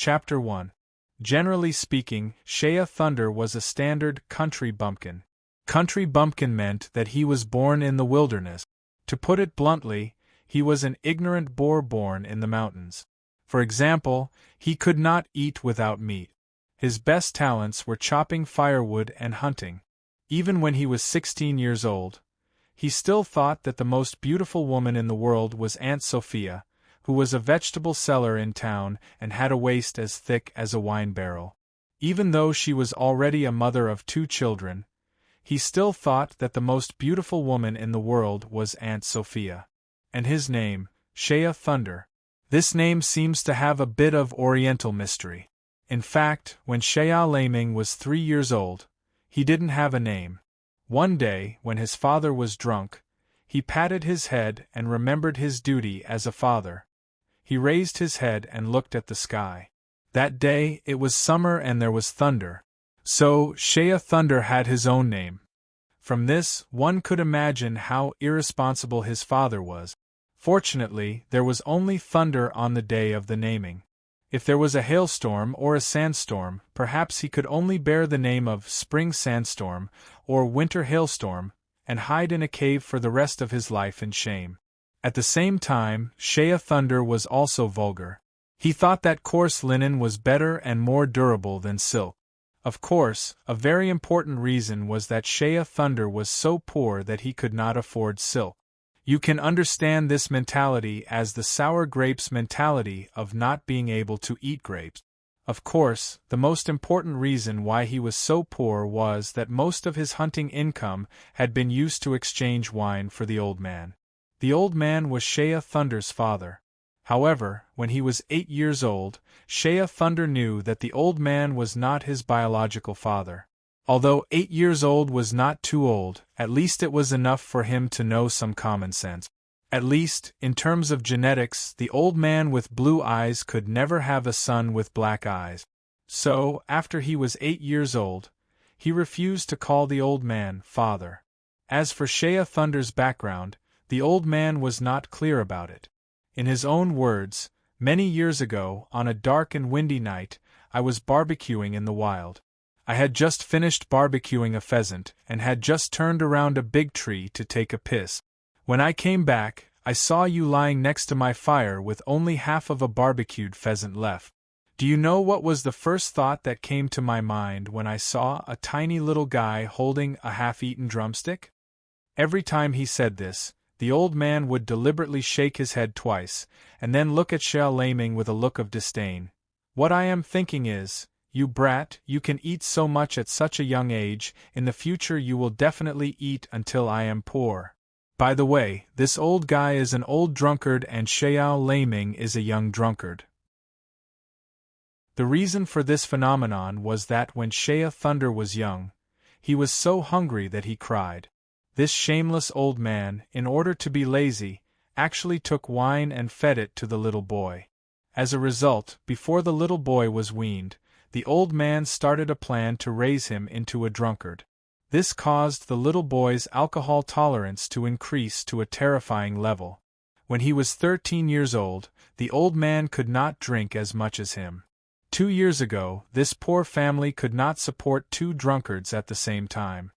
Chapter 1. Generally speaking, Shea Thunder was a standard country bumpkin. Country bumpkin meant that he was born in the wilderness. To put it bluntly, he was an ignorant boar born in the mountains. For example, he could not eat without meat. His best talents were chopping firewood and hunting. Even when he was 16 years old, he still thought that the most beautiful woman in the world was Aunt Sophia, who was a vegetable seller in town and had a waist as thick as a wine barrel. Even though she was already a mother of 2 children, he still thought that the most beautiful woman in the world was Aunt Sophia. And his name, Shea Thunder. This name seems to have a bit of Oriental mystery. In fact, when Shea Laming was 3 years old, he didn't have a name. One day, when his father was drunk, he patted his head and remembered his duty as a father. He raised his head and looked at the sky. That day, it was summer and there was thunder. So, Shea Thunder had his own name. From this, one could imagine how irresponsible his father was. Fortunately, there was only thunder on the day of the naming. If there was a hailstorm or a sandstorm, perhaps he could only bear the name of spring sandstorm or winter hailstorm, and hide in a cave for the rest of his life in shame. At the same time, Shea Thunder was also vulgar. He thought that coarse linen was better and more durable than silk. Of course, a very important reason was that Shea Thunder was so poor that he could not afford silk. You can understand this mentality as the sour grapes mentality of not being able to eat grapes. Of course, the most important reason why he was so poor was that most of his hunting income had been used to exchange wine for the old man. The old man was Shea Thunder's father. However, when he was 8 years old, Shea Thunder knew that the old man was not his biological father. Although 8 years old was not too old, at least it was enough for him to know some common sense. At least, in terms of genetics, the old man with blue eyes could never have a son with black eyes. So, after he was 8 years old, he refused to call the old man father. As for Shea Thunder's background, the old man was not clear about it. In his own words, many years ago, on a dark and windy night, I was barbecuing in the wild. I had just finished barbecuing a pheasant and had just turned around a big tree to take a piss. When I came back, I saw you lying next to my fire with only half of a barbecued pheasant left. Do you know what was the first thought that came to my mind when I saw a tiny little guy holding a half-eaten drumstick? Every time he said this, the old man would deliberately shake his head twice, and then look at Shea Laming with a look of disdain. What I am thinking is, you brat, you can eat so much at such a young age, in the future you will definitely eat until I am poor. By the way, this old guy is an old drunkard and Shea Laming is a young drunkard. The reason for this phenomenon was that when Shea Thunder was young, he was so hungry that he cried. This shameless old man, in order to be lazy, actually took wine and fed it to the little boy. As a result, before the little boy was weaned, the old man started a plan to raise him into a drunkard. This caused the little boy's alcohol tolerance to increase to a terrifying level. When he was 13 years old, the old man could not drink as much as him. 2 years ago, this poor family could not support 2 drunkards at the same time.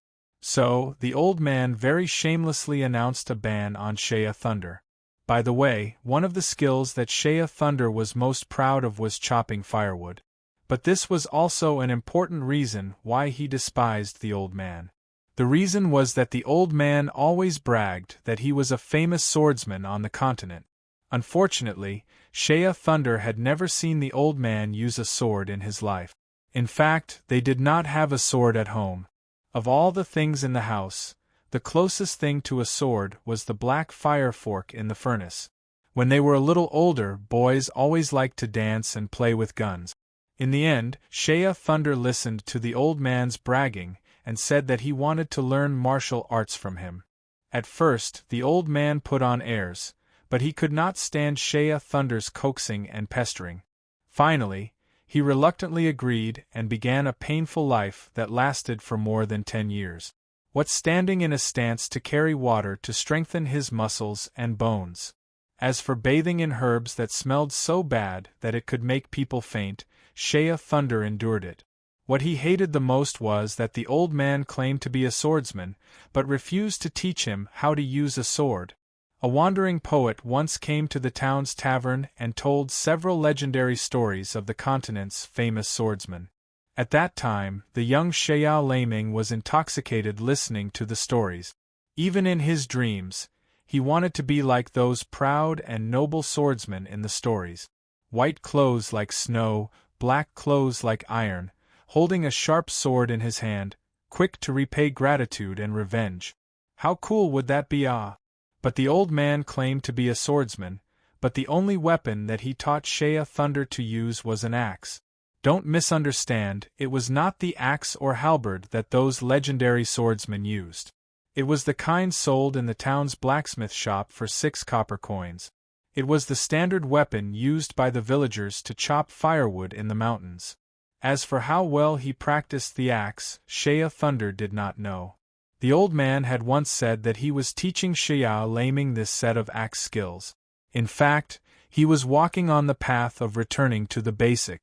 So, the old man very shamelessly announced a ban on Shea Thunder. By the way, one of the skills that Shea Thunder was most proud of was chopping firewood. But this was also an important reason why he despised the old man. The reason was that the old man always bragged that he was a famous swordsman on the continent. Unfortunately, Shea Thunder had never seen the old man use a sword in his life. In fact, they did not have a sword at home. Of all the things in the house, the closest thing to a sword was the black fire fork in the furnace. When they were a little older, boys always liked to dance and play with guns. In the end, Shea Thunder listened to the old man's bragging and said that he wanted to learn martial arts from him. At first, the old man put on airs, but he could not stand Shea Thunder's coaxing and pestering. Finally, he reluctantly agreed and began a painful life that lasted for more than 10 years. What standing in a stance to carry water to strengthen his muscles and bones. As for bathing in herbs that smelled so bad that it could make people faint, Shea Thunder endured it. What he hated the most was that the old man claimed to be a swordsman, but refused to teach him how to use a sword. A wandering poet once came to the town's tavern and told several legendary stories of the continent's famous swordsmen. At that time, the young Xiao Laming was intoxicated listening to the stories. Even in his dreams, he wanted to be like those proud and noble swordsmen in the stories. White clothes like snow, black clothes like iron, holding a sharp sword in his hand, quick to repay gratitude and revenge. How cool would that be, ah? But the old man claimed to be a swordsman, but the only weapon that he taught Shea Thunder to use was an axe. Don't misunderstand, it was not the axe or halberd that those legendary swordsmen used. It was the kind sold in the town's blacksmith shop for 6 copper coins. It was the standard weapon used by the villagers to chop firewood in the mountains. As for how well he practiced the axe, Shea Thunder did not know. The old man had once said that he was teaching Xiao Laming this set of axe skills. In fact, he was walking on the path of returning to the basic.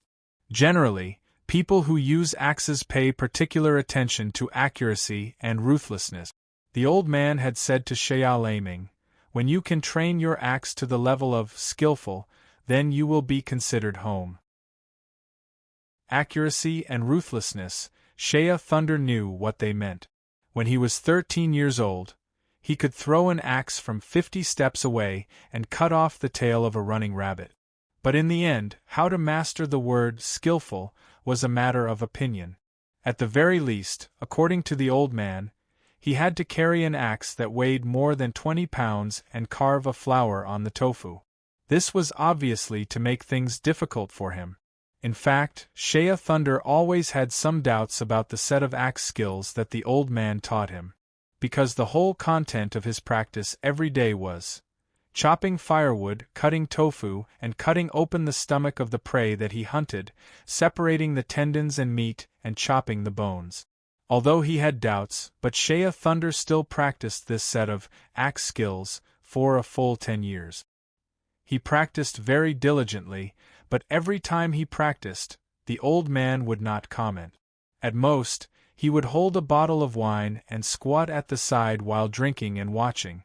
Generally, people who use axes pay particular attention to accuracy and ruthlessness. The old man had said to Xiao Laming, "When you can train your axe to the level of skillful, then you will be considered home." Accuracy and ruthlessness, Shea Thunder knew what they meant. When he was 13 years old, he could throw an axe from 50 steps away and cut off the tail of a running rabbit. But in the end, how to master the word skillful was a matter of opinion. At the very least, according to the old man, he had to carry an axe that weighed more than 20 pounds and carve a flower on the tofu. This was obviously to make things difficult for him. In fact, Shea Thunder always had some doubts about the set of axe skills that the old man taught him, because the whole content of his practice every day was chopping firewood, cutting tofu, and cutting open the stomach of the prey that he hunted, separating the tendons and meat, and chopping the bones. Although he had doubts, but Shea Thunder still practiced this set of axe skills for a full 10 years. He practiced very diligently, but every time he practiced, the old man would not comment. At most, he would hold a bottle of wine and squat at the side while drinking and watching.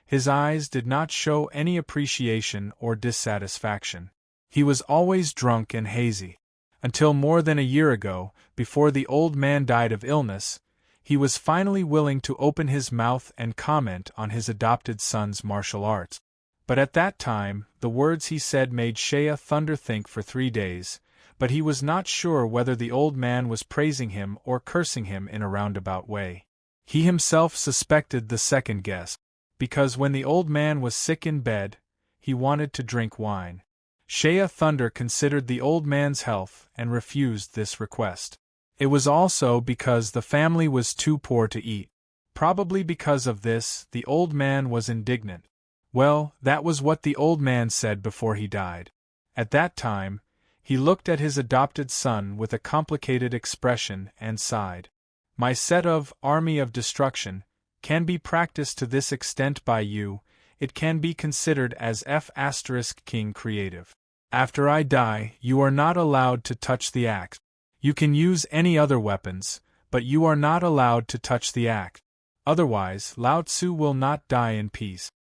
His eyes did not show any appreciation or dissatisfaction. He was always drunk and hazy. Until more than a year ago, before the old man died of illness, he was finally willing to open his mouth and comment on his adopted son's martial arts. But at that time, the words he said made Shea Thunder think for 3 days, but he was not sure whether the old man was praising him or cursing him in a roundabout way. He himself suspected the second guess, because when the old man was sick in bed, he wanted to drink wine. Shea Thunder considered the old man's health and refused this request. It was also because the family was too poor to eat. Probably because of this, the old man was indignant. Well, that was what the old man said before he died. At that time, he looked at his adopted son with a complicated expression and sighed. "My set of army of destruction can be practiced to this extent by you, it can be considered as F*King creative. After I die, you are not allowed to touch the axe. You can use any other weapons, but you are not allowed to touch the axe. Otherwise, Lao Tzu will not die in peace."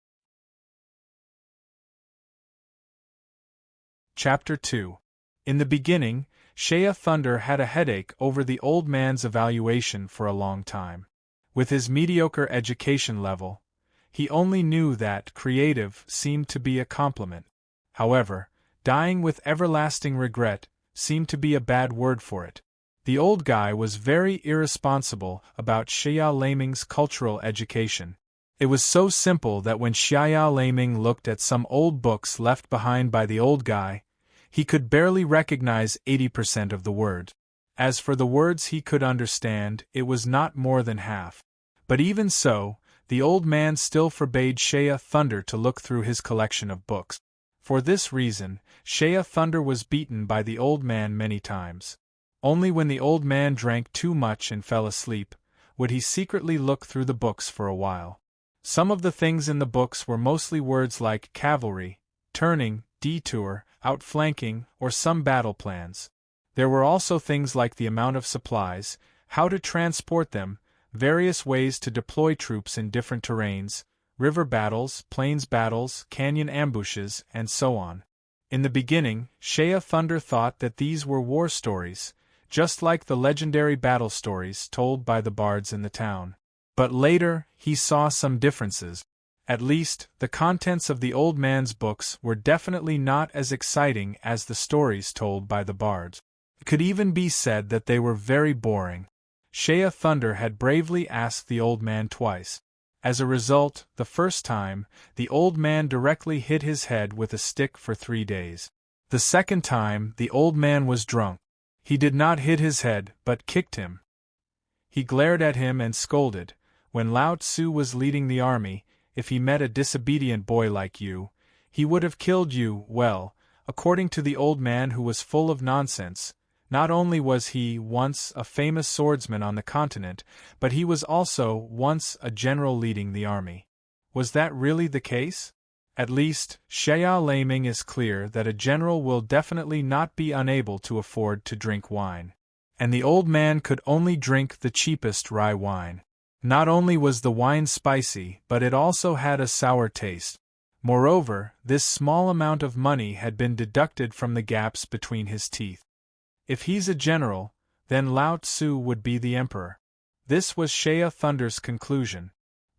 Chapter 2. In the beginning, Shea Thunder had a headache over the old man's evaluation for a long time. With his mediocre education level, he only knew that creative seemed to be a compliment. However, dying with everlasting regret seemed to be a bad word for it. The old guy was very irresponsible about Xiao Laming's cultural education. It was so simple that when Xiao Laming looked at some old books left behind by the old guy, he could barely recognize 80% of the words. As for the words he could understand, it was not more than half. But even so, the old man still forbade Shea Thunder to look through his collection of books. For this reason, Shea Thunder was beaten by the old man many times. Only when the old man drank too much and fell asleep, would he secretly look through the books for a while. Some of the things in the books were mostly words like cavalry, turning, detour, outflanking, or some battle plans. There were also things like the amount of supplies, how to transport them, various ways to deploy troops in different terrains, river battles, plains battles, canyon ambushes, and so on. In the beginning, Shea Thunder thought that these were war stories, just like the legendary battle stories told by the bards in the town. But later, he saw some differences. At least, the contents of the old man's books were definitely not as exciting as the stories told by the bards. It could even be said that they were very boring. Shea Thunder had bravely asked the old man twice. As a result, the first time, the old man directly hit his head with a stick for 3 days. The second time, the old man was drunk. He did not hit his head, but kicked him. He glared at him and scolded. When Lao Tzu was leading the army, if he met a disobedient boy like you, he would have killed you. Well, according to the old man who was full of nonsense, not only was he once a famous swordsman on the continent, but he was also once a general leading the army. Was that really the case? At least, Shea Laming is clear that a general will definitely not be unable to afford to drink wine. And the old man could only drink the cheapest rye wine. Not only was the wine spicy, but it also had a sour taste. Moreover, this small amount of money had been deducted from the gaps between his teeth. If he's a general, then Lao Tzu would be the emperor. This was Shea Thunder's conclusion.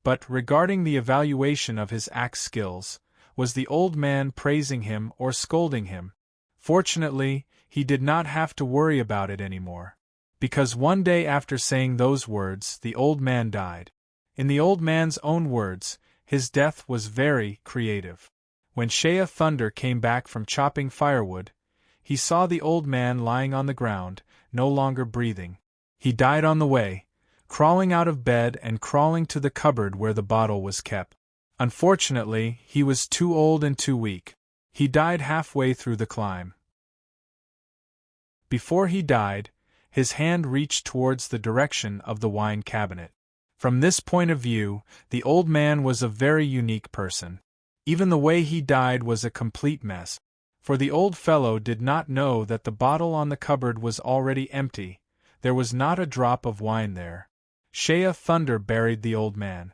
But regarding the evaluation of his axe skills, was the old man praising him or scolding him? Fortunately, he did not have to worry about it anymore. Because one day after saying those words, the old man died. In the old man's own words, his death was very creative. When Shea Thunder came back from chopping firewood, he saw the old man lying on the ground, no longer breathing. He died on the way, crawling out of bed and crawling to the cupboard where the bottle was kept. Unfortunately, he was too old and too weak. He died halfway through the climb. Before he died, his hand reached towards the direction of the wine cabinet. From this point of view, the old man was a very unique person. Even the way he died was a complete mess. For the old fellow did not know that the bottle on the cupboard was already empty. There was not a drop of wine there. Shea Thunder buried the old man.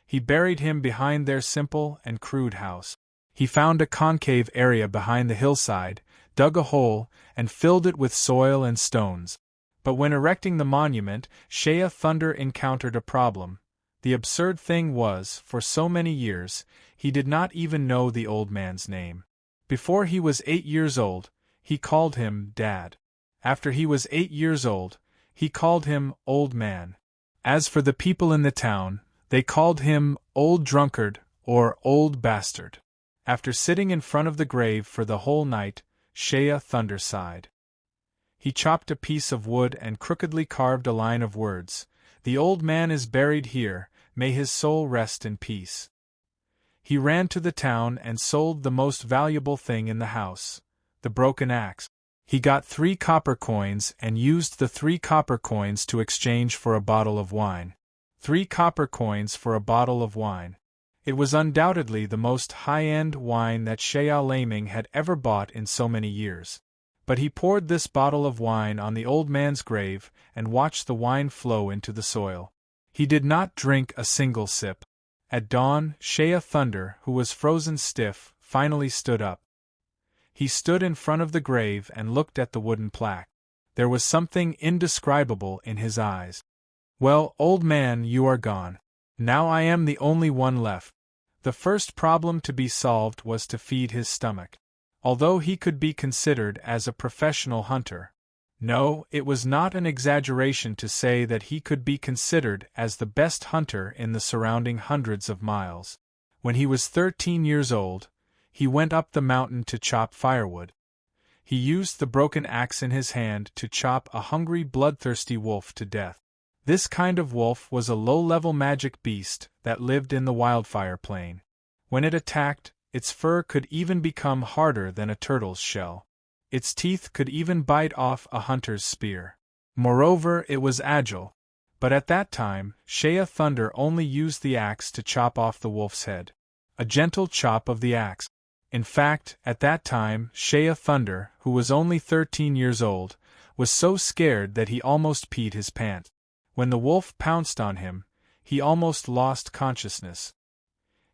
He buried him behind their simple and crude house. He found a concave area behind the hillside, dug a hole, and filled it with soil and stones. But when erecting the monument, Shea Thunder encountered a problem. The absurd thing was, for so many years, he did not even know the old man's name. Before he was 8 years old, he called him Dad. After he was 8 years old, he called him Old Man. As for the people in the town, they called him Old Drunkard or Old Bastard. After sitting in front of the grave for the whole night, Shea Thunder sighed. He chopped a piece of wood and crookedly carved a line of words. "The old man is buried here, may his soul rest in peace." He ran to the town and sold the most valuable thing in the house, the broken axe. He got 3 copper coins and used the 3 copper coins to exchange for a bottle of wine. 3 copper coins for a bottle of wine. It was undoubtedly the most high-end wine that Shea Laming had ever bought in so many years. But he poured this bottle of wine on the old man's grave and watched the wine flow into the soil. He did not drink a single sip. At dawn, Shea Thunder, who was frozen stiff, finally stood up. He stood in front of the grave and looked at the wooden plaque. There was something indescribable in his eyes. "Well, old man, you are gone. Now I am the only one left." The first problem to be solved was to feed his stomach. Although he could be considered as a professional hunter. No, it was not an exaggeration to say that he could be considered as the best hunter in the surrounding hundreds of miles. When he was 13 years old, he went up the mountain to chop firewood. He used the broken axe in his hand to chop a hungry, bloodthirsty wolf to death. This kind of wolf was a low-level magic beast that lived in the wildfire plain. When it attacked, its fur could even become harder than a turtle's shell. Its teeth could even bite off a hunter's spear. Moreover, it was agile. But at that time, Shea Thunder only used the axe to chop off the wolf's head. A gentle chop of the axe. In fact, at that time, Shea Thunder, who was only 13 years old, was so scared that he almost peed his pants. When the wolf pounced on him, he almost lost consciousness.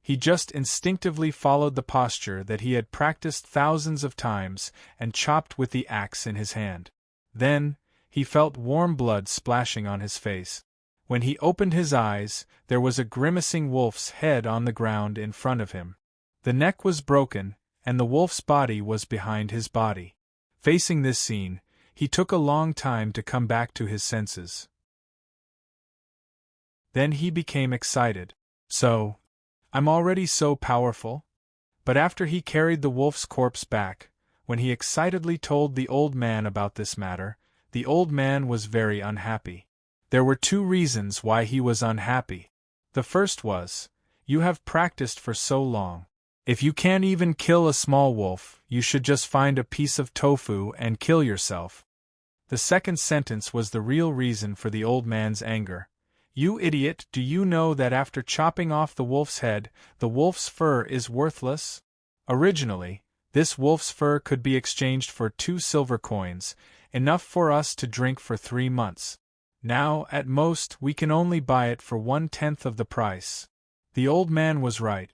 He just instinctively followed the posture that he had practiced thousands of times and chopped with the axe in his hand. Then, he felt warm blood splashing on his face. When he opened his eyes, there was a grimacing wolf's head on the ground in front of him. The neck was broken, and the wolf's body was behind his body. Facing this scene, he took a long time to come back to his senses. Then he became excited. So, I'm already so powerful? But after he carried the wolf's corpse back, when he excitedly told the old man about this matter, the old man was very unhappy. There were 2 reasons why he was unhappy. The first was, you have practiced for so long. If you can't even kill a small wolf, you should just find a piece of tofu and kill yourself. The second sentence was the real reason for the old man's anger. You idiot, do you know that after chopping off the wolf's head, the wolf's fur is worthless? Originally, this wolf's fur could be exchanged for 2 silver coins, enough for us to drink for 3 months. Now, at most, we can only buy it for 1/10 of the price. The old man was right.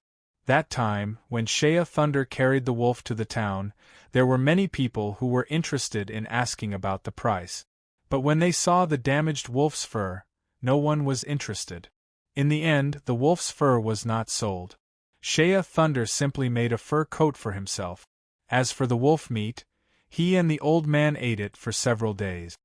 That time, when Shea Thunder carried the wolf to the town, there were many people who were interested in asking about the price. But when they saw the damaged wolf's fur, no one was interested. In the end, the wolf's fur was not sold. Shea Thunder simply made a fur coat for himself. As for the wolf meat, he and the old man ate it for several days.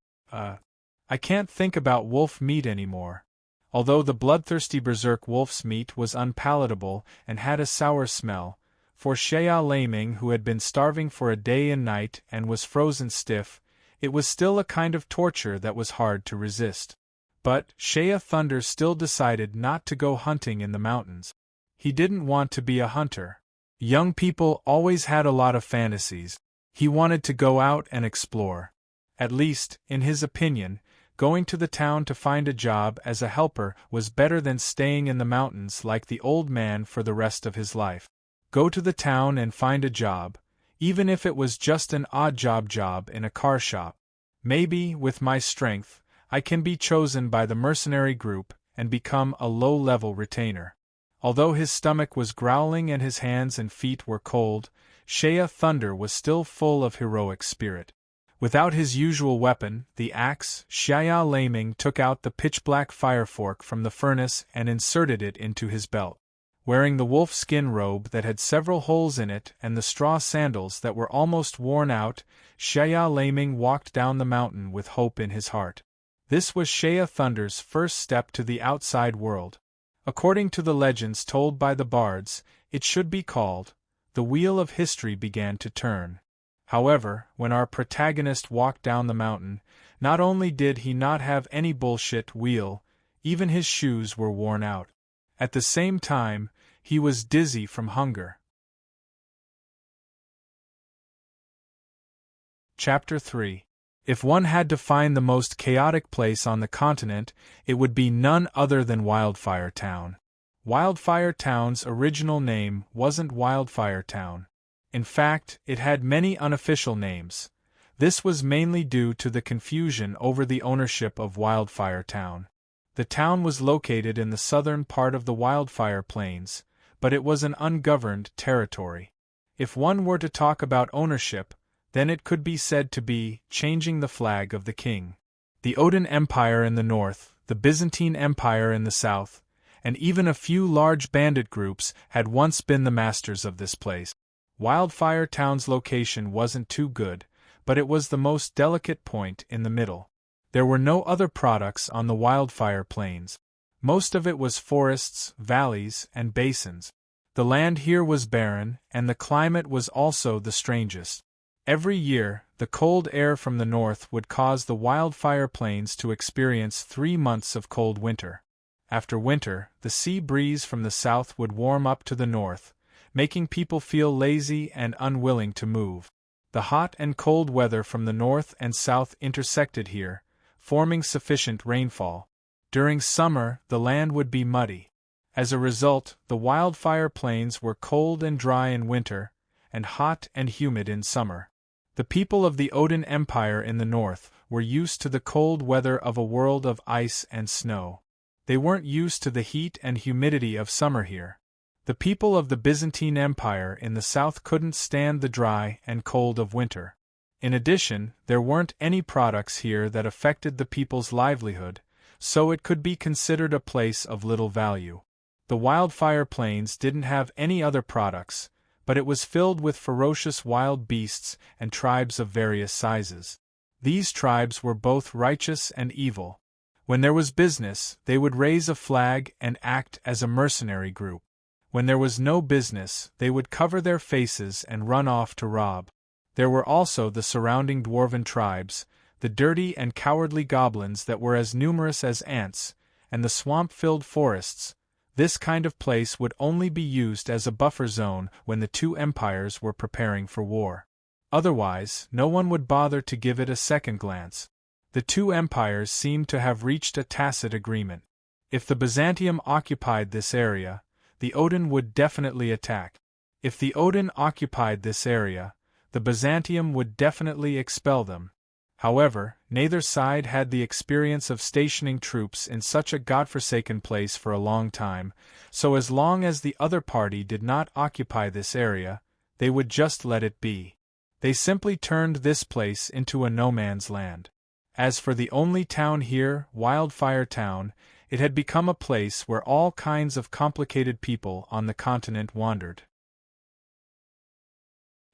I can't think about wolf meat anymore. Although the bloodthirsty berserk wolf's meat was unpalatable and had a sour smell, for Shea Laming, who had been starving for a day and night and was frozen stiff, it was still a kind of torture that was hard to resist. But Shea Thunder still decided not to go hunting in the mountains. He didn't want to be a hunter. Young people always had a lot of fantasies. He wanted to go out and explore. At least, in his opinion, going to the town to find a job as a helper was better than staying in the mountains like the old man for the rest of his life. Go to the town and find a job, even if it was just an odd job in a car shop. Maybe, with my strength, I can be chosen by the mercenary group and become a low-level retainer. Although his stomach was growling and his hands and feet were cold, Shea Thunder was still full of heroic spirit. Without his usual weapon, the axe, Shea Laming took out the pitch-black fire fork from the furnace and inserted it into his belt. Wearing the wolf skin robe that had several holes in it and the straw sandals that were almost worn out, Shea Laming walked down the mountain with hope in his heart. This was Shea Thunder's first step to the outside world. According to the legends told by the bards, it should be called, the wheel of history began to turn. However, when our protagonist walked down the mountain, not only did he not have any bullshit wheel, even his shoes were worn out. At the same time, he was dizzy from hunger. Chapter 3. If one had to find the most chaotic place on the continent, it would be none other than Wildfire Town. Wildfire Town's original name wasn't Wildfire Town. In fact, it had many unofficial names. This was mainly due to the confusion over the ownership of Wildfire Town. The town was located in the southern part of the Wildfire Plains, but it was an ungoverned territory. If one were to talk about ownership, then it could be said to be changing the flag of the king. The Odin Empire in the north, the Byzantine Empire in the south, and even a few large bandit groups had once been the masters of this place. Wildfire Town's location wasn't too good, but it was the most delicate point in the middle. There were no other products on the Wildfire Plains. Most of it was forests, valleys, and basins. The land here was barren, and the climate was also the strangest. Every year, the cold air from the north would cause the Wildfire Plains to experience 3 months of cold winter. After winter, the sea breeze from the south would warm up to the north, making people feel lazy and unwilling to move. The hot and cold weather from the north and south intersected here, forming sufficient rainfall. During summer, the land would be muddy. As a result, the Wildfire Plains were cold and dry in winter, and hot and humid in summer. The people of the Odin Empire in the north were used to the cold weather of a world of ice and snow. They weren't used to the heat and humidity of summer here. The people of the Byzantine Empire in the south couldn't stand the dry and cold of winter. In addition, there weren't any products here that affected the people's livelihood, so it could be considered a place of little value. The Wildfire Plains didn't have any other products, but it was filled with ferocious wild beasts and tribes of various sizes. These tribes were both righteous and evil. When there was business, they would raise a flag and act as a mercenary group. When there was no business, they would cover their faces and run off to rob. There were also the surrounding dwarven tribes, the dirty and cowardly goblins that were as numerous as ants, and the swamp-filled forests. This kind of place would only be used as a buffer zone when the two empires were preparing for war. Otherwise, no one would bother to give it a second glance. The two empires seemed to have reached a tacit agreement. If the Byzantium occupied this area, the Odin would definitely attack. If the Odin occupied this area, the Byzantium would definitely expel them. However, neither side had the experience of stationing troops in such a godforsaken place for a long time, so as long as the other party did not occupy this area, they would just let it be. They simply turned this place into a no-man's land. As for the only town here, Wildfire Town, it had become a place where all kinds of complicated people on the continent wandered.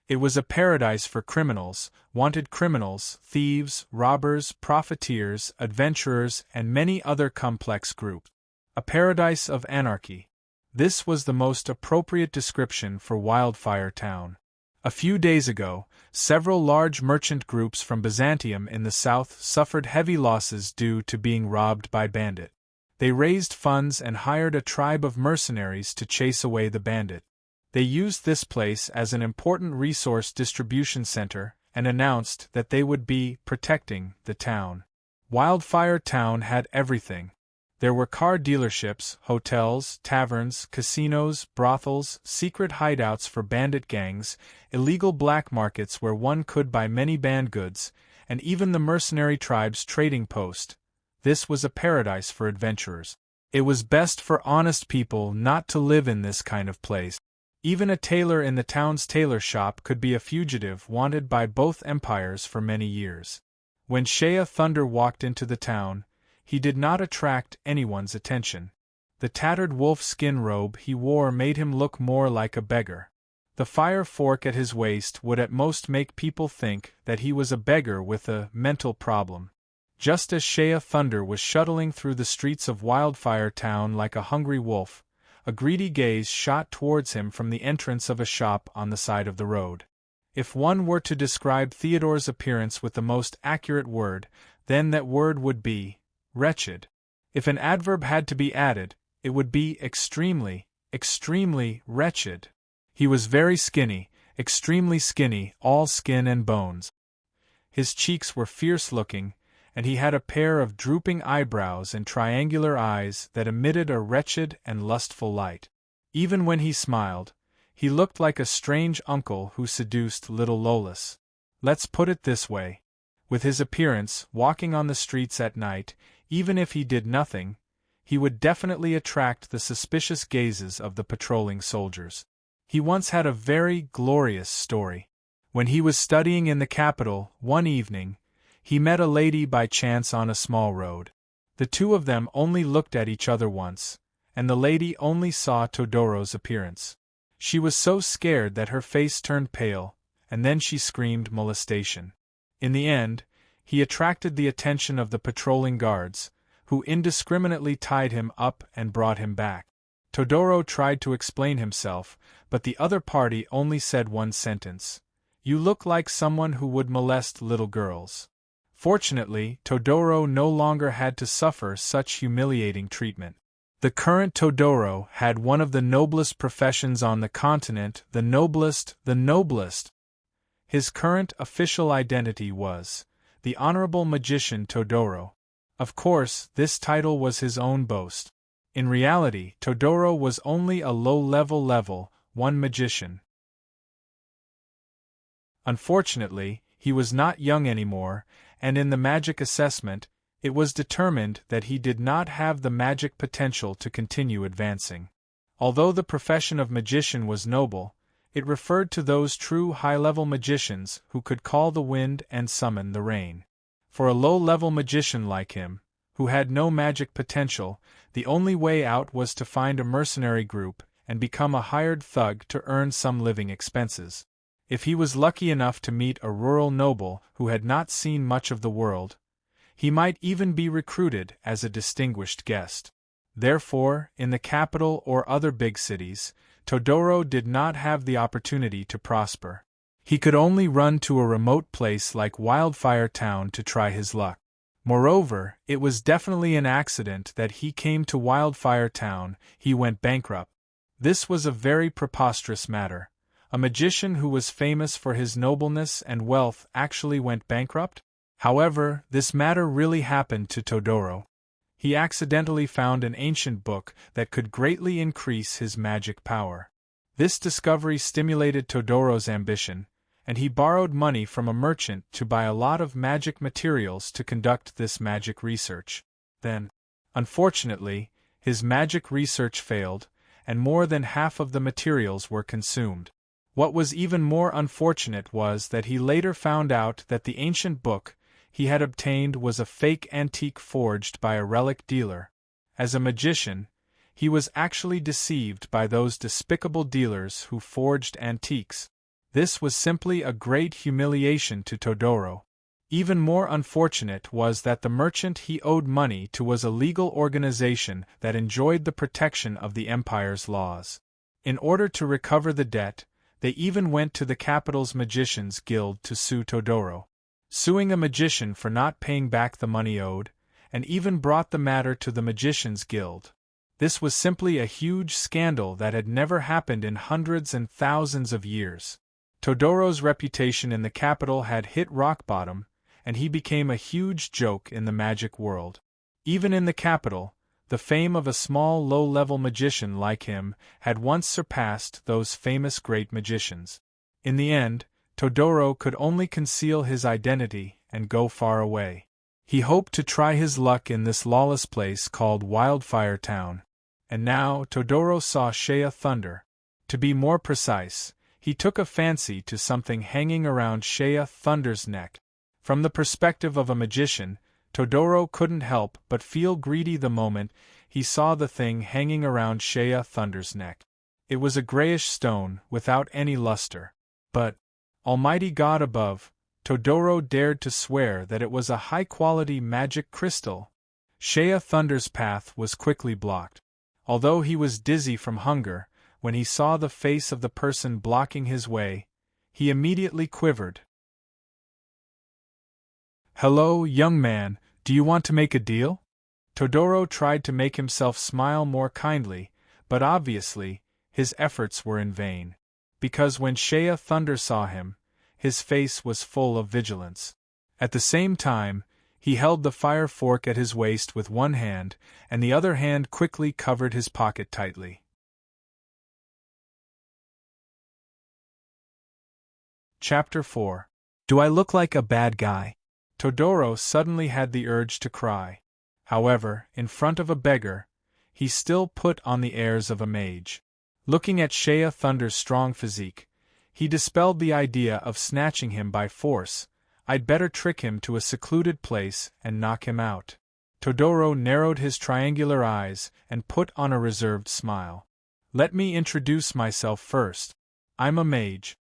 It was a paradise for criminals, wanted criminals, thieves, robbers, profiteers, adventurers, and many other complex groups. A paradise of anarchy. This was the most appropriate description for Wildfire Town. A few days ago, several large merchant groups from Byzantium in the south suffered heavy losses due to being robbed by bandits. They raised funds and hired a tribe of mercenaries to chase away the bandit. They used this place as an important resource distribution center and announced that they would be protecting the town. Wildfire Town had everything. There were car dealerships, hotels, taverns, casinos, brothels, secret hideouts for bandit gangs, illegal black markets where one could buy many banned goods, and even the mercenary tribe's trading post. This was a paradise for adventurers. It was best for honest people not to live in this kind of place. Even a tailor in the town's tailor shop could be a fugitive wanted by both empires for many years. When Shea Thunder walked into the town, he did not attract anyone's attention. The tattered wolf-skin robe he wore made him look more like a beggar. The fire fork at his waist would at most make people think that he was a beggar with a mental problem. Just as Shea Thunder was shuttling through the streets of Wildfire Town like a hungry wolf, a greedy gaze shot towards him from the entrance of a shop on the side of the road. If one were to describe Theodore's appearance with the most accurate word, then that word would be wretched. If an adverb had to be added, it would be extremely, extremely wretched. He was very skinny, extremely skinny, all skin and bones. His cheeks were fierce-looking, and he had a pair of drooping eyebrows and triangular eyes that emitted a wretched and lustful light. Even when he smiled, he looked like a strange uncle who seduced little Lolas. Let's put it this way. With his appearance, walking on the streets at night, even if he did nothing, he would definitely attract the suspicious gazes of the patrolling soldiers. He once had a very glorious story. When he was studying in the capital, one evening, he met a lady by chance on a small road. The two of them only looked at each other once, and the lady only saw Todoro's appearance. She was so scared that her face turned pale, and then she screamed molestation. In the end, he attracted the attention of the patrolling guards, who indiscriminately tied him up and brought him back. Todoro tried to explain himself, but the other party only said one sentence. "You look like someone who would molest little girls." Fortunately, Todoro no longer had to suffer such humiliating treatment. The current Todoro had one of the noblest professions on the continent, the noblest. His current official identity was the Honorable Magician Todoro. Of course, this title was his own boast. In reality, Todoro was only a low-level level 1 magician. Unfortunately, he was not young anymore, and in the magic assessment, it was determined that he did not have the magic potential to continue advancing. Although the profession of magician was noble, it referred to those true high-level magicians who could call the wind and summon the rain. For a low-level magician like him, who had no magic potential, the only way out was to find a mercenary group and become a hired thug to earn some living expenses. If he was lucky enough to meet a rural noble who had not seen much of the world, he might even be recruited as a distinguished guest. Therefore, in the capital or other big cities, Todoro did not have the opportunity to prosper. He could only run to a remote place like Wildfire Town to try his luck. Moreover, it was definitely an accident that he came to Wildfire Town. He went bankrupt. This was a very preposterous matter. A magician who was famous for his nobleness and wealth actually went bankrupt? However, this matter really happened to Todoro. He accidentally found an ancient book that could greatly increase his magic power. This discovery stimulated Todoro's ambition, and he borrowed money from a merchant to buy a lot of magic materials to conduct this magic research. Then, unfortunately, his magic research failed, and more than half of the materials were consumed. What was even more unfortunate was that he later found out that the ancient book he had obtained was a fake antique forged by a relic dealer. As a magician, he was actually deceived by those despicable dealers who forged antiques. This was simply a great humiliation to Todoro. Even more unfortunate was that the merchant he owed money to was a legal organization that enjoyed the protection of the empire's laws. In order to recover the debt, they even went to the capital's magicians' guild to sue Todoro. Suing a magician for not paying back the money owed, and even brought the matter to the magicians' guild. This was simply a huge scandal that had never happened in hundreds and thousands of years. Todoro's reputation in the capital had hit rock bottom, and he became a huge joke in the magic world. Even in the capital, the fame of a small low-level magician like him had once surpassed those famous great magicians. In the end, Todoro could only conceal his identity and go far away. He hoped to try his luck in this lawless place called Wildfire Town. And now Todoro saw Shea Thunder. To be more precise, he took a fancy to something hanging around Shea Thunder's neck. From the perspective of a magician, Todoro couldn't help but feel greedy the moment he saw the thing hanging around Shea Thunder's neck. It was a grayish stone without any luster. But, Almighty God above, Todoro dared to swear that it was a high-quality magic crystal. Shea Thunder's path was quickly blocked. Although he was dizzy from hunger, when he saw the face of the person blocking his way, he immediately quivered. "Hello, young man, do you want to make a deal?" Todoro tried to make himself smile more kindly, but obviously, his efforts were in vain. Because when Shea Thunder saw him, his face was full of vigilance. At the same time, he held the fire fork at his waist with one hand, and the other hand quickly covered his pocket tightly. Chapter 4. Do I look like a bad guy? Todoro suddenly had the urge to cry. However, in front of a beggar, he still put on the airs of a mage. Looking at Shea Thunder's strong physique, he dispelled the idea of snatching him by force. I'd better trick him to a secluded place and knock him out. Todoro narrowed his triangular eyes and put on a reserved smile. Let me introduce myself first. I'm a mage.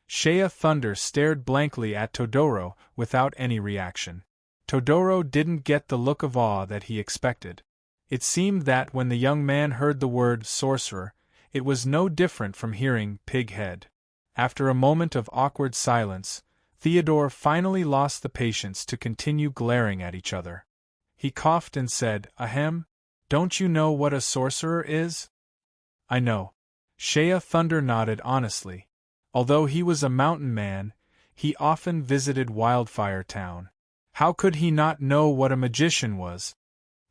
Shea Thunder stared blankly at Todoro without any reaction. Todoro didn't get the look of awe that he expected. It seemed that when the young man heard the word sorcerer, it was no different from hearing pig-head. After a moment of awkward silence, Theodore finally lost the patience to continue glaring at each other. He coughed and said, "Ahem, don't you know what a sorcerer is?" "I know." Shea Thunder nodded honestly. Although he was a mountain man, he often visited Wildfire Town. How could he not know what a magician was?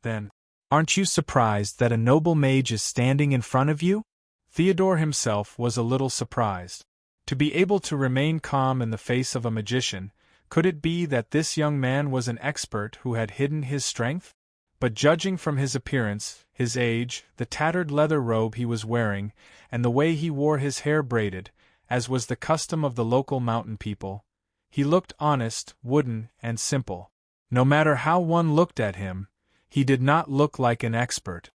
Then, aren't you surprised that a noble mage is standing in front of you? Theodore himself was a little surprised. To be able to remain calm in the face of a magician, could it be that this young man was an expert who had hidden his strength? But judging from his appearance, his age, the tattered leather robe he was wearing, and the way he wore his hair braided, as was the custom of the local mountain people, he looked honest, wooden, and simple. No matter how one looked at him, he did not look like an expert.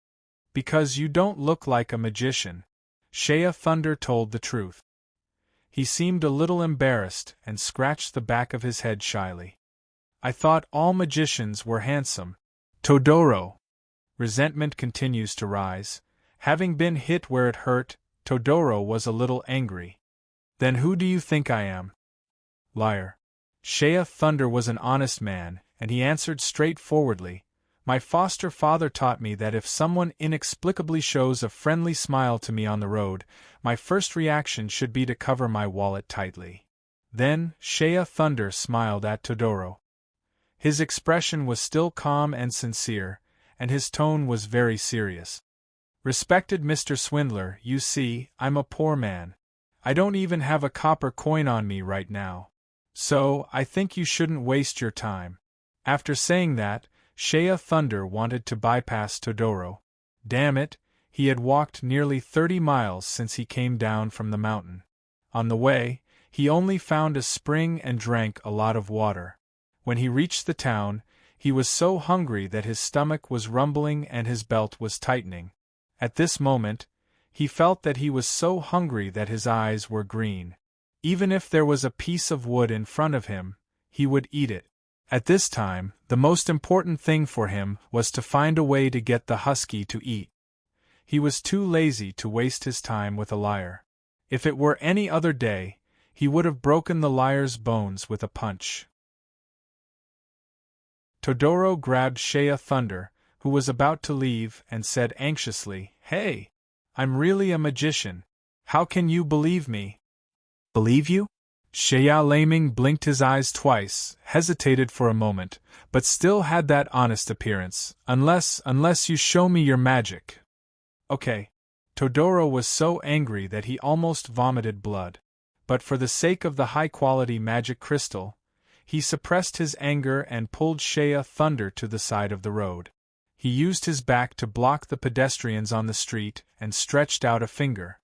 Because you don't look like a magician. Shea Thunder told the truth. He seemed a little embarrassed and scratched the back of his head shyly. I thought all magicians were handsome. Todoro. Resentment continues to rise. Having been hit where it hurt, Todoro was a little angry. Then who do you think I am? Liar. Shea Thunder was an honest man, and he answered straightforwardly, My foster father taught me that if someone inexplicably shows a friendly smile to me on the road, my first reaction should be to cover my wallet tightly. Then, Shea Thunder smiled at Todoro. His expression was still calm and sincere, and his tone was very serious. Respected Mr. Swindler, you see, I'm a poor man. I don't even have a copper coin on me right now. So, I think you shouldn't waste your time. After saying that, Shea Thunder wanted to bypass Todoro. Damn it, he had walked nearly 30 miles since he came down from the mountain. On the way, he only found a spring and drank a lot of water. When he reached the town, he was so hungry that his stomach was rumbling and his belt was tightening. At this moment, he felt that he was so hungry that his eyes were green. Even if there was a piece of wood in front of him, he would eat it. At this time, the most important thing for him was to find a way to get the husky to eat. He was too lazy to waste his time with a liar. If it were any other day, he would have broken the liar's bones with a punch. Todoro grabbed Shea Thunder, who was about to leave, and said anxiously, Hey! I'm really a magician. How can you believe me? Believe you? Shea Laming blinked his eyes twice, hesitated for a moment, but still had that honest appearance. Unless you show me your magic. Okay. Todoro was so angry that he almost vomited blood. But for the sake of the high-quality magic crystal, he suppressed his anger and pulled Shea Thunder to the side of the road. He used his back to block the pedestrians on the street and stretched out a finger.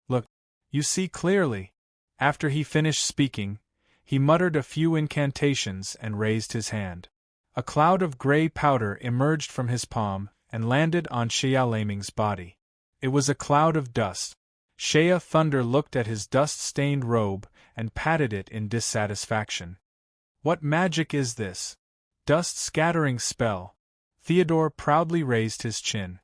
Look, you see clearly. After he finished speaking, he muttered a few incantations and raised his hand. A cloud of gray powder emerged from his palm and landed on Shea Laming's body. It was a cloud of dust. Shea Thunder looked at his dust-stained robe and patted it in dissatisfaction. What magic is this? Dust-scattering spell. Theodore proudly raised his chin.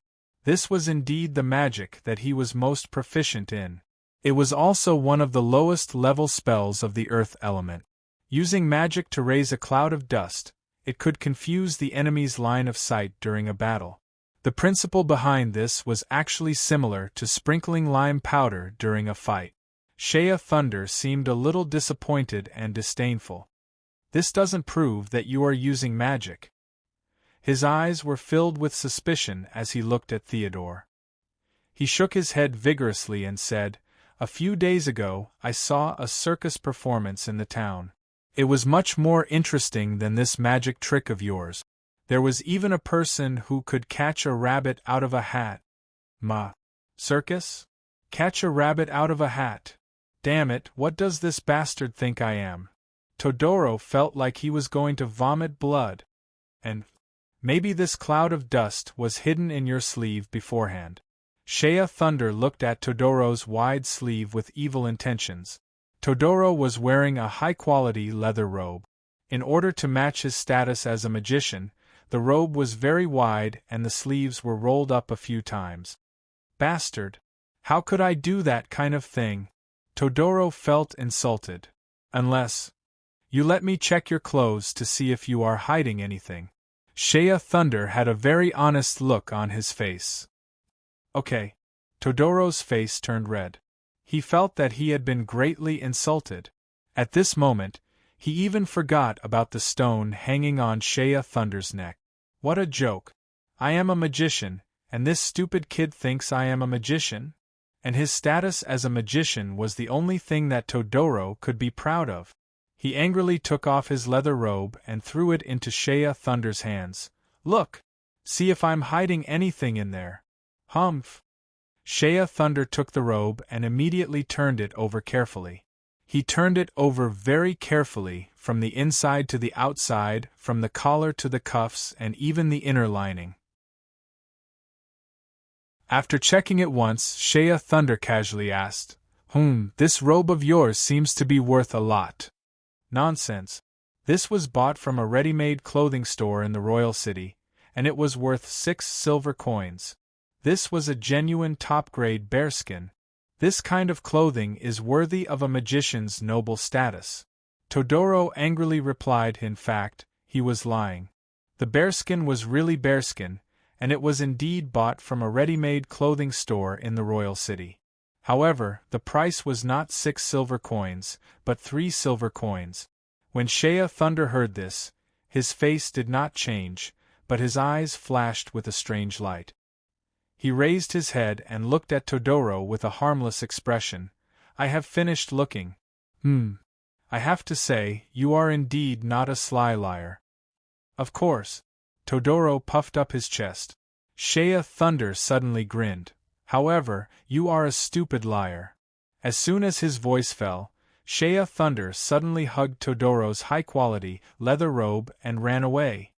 This was indeed the magic that he was most proficient in. It was also one of the lowest-level spells of the earth element. Using magic to raise a cloud of dust, it could confuse the enemy's line of sight during a battle. The principle behind this was actually similar to sprinkling lime powder during a fight. Shea Thunder seemed a little disappointed and disdainful. This doesn't prove that you are using magic. His eyes were filled with suspicion as he looked at Theodore. He shook his head vigorously and said, A few days ago, I saw a circus performance in the town. It was much more interesting than this magic trick of yours. There was even a person who could catch a rabbit out of a hat. Circus? Catch a rabbit out of a hat. Damn it, what does this bastard think I am? Todoro felt like he was going to vomit blood. And maybe this cloud of dust was hidden in your sleeve beforehand. Shea Thunder looked at Todoro's wide sleeve with evil intentions. Todoro was wearing a high-quality leather robe. In order to match his status as a magician, the robe was very wide and the sleeves were rolled up a few times. Bastard! How could I do that kind of thing? Todoro felt insulted. Unless you let me check your clothes to see if you are hiding anything. Shea Thunder had a very honest look on his face. Okay. Todoro's face turned red. He felt that he had been greatly insulted. At this moment, he even forgot about the stone hanging on Shea Thunder's neck. What a joke. I am a magician, and this stupid kid thinks I am a magician? and his status as a magician was the only thing that Todoro could be proud of. He angrily took off his leather robe and threw it into Shea Thunder's hands. "Look! See if I'm hiding anything in there." "Humph!" Shea Thunder took the robe and immediately turned it over carefully. He turned it over very carefully, from the inside to the outside, from the collar to the cuffs, and even the inner lining. After checking it once, Shea Thunder casually asked, This robe of yours seems to be worth a lot." "Nonsense. This was bought from a ready-made clothing store in the royal city, and it was worth 6 silver coins. This was a genuine top-grade bearskin. This kind of clothing is worthy of a magician's noble status." Todoro angrily replied in fact, he was lying. The bearskin was really bearskin, and it was indeed bought from a ready-made clothing store in the royal city. However, the price was not 6 silver coins, but 3 silver coins. When Shea Thunder heard this, his face did not change, but his eyes flashed with a strange light. He raised his head and looked at Todoro with a harmless expression. "I have finished looking. I have to say, you are indeed not a sly liar." "Of course." Todoro puffed up his chest. Shea Thunder suddenly grinned. "However, you are a stupid liar." As soon as his voice fell, Shea Thunder suddenly hugged Todoro's high-quality leather robe and ran away.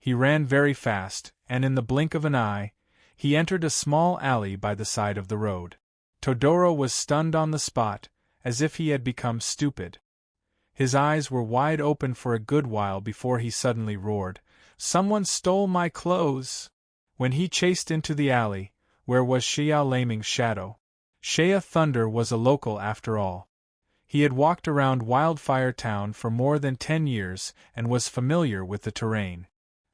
He ran very fast, and in the blink of an eye, he entered a small alley by the side of the road. Todoro was stunned on the spot, as if he had become stupid. His eyes were wide open for a good while before he suddenly roared, "Someone stole my clothes!" When he chased into the alley, where was Xiao Laming's shadow? Shea Thunder was a local after all. He had walked around Wildfire Town for more than 10 years and was familiar with the terrain.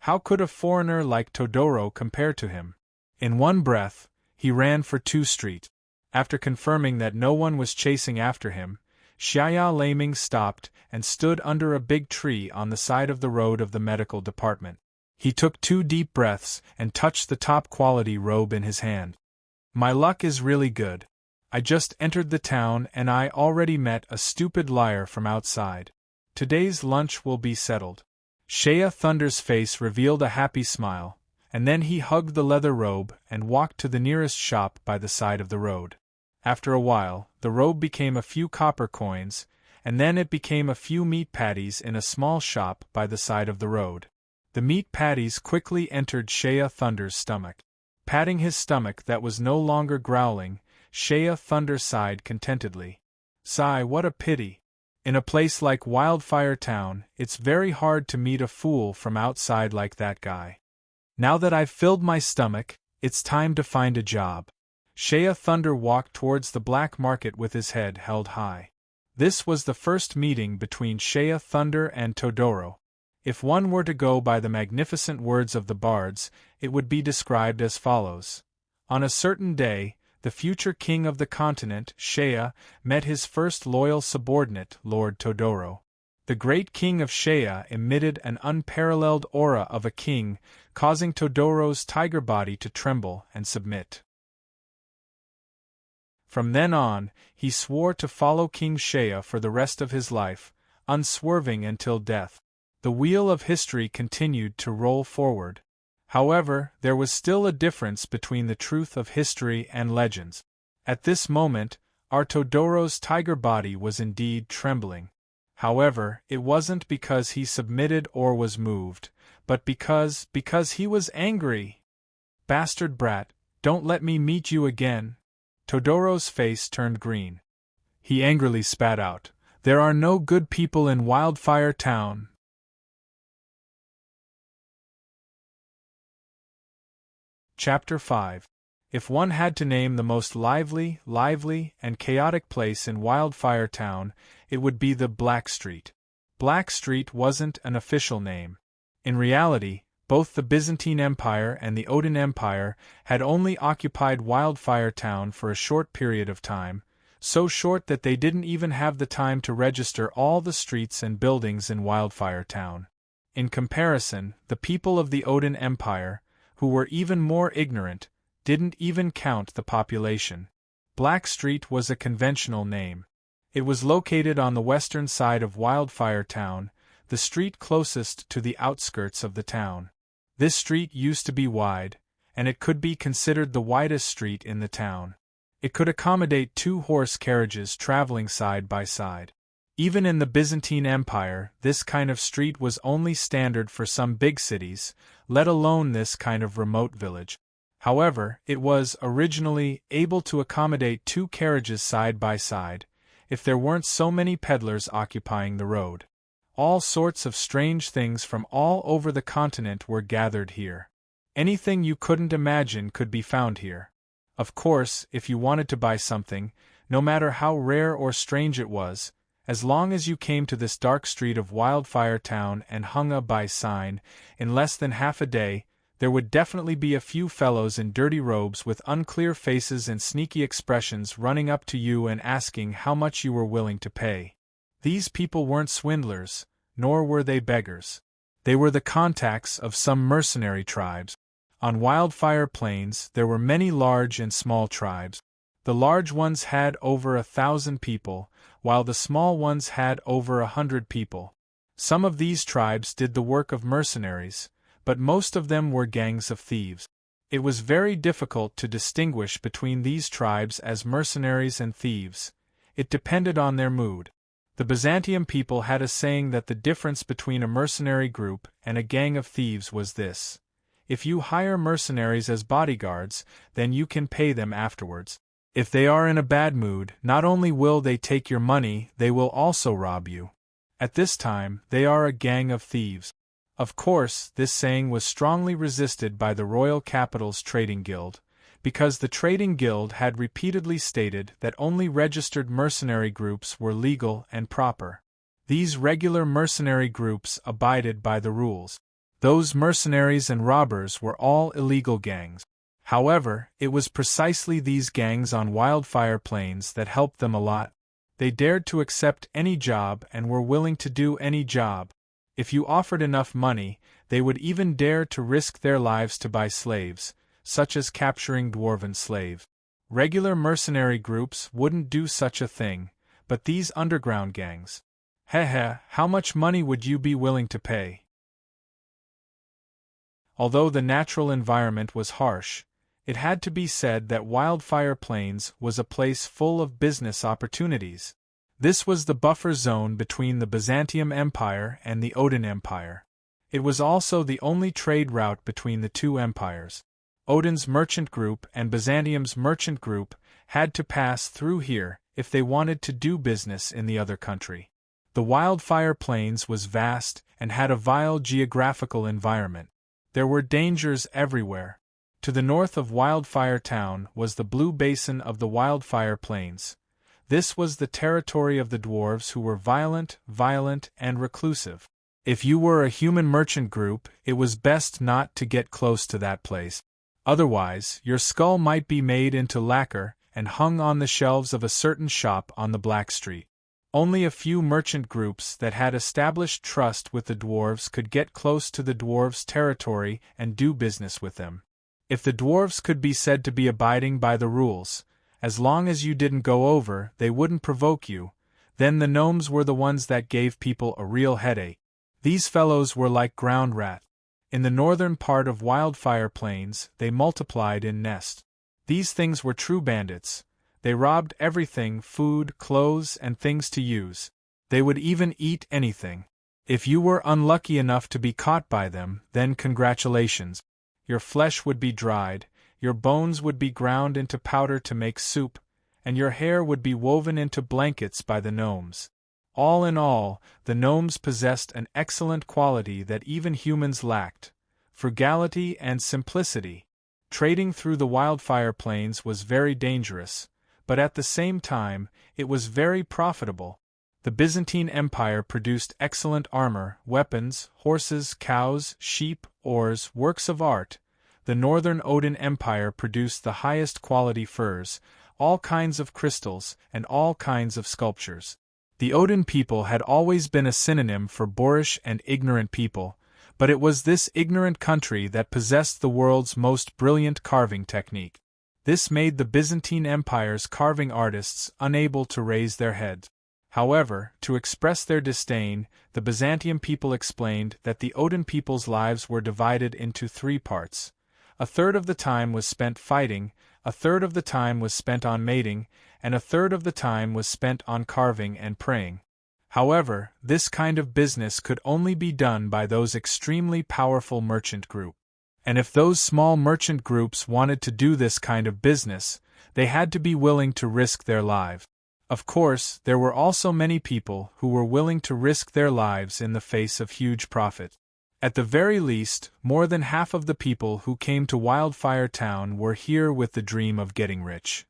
How could a foreigner like Todoro compare to him? In one breath, he ran for 2 Street. After confirming that no one was chasing after him, Xiao Laming stopped and stood under a big tree on the side of the road of the medical department. He took 2 deep breaths and touched the top-quality robe in his hand. "My luck is really good. I just entered the town and I already met a stupid liar from outside. Today's lunch will be settled." Shea Thunder's face revealed a happy smile, and then he hugged the leather robe and walked to the nearest shop by the side of the road. After a while, the robe became a few copper coins, and then it became a few meat patties in a small shop by the side of the road. The meat patties quickly entered Shea Thunder's stomach. Patting his stomach that was no longer growling, Shea Thunder sighed contentedly. "Sigh, what a pity. In a place like Wildfire Town, it's very hard to meet a fool from outside like that guy. Now that I've filled my stomach, it's time to find a job." Shea Thunder walked towards the black market with his head held high. This was the first meeting between Shea Thunder and Todoro. If one were to go by the magnificent words of the bards, it would be described as follows. On a certain day, the future king of the continent, Shea, met his first loyal subordinate, Lord Todoro. The great king of Shea emitted an unparalleled aura of a king, causing Todoro's tiger body to tremble and submit. From then on, he swore to follow King Shea for the rest of his life, unswerving until death. The wheel of history continued to roll forward. However, there was still a difference between the truth of history and legends. At this moment, our Todoro's tiger body was indeed trembling. However, it wasn't because he submitted or was moved, but because he was angry. "Bastard brat, don't let me meet you again." Todoro's face turned green. He angrily spat out, "There are no good people in Wildfire Town." Chapter 5. If one had to name the most lively, and chaotic place in Wildfire Town, it would be the Black Street. Black Street wasn't an official name. In reality, both the Byzantine Empire and the Ottoman Empire had only occupied Wildfire Town for a short period of time, so short that they didn't even have the time to register all the streets and buildings in Wildfire Town. In comparison, the people of the Ottoman Empire, who were even more ignorant, didn't even count the population. Black Street was a conventional name. It was located on the western side of Wildfire Town, the street closest to the outskirts of the town. This street used to be wide, and it could be considered the widest street in the town. It could accommodate 2 horse carriages traveling side by side. Even in the Byzantine Empire, this kind of street was only standard for some big cities, let alone this kind of remote village. However, it was, originally, able to accommodate 2 carriages side by side, if there weren't so many peddlers occupying the road. All sorts of strange things from all over the continent were gathered here. Anything you couldn't imagine could be found here. Of course, if you wanted to buy something, no matter how rare or strange it was, as long as you came to this dark street of Wildfire Town and hung a buy sign, in less than half a day, there would definitely be a few fellows in dirty robes with unclear faces and sneaky expressions running up to you and asking how much you were willing to pay. These people weren't swindlers, nor were they beggars. They were the contacts of some mercenary tribes. On Wildfire Plains there were many large and small tribes. The large ones had over 1,000 people, while the small ones had over 100 people. Some of these tribes did the work of mercenaries, but most of them were gangs of thieves. It was very difficult to distinguish between these tribes as mercenaries and thieves. It depended on their mood. The Byzantium people had a saying that the difference between a mercenary group and a gang of thieves was this: if you hire mercenaries as bodyguards, then you can pay them afterwards. If they are in a bad mood, not only will they take your money, they will also rob you. At this time, they are a gang of thieves. Of course, this saying was strongly resisted by the Royal Capital's Trading Guild, because the Trading Guild had repeatedly stated that only registered mercenary groups were legal and proper. These regular mercenary groups abided by the rules. Those mercenaries and robbers were all illegal gangs. However, it was precisely these gangs on Wildfire Plains that helped them a lot. They dared to accept any job and were willing to do any job. If you offered enough money, they would even dare to risk their lives to buy slaves, such as capturing dwarven slaves. Regular mercenary groups wouldn't do such a thing, but these underground gangs. How much money would you be willing to pay? Although the natural environment was harsh, it had to be said that Wildfire Plains was a place full of business opportunities. This was the buffer zone between the Byzantium Empire and the Odin Empire. It was also the only trade route between the two empires. Odin's merchant group and Byzantium's merchant group had to pass through here if they wanted to do business in the other country. The Wildfire Plains was vast and had a vile geographical environment. There were dangers everywhere. To the north of Wildfire Town was the blue basin of the Wildfire Plains. This was the territory of the dwarves who were violent, and reclusive. If you were a human merchant group, it was best not to get close to that place. Otherwise, your skull might be made into lacquer and hung on the shelves of a certain shop on the Black Street. Only a few merchant groups that had established trust with the dwarves could get close to the dwarves' territory and do business with them. If the dwarves could be said to be abiding by the rules, as long as you didn't go over, they wouldn't provoke you, then the gnomes were the ones that gave people a real headache. These fellows were like ground rats. In the northern part of Wildfire Plains, they multiplied in nests. These things were true bandits. They robbed everything: food, clothes, and things to use. They would even eat anything. If you were unlucky enough to be caught by them, then congratulations. Your flesh would be dried, your bones would be ground into powder to make soup, and your hair would be woven into blankets by the gnomes. All in all, the gnomes possessed an excellent quality that even humans lacked: frugality and simplicity. Trading through the Wildfire Plains was very dangerous, but at the same time, it was very profitable. The Byzantine Empire produced excellent armor, weapons, horses, cows, sheep, oars, works of art. The Northern Odin Empire produced the highest quality furs, all kinds of crystals, and all kinds of sculptures. The Odin people had always been a synonym for boorish and ignorant people, but it was this ignorant country that possessed the world's most brilliant carving technique. This made the Byzantine Empire's carving artists unable to raise their heads. However, to express their disdain, the Byzantium people explained that the Odan people's lives were divided into 3 parts. A third of the time was spent fighting, a third of the time was spent on mating, and a third of the time was spent on carving and praying. However, this kind of business could only be done by those extremely powerful merchant groups. And if those small merchant groups wanted to do this kind of business, they had to be willing to risk their lives. Of course, there were also many people who were willing to risk their lives in the face of huge profit. At the very least, more than half of the people who came to Wildfire Town were here with the dream of getting rich.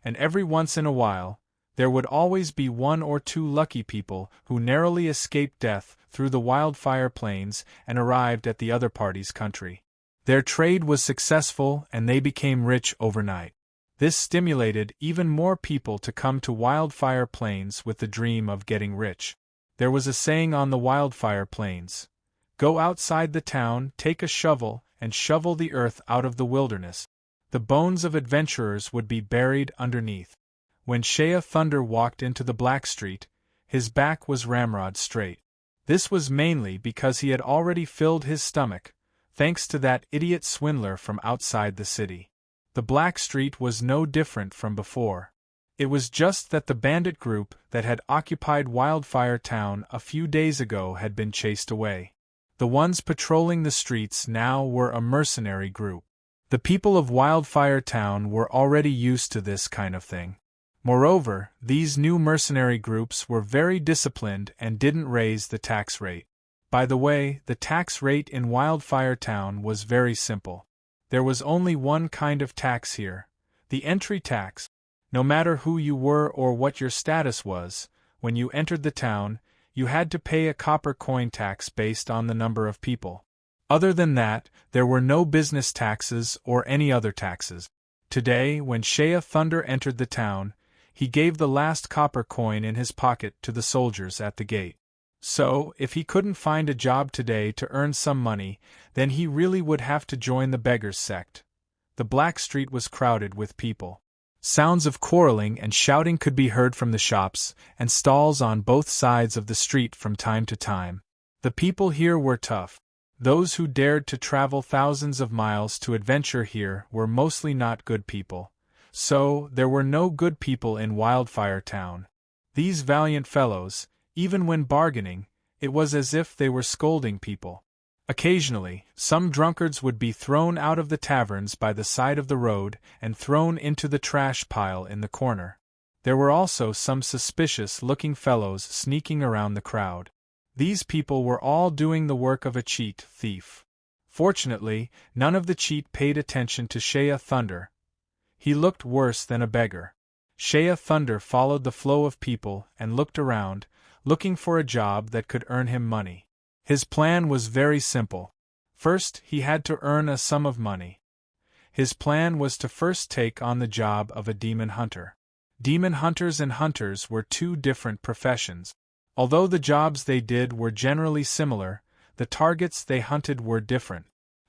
And every once in a while, there would always be 1 or 2 lucky people who narrowly escaped death through the Wildfire Plains and arrived at the other party's country. Their trade was successful and they became rich overnight. This stimulated even more people to come to Wildfire Plains with the dream of getting rich. There was a saying on the Wildfire Plains: "Go outside the town, take a shovel, and shovel the earth out of the wilderness. The bones of adventurers would be buried underneath." When Shea Thunder walked into the Black Street, his back was ramrod straight. This was mainly because he had already filled his stomach, thanks to that idiot swindler from outside the city. The Black Street was no different from before. It was just that the bandit group that had occupied Wildfire Town a few days ago had been chased away. The ones patrolling the streets now were a mercenary group. The people of Wildfire Town were already used to this kind of thing. Moreover, these new mercenary groups were very disciplined and didn't raise the tax rate. By the way, the tax rate in Wildfire Town was very simple. There was only one kind of tax here: the entry tax. No matter who you were or what your status was, when you entered the town, you had to pay a copper coin tax based on the number of people. Other than that, there were no business taxes or any other taxes. Today, when Shea Thunder entered the town, he gave the last copper coin in his pocket to the soldiers at the gate. So, if he couldn't find a job today to earn some money, then he really would have to join the beggars' sect. The Black Street was crowded with people. Sounds of quarreling and shouting could be heard from the shops and stalls on both sides of the street from time to time. The people here were tough. Those who dared to travel thousands of miles to adventure here were mostly not good people. So, there were no good people in Wildfire Town. These valiant fellows, even when bargaining, it was as if they were scolding people. Occasionally, some drunkards would be thrown out of the taverns by the side of the road and thrown into the trash pile in the corner. There were also some suspicious-looking fellows sneaking around the crowd. These people were all doing the work of a cheat thief. Fortunately, none of the cheat paid attention to Shea Thunder. He looked worse than a beggar. Shea Thunder followed the flow of people and looked around, looking for a job that could earn him money. His plan was very simple. First, he had to earn a sum of money. His plan was to first take on the job of a demon hunter. Demon hunters and hunters were 2 different professions. Although the jobs they did were generally similar, the targets they hunted were different.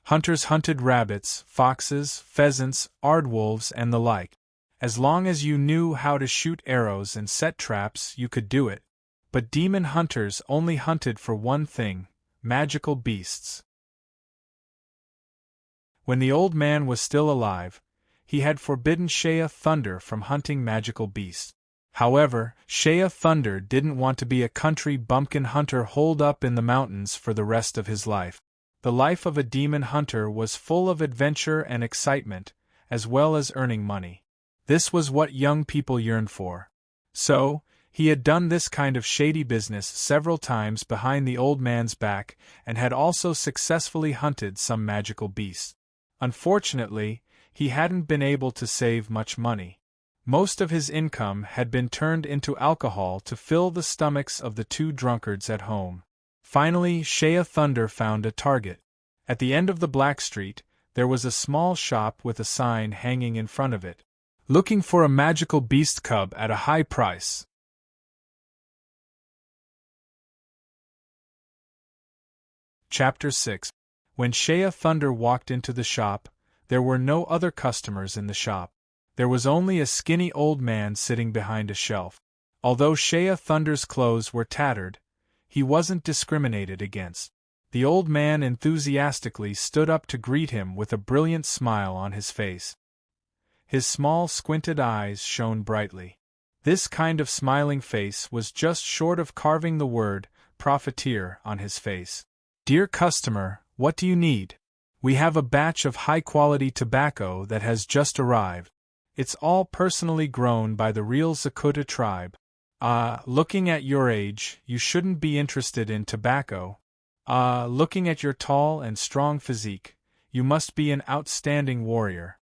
Hunters hunted rabbits, foxes, pheasants, aardwolves, and the like. As long as you knew how to shoot arrows and set traps, you could do it. But demon hunters only hunted for one thing: magical beasts. When the old man was still alive, he had forbidden Shea Thunder from hunting magical beasts. However, Shea Thunder didn't want to be a country bumpkin hunter holed up in the mountains for the rest of his life. The life of a demon hunter was full of adventure and excitement, as well as earning money. This was what young people yearned for. So, he had done this kind of shady business several times behind the old man's back and had also successfully hunted some magical beasts. Unfortunately, he hadn't been able to save much money. Most of his income had been turned into alcohol to fill the stomachs of the 2 drunkards at home. Finally, Shea Thunder found a target. At the end of the Black Street, there was a small shop with a sign hanging in front of it: "Looking for a magical beast cub at a high price." Chapter 6. When Shea Thunder walked into the shop, There were no other customers in the shop. There was only a skinny old man sitting behind a shelf. Although Shea Thunder's clothes were tattered, he wasn't discriminated against. The old man enthusiastically stood up to greet him with a brilliant smile on his face. His small squinted eyes shone brightly. This kind of smiling face was just short of carving the word profiteer on his face. "Dear customer, what do you need? We have a batch of high-quality tobacco that has just arrived. It's all personally grown by the real Zakuta tribe. Looking at your age, you shouldn't be interested in tobacco. Looking at your tall and strong physique, you must be an outstanding warrior.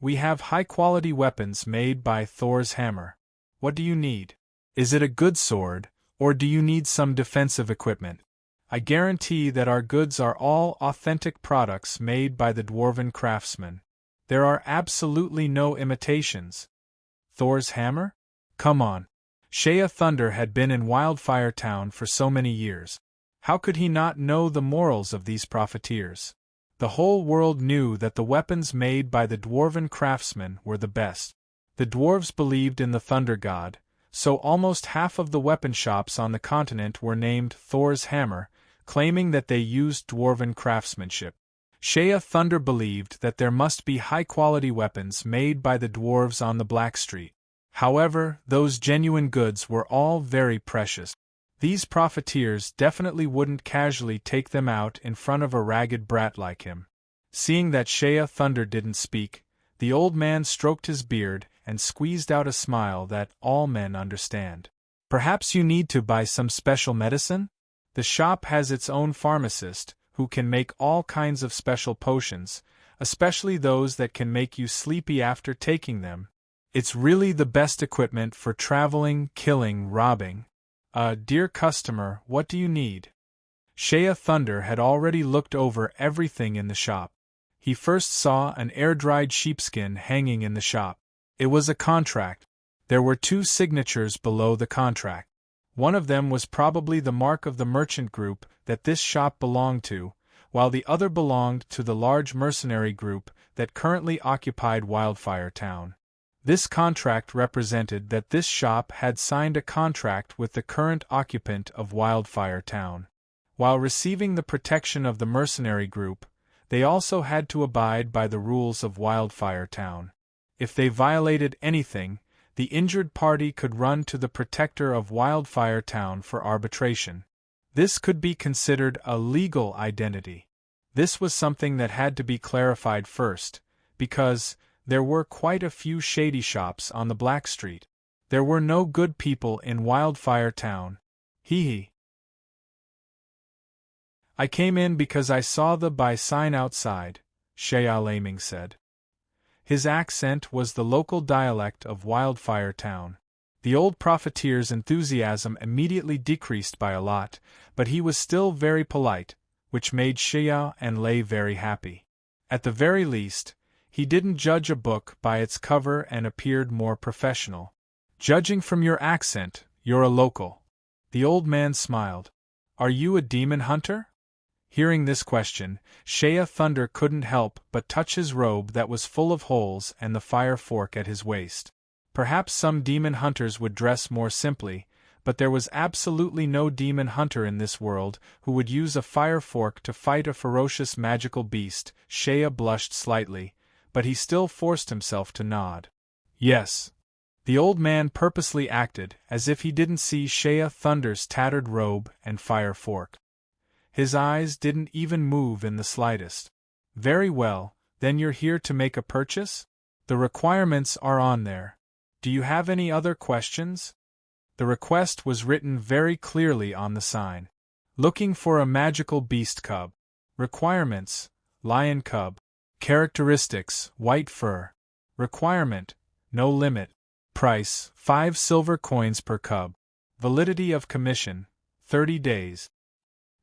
We have high-quality weapons made by Thor's hammer. What do you need? Is it a good sword, or do you need some defensive equipment? I guarantee that our goods are all authentic products made by the dwarven craftsmen. There are absolutely no imitations." Thor's hammer? Come on. Shea Thunder had been in Wildfire Town for so many years. How could he not know the morals of these profiteers? The whole world knew that the weapons made by the dwarven craftsmen were the best. The dwarves believed in the Thunder God, so almost half of the weapon shops on the continent were named Thor's Hammer, claiming that they used dwarven craftsmanship. Shea Thunder believed that there must be high-quality weapons made by the dwarves on the Black Street. However, those genuine goods were all very precious. These profiteers definitely wouldn't casually take them out in front of a ragged brat like him. Seeing that Shea Thunder didn't speak, the old man stroked his beard and squeezed out a smile that all men understand. "Perhaps you need to buy some special medicine? The shop has its own pharmacist, who can make all kinds of special potions, especially those that can make you sleepy after taking them. It's really the best equipment for traveling, killing, robbing. Dear customer, what do you need?" Shea Thunder had already looked over everything in the shop. He first saw an air-dried sheepskin hanging in the shop. It was a contract. There were 2 signatures below the contract. One of them was probably the mark of the merchant group that this shop belonged to, while the other belonged to the large mercenary group that currently occupied Wildfire Town. This contract represented that this shop had signed a contract with the current occupant of Wildfire Town. While receiving the protection of the mercenary group, they also had to abide by the rules of Wildfire Town. If they violated anything, the injured party could run to the protector of Wildfire Town for arbitration. This could be considered a legal identity. This was something that had to be clarified first, because there were quite a few shady shops on the Black Street. There were no good people in Wildfire Town. Hee. "I came in because I saw the buy sign outside," Shea Laming said. His accent was the local dialect of Wildfire Town. The old profiteer's enthusiasm immediately decreased by a lot, but he was still very polite, which made Shea and Lei very happy. At the very least, he didn't judge a book by its cover and appeared more professional. "Judging from your accent, you're a local." The old man smiled. "Are you a demon hunter?" Hearing this question, Shea Thunder couldn't help but touch his robe that was full of holes and the fire fork at his waist. Perhaps some demon hunters would dress more simply, but there was absolutely no demon hunter in this world who would use a fire fork to fight a ferocious magical beast. Shea blushed slightly, but he still forced himself to nod. Yes. The old man purposely acted as if he didn't see Shea Thunder's tattered robe and fire fork. His eyes didn't even move in the slightest. "Very well, then you're here to make a purchase? The requirements are on there. Do you have any other questions?" The request was written very clearly on the sign. "Looking for a magical beast cub. Requirements: lion cub. Characteristics: white fur. Requirement: no limit. Price: 5 silver coins per cub. Validity of commission: 30 days.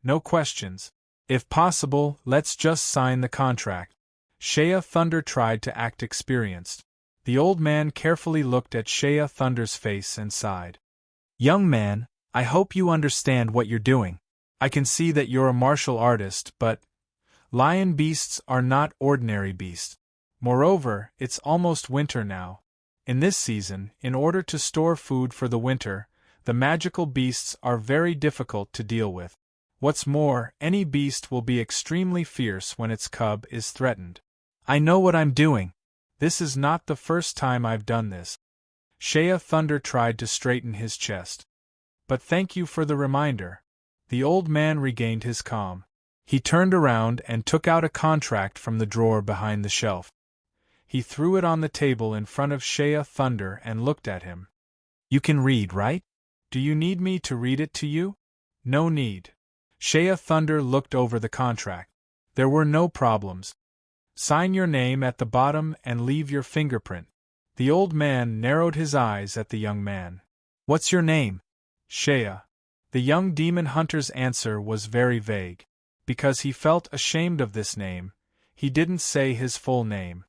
No questions. If possible, let's just sign the contract." Shea Thunder tried to act experienced. The old man carefully looked at Shea Thunder's face and sighed. "Young man, I hope you understand what you're doing. I can see that you're a martial artist, but Lion beasts are not ordinary beasts. Moreover, it's almost winter now. In this season, in order to store food for the winter, the magical beasts are very difficult to deal with. What's more, any beast will be extremely fierce when its cub is threatened. I know what I'm doing. This is not the first time I've done this. Shea Thunder tried to straighten his chest. But thank you for the reminder. The old man regained his calm. He turned around and took out a contract from the drawer behind the shelf. He threw it on the table in front of Shea Thunder and looked at him. You can read, right? Do you need me to read it to you? No need. Shea Thunder looked over the contract. There were no problems. Sign your name at the bottom and leave your fingerprint. The old man narrowed his eyes at the young man. What's your name? Shea. The young demon hunter's answer was very vague. Because he felt ashamed of this name, he didn't say his full name.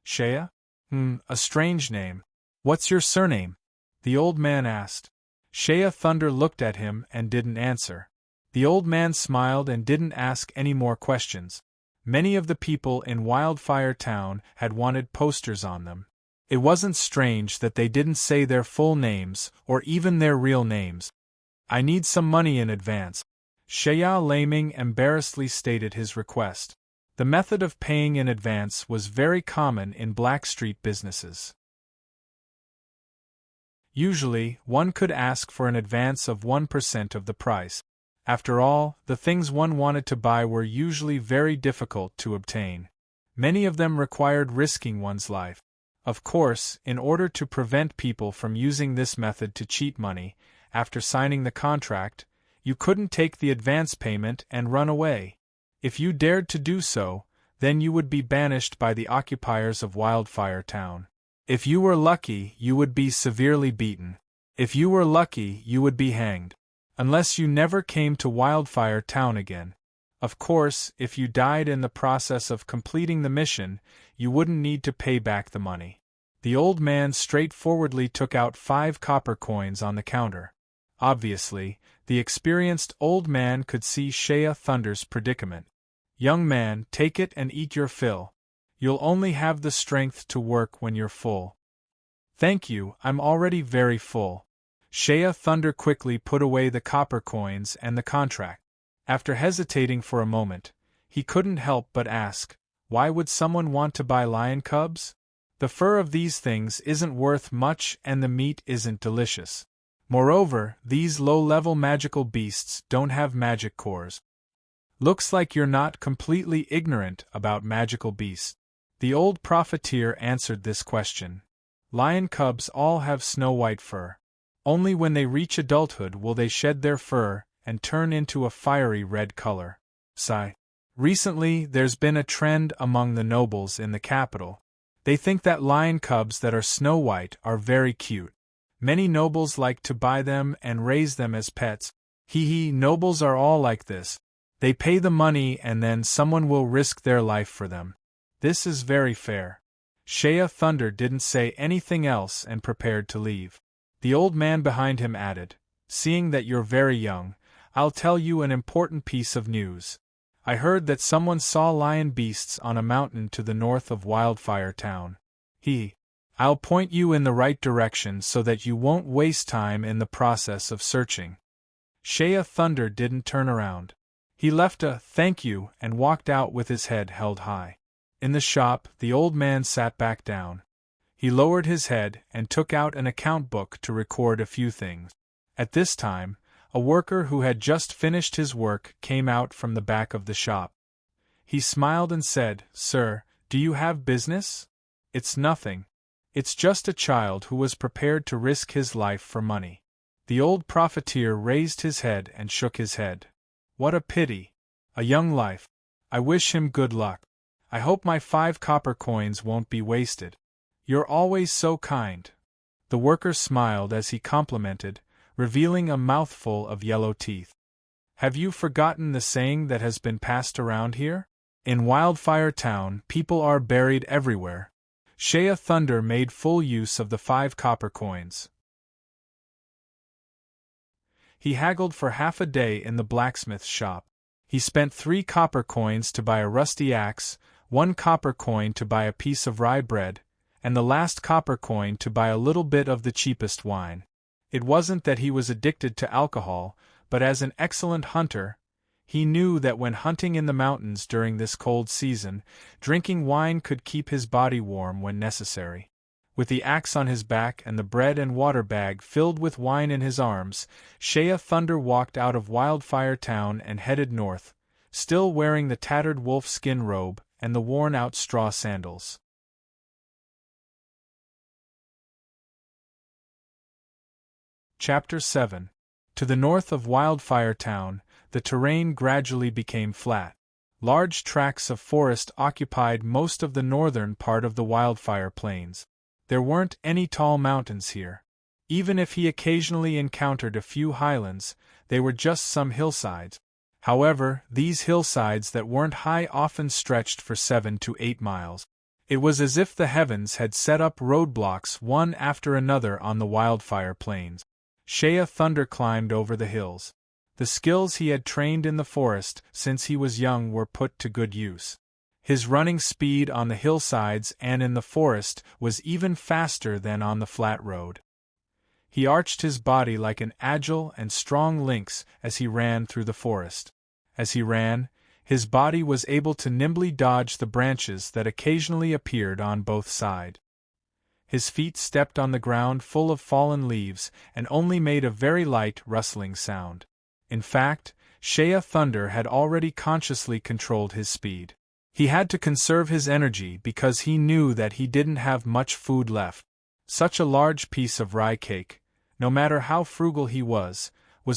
Shea? A strange name. What's your surname? The old man asked. Shea Thunder looked at him and didn't answer. The old man smiled and didn't ask any more questions. Many of the people in Wildfire Town had wanted posters on them. It wasn't strange that they didn't say their full names or even their real names. I need some money in advance. Shea Laming embarrassedly stated his request. The method of paying in advance was very common in Blackstreet businesses. Usually, one could ask for an advance of 1% of the price. After all, the things one wanted to buy were usually very difficult to obtain. Many of them required risking one's life. Of course, in order to prevent people from using this method to cheat money, after signing the contract, you couldn't take the advance payment and run away. If you dared to do so, then you would be banished by the occupiers of Wildfire Town. If you were lucky, you would be severely beaten. If you were lucky, you would be hanged. Unless you never came to Wildfire Town again. Of course, if you died in the process of completing the mission, you wouldn't need to pay back the money. The old man straightforwardly took out 5 copper coins on the counter. Obviously, the experienced old man could see Shea Thunder's predicament. Young man, take it and eat your fill. You'll only have the strength to work when you're full. Thank you, I'm already very full. Shea Thunder quickly put away the copper coins and the contract. After hesitating for a moment, he couldn't help but ask, why would someone want to buy lion cubs? The fur of these things isn't worth much and the meat isn't delicious. Moreover, these low-level magical beasts don't have magic cores. Looks like you're not completely ignorant about magical beasts. The old profiteer answered this question. Lion cubs all have snow-white fur. Only when they reach adulthood will they shed their fur and turn into a fiery red color. Sigh. Recently, there's been a trend among the nobles in the capital. They think that lion cubs that are snow-white are very cute. Many nobles like to buy them and raise them as pets. Nobles are all like this. They pay the money and then someone will risk their life for them. This is very fair. Shea Thunder didn't say anything else and prepared to leave. The old man behind him added, seeing that you're very young, I'll tell you an important piece of news. I heard that someone saw lion beasts on a mountain to the north of Wildfire Town. I'll point you in the right direction so that you won't waste time in the process of searching. Shea Thunder didn't turn around. He left a thank you and walked out with his head held high. In the shop, the old man sat back down. He lowered his head and took out an account book to record a few things. At this time, a worker who had just finished his work came out from the back of the shop. He smiled and said, Sir, do you have business? It's nothing. It's just a child who was prepared to risk his life for money. The old profiteer raised his head and shook his head. What a pity. A young life. I wish him good luck. I hope my 5 copper coins won't be wasted. You're always so kind. The worker smiled as he complimented, revealing a mouthful of yellow teeth. Have you forgotten the saying that has been passed around here? In Wildfire Town, people are buried everywhere. Shea Thunder made full use of the 5 copper coins. He haggled for half a day in the blacksmith's shop. He spent 3 copper coins to buy a rusty axe, 1 copper coin to buy a piece of rye bread, and the last copper coin to buy a little bit of the cheapest wine. It wasn't that he was addicted to alcohol, but as an excellent hunter, he knew that when hunting in the mountains during this cold season, drinking wine could keep his body warm when necessary. With the axe on his back and the bread and water bag filled with wine in his arms, Shea Thunder walked out of Wildfire Town and headed north, still wearing the tattered wolf skin robe and the worn-out straw sandals. Chapter 7. To the north of Wildfire Town, the terrain gradually became flat. Large tracts of forest occupied most of the northern part of the Wildfire Plains. There weren't any tall mountains here. Even if he occasionally encountered a few highlands, they were just some hillsides. However, these hillsides that weren't high often stretched for 7 to 8 miles. It was as if the heavens had set up roadblocks one after another on the Wildfire Plains. Shea Thunder climbed over the hills. The skills he had trained in the forest since he was young were put to good use. His running speed on the hillsides and in the forest was even faster than on the flat road. He arched his body like an agile and strong lynx as he ran through the forest. As he ran, his body was able to nimbly dodge the branches that occasionally appeared on both sides. His feet stepped on the ground full of fallen leaves and only made a very light rustling sound. In fact, Shea Thunder had already consciously controlled his speed. He had to conserve his energy because he knew that he didn't have much food left. Such a large piece of rye cake, no matter how frugal he was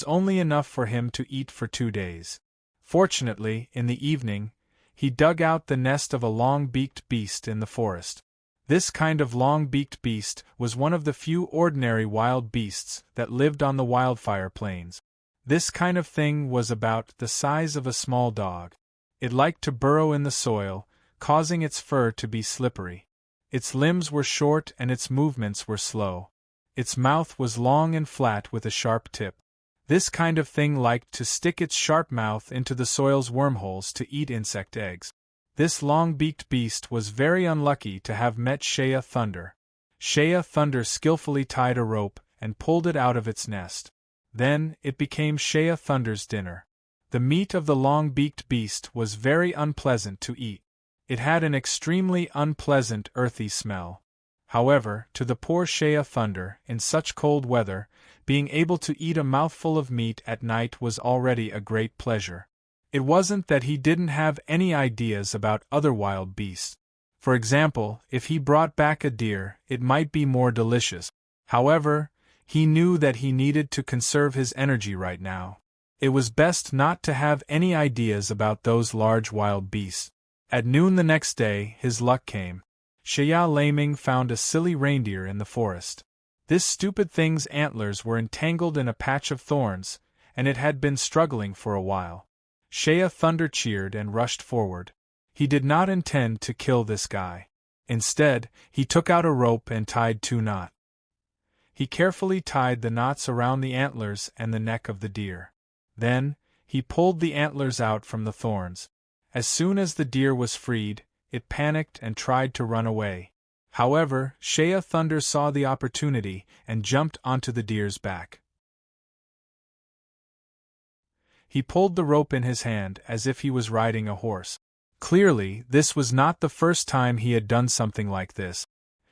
only enough for him to eat for 2 days. Fortunately, in the evening, he dug out the nest of a long-beaked beast in the forest. This kind of long-beaked beast was one of the few ordinary wild beasts that lived on the Wildfire Plains. This kind of thing was about the size of a small dog. It liked to burrow in the soil, causing its fur to be slippery. Its limbs were short and its movements were slow. Its mouth was long and flat with a sharp tip. This kind of thing liked to stick its sharp mouth into the soil's wormholes to eat insect eggs. This long-beaked beast was very unlucky to have met Shea Thunder. Shea Thunder skillfully tied a rope and pulled it out of its nest. Then, it became Shea Thunder's dinner. The meat of the long-beaked beast was very unpleasant to eat. It had an extremely unpleasant earthy smell. However, to the poor Shea Thunder, in such cold weather, being able to eat a mouthful of meat at night was already a great pleasure. It wasn't that he didn't have any ideas about other wild beasts. For example, if he brought back a deer, it might be more delicious. However, he knew that he needed to conserve his energy right now. It was best not to have any ideas about those large wild beasts. At noon the next day, his luck came. Shea Laming found a silly reindeer in the forest. This stupid thing's antlers were entangled in a patch of thorns, and it had been struggling for a while. Shea Thunder cheered and rushed forward. He did not intend to kill this guy. Instead, he took out a rope and tied 2 knots. He carefully tied the knots around the antlers and the neck of the deer. Then, he pulled the antlers out from the thorns. As soon as the deer was freed, it panicked and tried to run away. However, Shea Thunder saw the opportunity and jumped onto the deer's back. He pulled the rope in his hand as if he was riding a horse. Clearly, this was not the first time he had done something like this.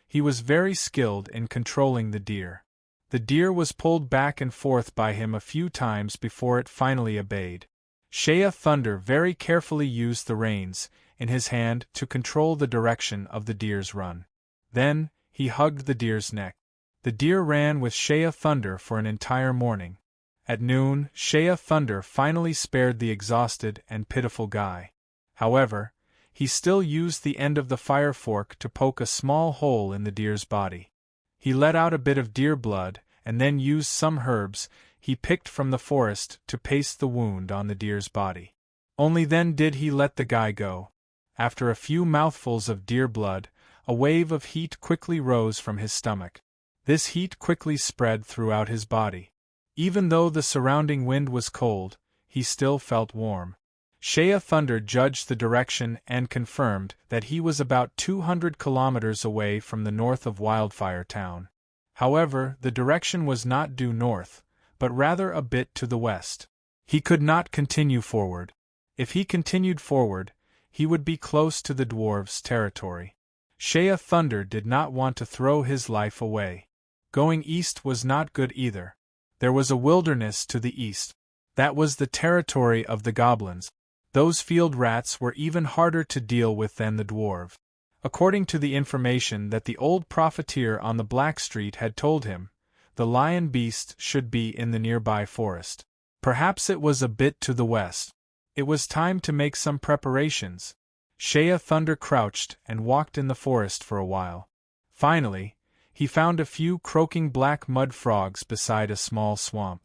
He was very skilled in controlling the deer. The deer was pulled back and forth by him a few times before it finally obeyed. Shea Thunder very carefully used the reins in his hand to control the direction of the deer's run. Then, he hugged the deer's neck. The deer ran with Shea Thunder for an entire morning. At noon, Shea Thunder finally spared the exhausted and pitiful guy. However, he still used the end of the fire fork to poke a small hole in the deer's body. He let out a bit of deer blood, and then used some herbs he picked from the forest to paste the wound on the deer's body. Only then did he let the guy go. After a few mouthfuls of deer blood, a wave of heat quickly rose from his stomach. This heat quickly spread throughout his body. Even though the surrounding wind was cold, he still felt warm. Shea Thunder judged the direction and confirmed that he was about 200 kilometers away from the north of Wildfire Town. However, the direction was not due north, but rather a bit to the west. He could not continue forward. If he continued forward, he would be close to the dwarves' territory. Shea Thunder did not want to throw his life away. Going east was not good either. There was a wilderness to the east. That was the territory of the goblins. Those field rats were even harder to deal with than the dwarf. According to the information that the old profiteer on the Black Street had told him, the lion beast should be in the nearby forest. Perhaps it was a bit to the west. It was time to make some preparations. Shea Thunder crouched and walked in the forest for a while. Finally, he found a few croaking black mud frogs beside a small swamp.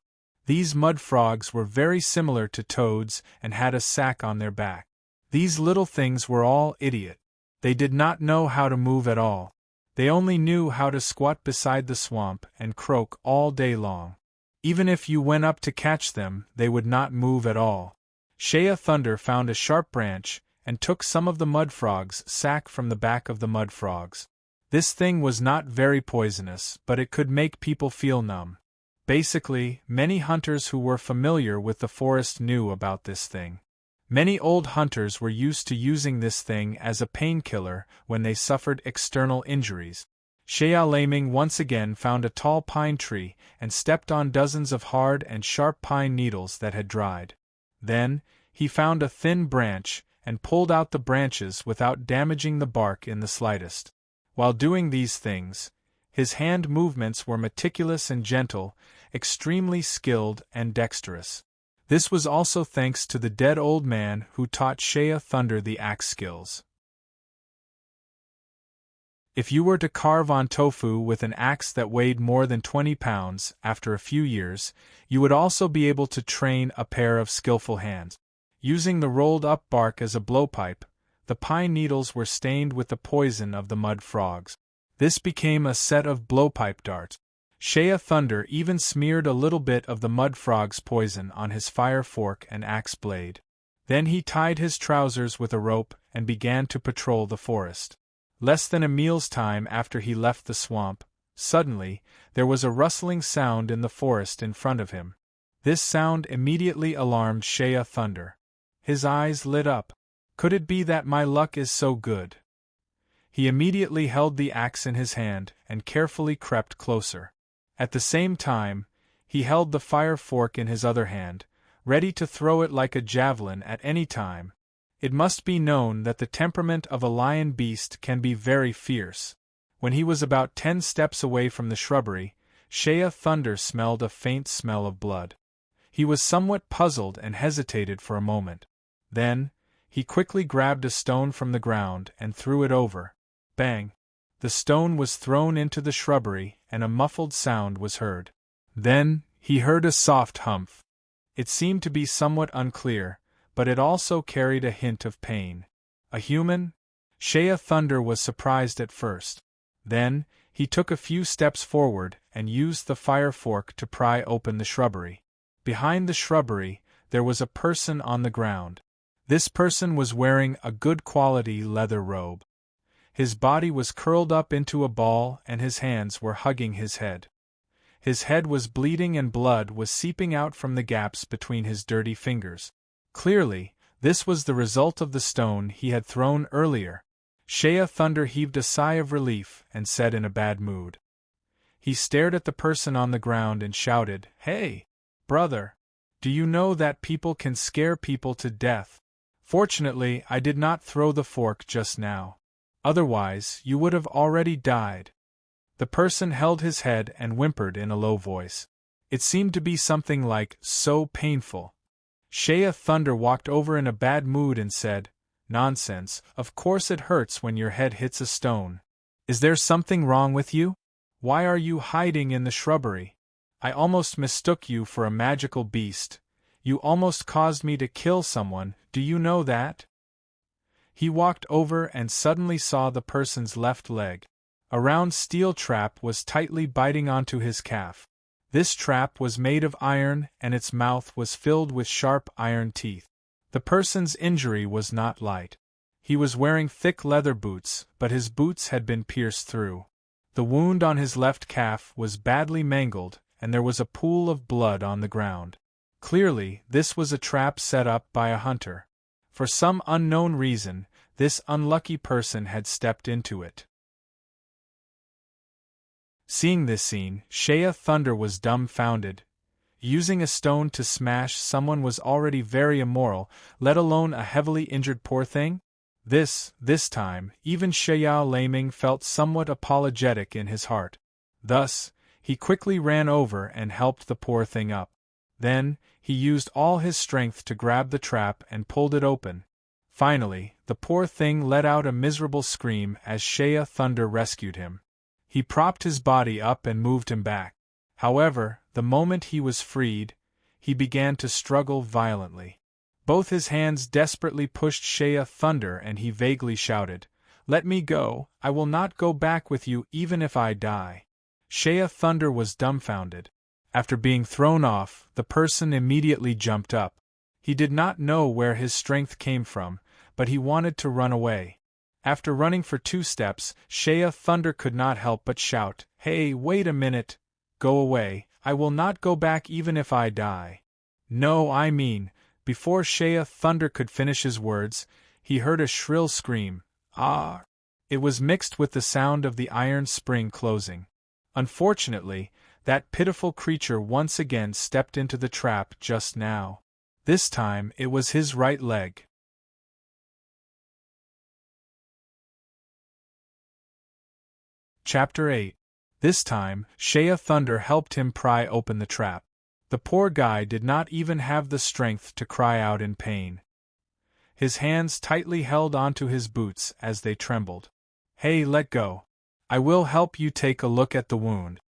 These mud frogs were very similar to toads and had a sack on their back. These little things were all idiot. They did not know how to move at all. They only knew how to squat beside the swamp and croak all day long. Even if you went up to catch them, they would not move at all. Shea Thunder found a sharp branch and took some of the mud frog's sack from the back of the mud frogs. This thing was not very poisonous, but it could make people feel numb. Basically, many hunters who were familiar with the forest knew about this thing. Many old hunters were used to using this thing as a painkiller when they suffered external injuries. Shea Laming once again found a tall pine tree and stepped on dozens of hard and sharp pine needles that had dried. Then, he found a thin branch and pulled out the branches without damaging the bark in the slightest. While doing these things, his hand movements were meticulous and gentle, extremely skilled and dexterous. This was also thanks to the dead old man who taught Shea Thunder the axe skills. If you were to carve on tofu with an axe that weighed more than 20 pounds, after a few years, you would also be able to train a pair of skillful hands. Using the rolled-up bark as a blowpipe, the pine needles were stained with the poison of the mud frogs. This became a set of blowpipe darts. Shea Thunder even smeared a little bit of the mud frog's poison on his fire fork and axe blade. Then he tied his trousers with a rope and began to patrol the forest. Less than a meal's time after he left the swamp, suddenly, there was a rustling sound in the forest in front of him. This sound immediately alarmed Shea Thunder. His eyes lit up. Could it be that my luck is so good? He immediately held the axe in his hand and carefully crept closer. At the same time, he held the fire fork in his other hand, ready to throw it like a javelin at any time. It must be known that the temperament of a lion beast can be very fierce. When he was about 10 steps away from the shrubbery, Shea Thunder smelled a faint smell of blood. He was somewhat puzzled and hesitated for a moment. Then, he quickly grabbed a stone from the ground and threw it over. Bang! The stone was thrown into the shrubbery and a muffled sound was heard. Then, he heard a soft humph. It seemed to be somewhat unclear, but it also carried a hint of pain. A human? Shea Thunder was surprised at first. Then, he took a few steps forward and used the fire fork to pry open the shrubbery. Behind the shrubbery, there was a person on the ground. This person was wearing a good-quality leather robe. His body was curled up into a ball and his hands were hugging his head. His head was bleeding and blood was seeping out from the gaps between his dirty fingers. Clearly, this was the result of the stone he had thrown earlier. Shea Thunder heaved a sigh of relief and said in a bad mood. He stared at the person on the ground and shouted, "Hey, brother! Do you know that people can scare people to death? Fortunately, I did not throw the fork just now. Otherwise, you would have already died." The person held his head and whimpered in a low voice. It seemed to be something like, "So painful." Shea Thunder walked over in a bad mood and said, "Nonsense, of course it hurts when your head hits a stone. Is there something wrong with you? Why are you hiding in the shrubbery? I almost mistook you for a magical beast. You almost caused me to kill someone, do you know that?" He walked over and suddenly saw the person's left leg. A round steel trap was tightly biting onto his calf. This trap was made of iron and its mouth was filled with sharp iron teeth. The person's injury was not light. He was wearing thick leather boots, but his boots had been pierced through. The wound on his left calf was badly mangled, and there was a pool of blood on the ground. Clearly, this was a trap set up by a hunter. For some unknown reason, this unlucky person had stepped into it. Seeing this scene, Shea Thunder was dumbfounded. Using a stone to smash someone was already very immoral, let alone a heavily injured poor thing? This time, even Xiao Laming felt somewhat apologetic in his heart. Thus, he quickly ran over and helped the poor thing up. Then, he used all his strength to grab the trap and pulled it open. Finally, the poor thing let out a miserable scream as Shea Thunder rescued him. He propped his body up and moved him back. However, the moment he was freed, he began to struggle violently. Both his hands desperately pushed Shea Thunder and he vaguely shouted, "Let me go, I will not go back with you even if I die." Shea Thunder was dumbfounded. After being thrown off, the person immediately jumped up. He did not know where his strength came from, but he wanted to run away. After running for 2 steps, Shea Thunder could not help but shout, "Hey, wait a minute! Go away, I will not go back even if I die." No, I mean, before Shea Thunder could finish his words, he heard a shrill scream, "Ah!" It was mixed with the sound of the iron spring closing. Unfortunately, that pitiful creature once again stepped into the trap just now. This time it was his right leg. Chapter 8. This time, Shea Thunder helped him pry open the trap. The poor guy did not even have the strength to cry out in pain. His hands tightly held onto his boots as they trembled. "Hey, let go! I will help you take a look at the wound,"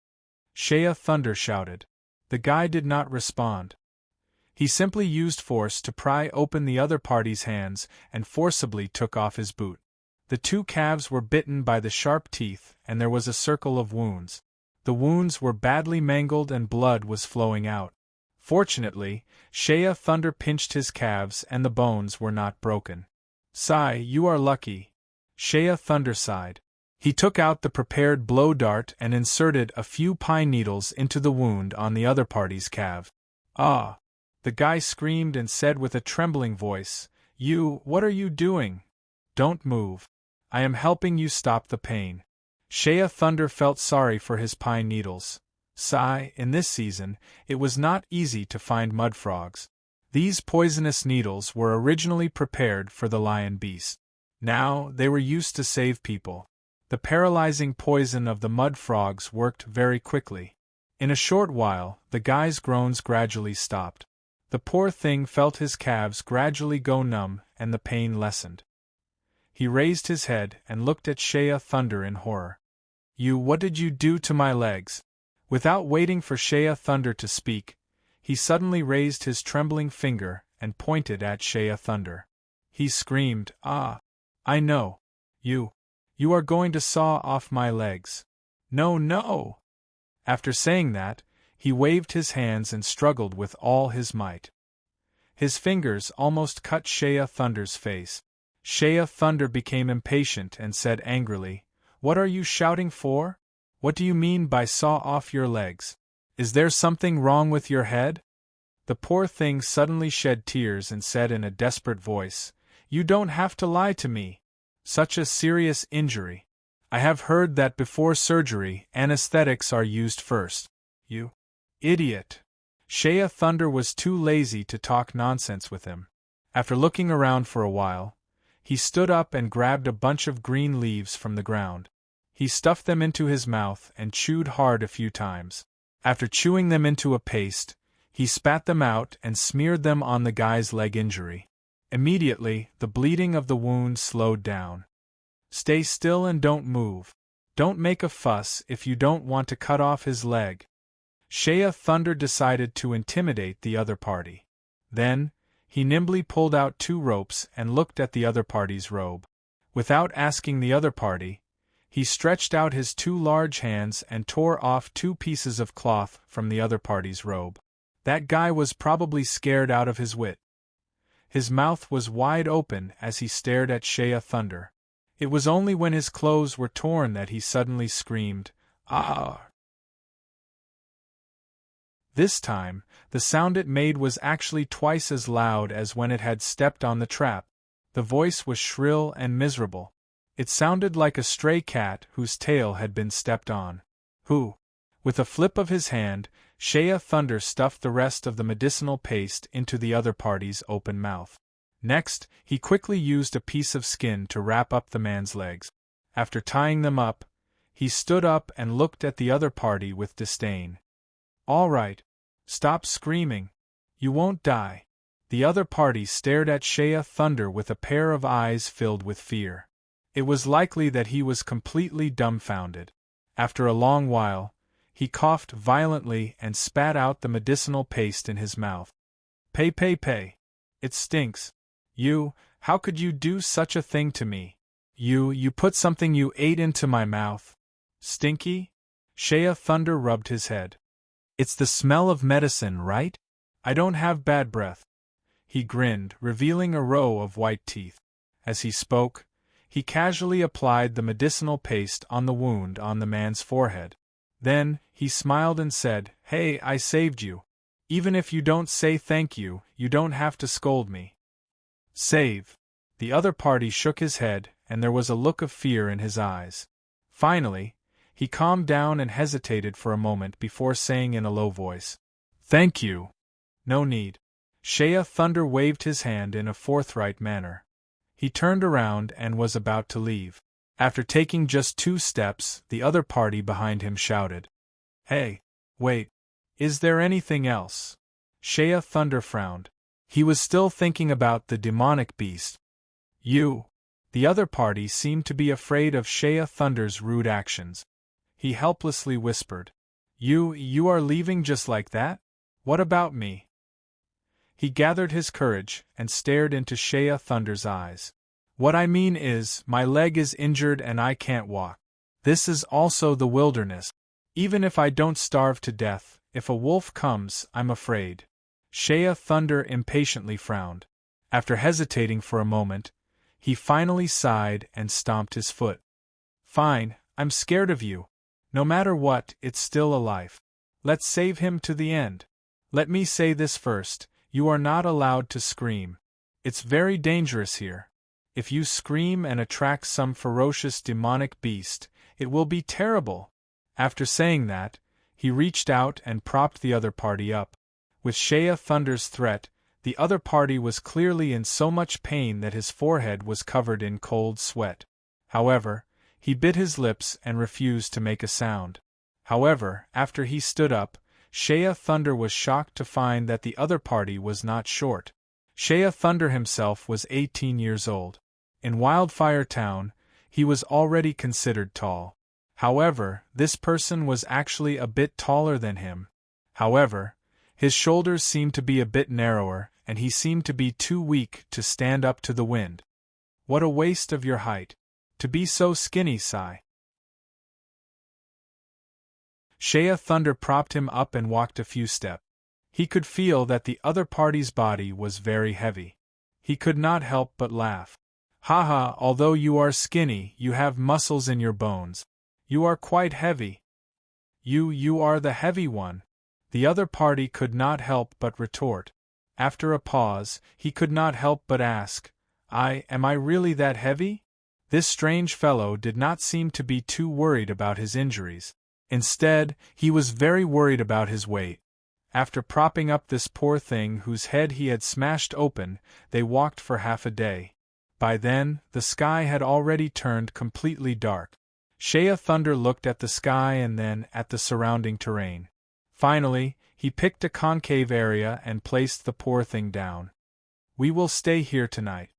Shea Thunder shouted. The guy did not respond. He simply used force to pry open the other party's hands and forcibly took off his boot. The 2 calves were bitten by the sharp teeth, and there was a circle of wounds. The wounds were badly mangled and blood was flowing out. Fortunately, Shea Thunder pinched his calves and the bones were not broken. "Sigh, you are lucky," Shea Thunder sighed. He took out the prepared blow dart and inserted a few pine needles into the wound on the other party's calf. "Ah!" the guy screamed and said with a trembling voice, What are you doing? Don't move. I am helping you stop the pain." Shea Thunder felt sorry for his pine needles. Sigh, in this season, it was not easy to find mud frogs. These poisonous needles were originally prepared for the lion beast. Now, they were used to save people. The paralyzing poison of the mud frogs worked very quickly. In a short while, the guy's groans gradually stopped. The poor thing felt his calves gradually go numb and the pain lessened. He raised his head and looked at Shea Thunder in horror. What did you do to my legs?" Without waiting for Shea Thunder to speak, he suddenly raised his trembling finger and pointed at Shea Thunder. He screamed, "Ah! I know. You are going to saw off my legs." "No, no!" After saying that, he waved his hands and struggled with all his might. His fingers almost cut Shea Thunder's face. Shea Thunder became impatient and said angrily, "What are you shouting for? What do you mean by saw off your legs? Is there something wrong with your head?" The poor thing suddenly shed tears and said in a desperate voice, "You don't have to lie to me. Such a serious injury. I have heard that before surgery, anesthetics are used first." "You idiot!" Shea Thunder was too lazy to talk nonsense with him. After looking around for a while, he stood up and grabbed a bunch of green leaves from the ground. He stuffed them into his mouth and chewed hard a few times. After chewing them into a paste, he spat them out and smeared them on the guy's leg injury. Immediately, the bleeding of the wound slowed down. "Stay still and don't move. Don't make a fuss if you don't want to cut off his leg." Shea Thunder decided to intimidate the other party. Then, he nimbly pulled out 2 ropes and looked at the other party's robe. Without asking the other party, he stretched out his 2 large hands and tore off 2 pieces of cloth from the other party's robe. That guy was probably scared out of his wit. His mouth was wide open as he stared at Shea Thunder. It was only when his clothes were torn that he suddenly screamed, "Ah!" This time, the sound it made was actually twice as loud as when it had stepped on the trap. The voice was shrill and miserable. It sounded like a stray cat whose tail had been stepped on. "Who?" With a flip of his hand, Shea Thunder stuffed the rest of the medicinal paste into the other party's open mouth. Next, he quickly used a piece of skin to wrap up the man's legs. After tying them up, he stood up and looked at the other party with disdain. "All right. Stop screaming. You won't die." The other party stared at Shea Thunder with a pair of eyes filled with fear. It was likely that he was completely dumbfounded. After a long while, he coughed violently and spat out the medicinal paste in his mouth. Pay. It stinks. How could you do such a thing to me? You put something you ate into my mouth. Stinky?" Shea Thunder rubbed his head. "It's the smell of medicine, right? I don't have bad breath." He grinned, revealing a row of white teeth. As he spoke, he casually applied the medicinal paste on the wound on the man's forehead. Then, he smiled and said, "Hey, I saved you. Even if you don't say thank you, you don't have to scold me." "Save." The other party shook his head, and there was a look of fear in his eyes. Finally, he calmed down and hesitated for a moment before saying in a low voice, "Thank you. No need." Shea Thunder waved his hand in a forthright manner. He turned around and was about to leave. After taking just 2 steps, the other party behind him shouted, "Hey, wait. Is there anything else?" Shea Thunder frowned. He was still thinking about the demonic beast. "You." The other party seemed to be afraid of Shea Thunder's rude actions. He helplessly whispered, You are leaving just like that? What about me?" He gathered his courage and stared into Shea Thunder's eyes. "What I mean is, my leg is injured and I can't walk. This is also the wilderness. Even if I don't starve to death, if a wolf comes, I'm afraid." Shea Thunder impatiently frowned. After hesitating for a moment, he finally sighed and stomped his foot. "Fine, I'm scared of you. No matter what, it's still a life. Let's save him to the end. Let me say this first, you are not allowed to scream. It's very dangerous here. If you scream and attract some ferocious demonic beast, it will be terrible." After saying that, he reached out and propped the other party up. With Shea Thunder's threat, the other party was clearly in so much pain that his forehead was covered in cold sweat. However, he bit his lips and refused to make a sound. However, after he stood up, Shea Thunder was shocked to find that the other party was not short. Shea Thunder himself was 18 years old. In Wildfire Town, he was already considered tall. However, this person was actually a bit taller than him. However, his shoulders seemed to be a bit narrower, and he seemed to be too weak to stand up to the wind. "What a waste of your height. To be so skinny, sigh." Shea Thunder propped him up and walked a few steps. He could feel that the other party's body was very heavy. He could not help but laugh. "Haha, although you are skinny, you have muscles in your bones. You are quite heavy. You are the heavy one." The other party could not help but retort. After a pause, he could not help but ask, Am I really that heavy?" This strange fellow did not seem to be too worried about his injuries. Instead, he was very worried about his weight. After propping up this poor thing whose head he had smashed open, they walked for half a day. By then, the sky had already turned completely dark. Shea Thunder looked at the sky and then at the surrounding terrain. Finally, he picked a concave area and placed the poor thing down. "We will stay here tonight."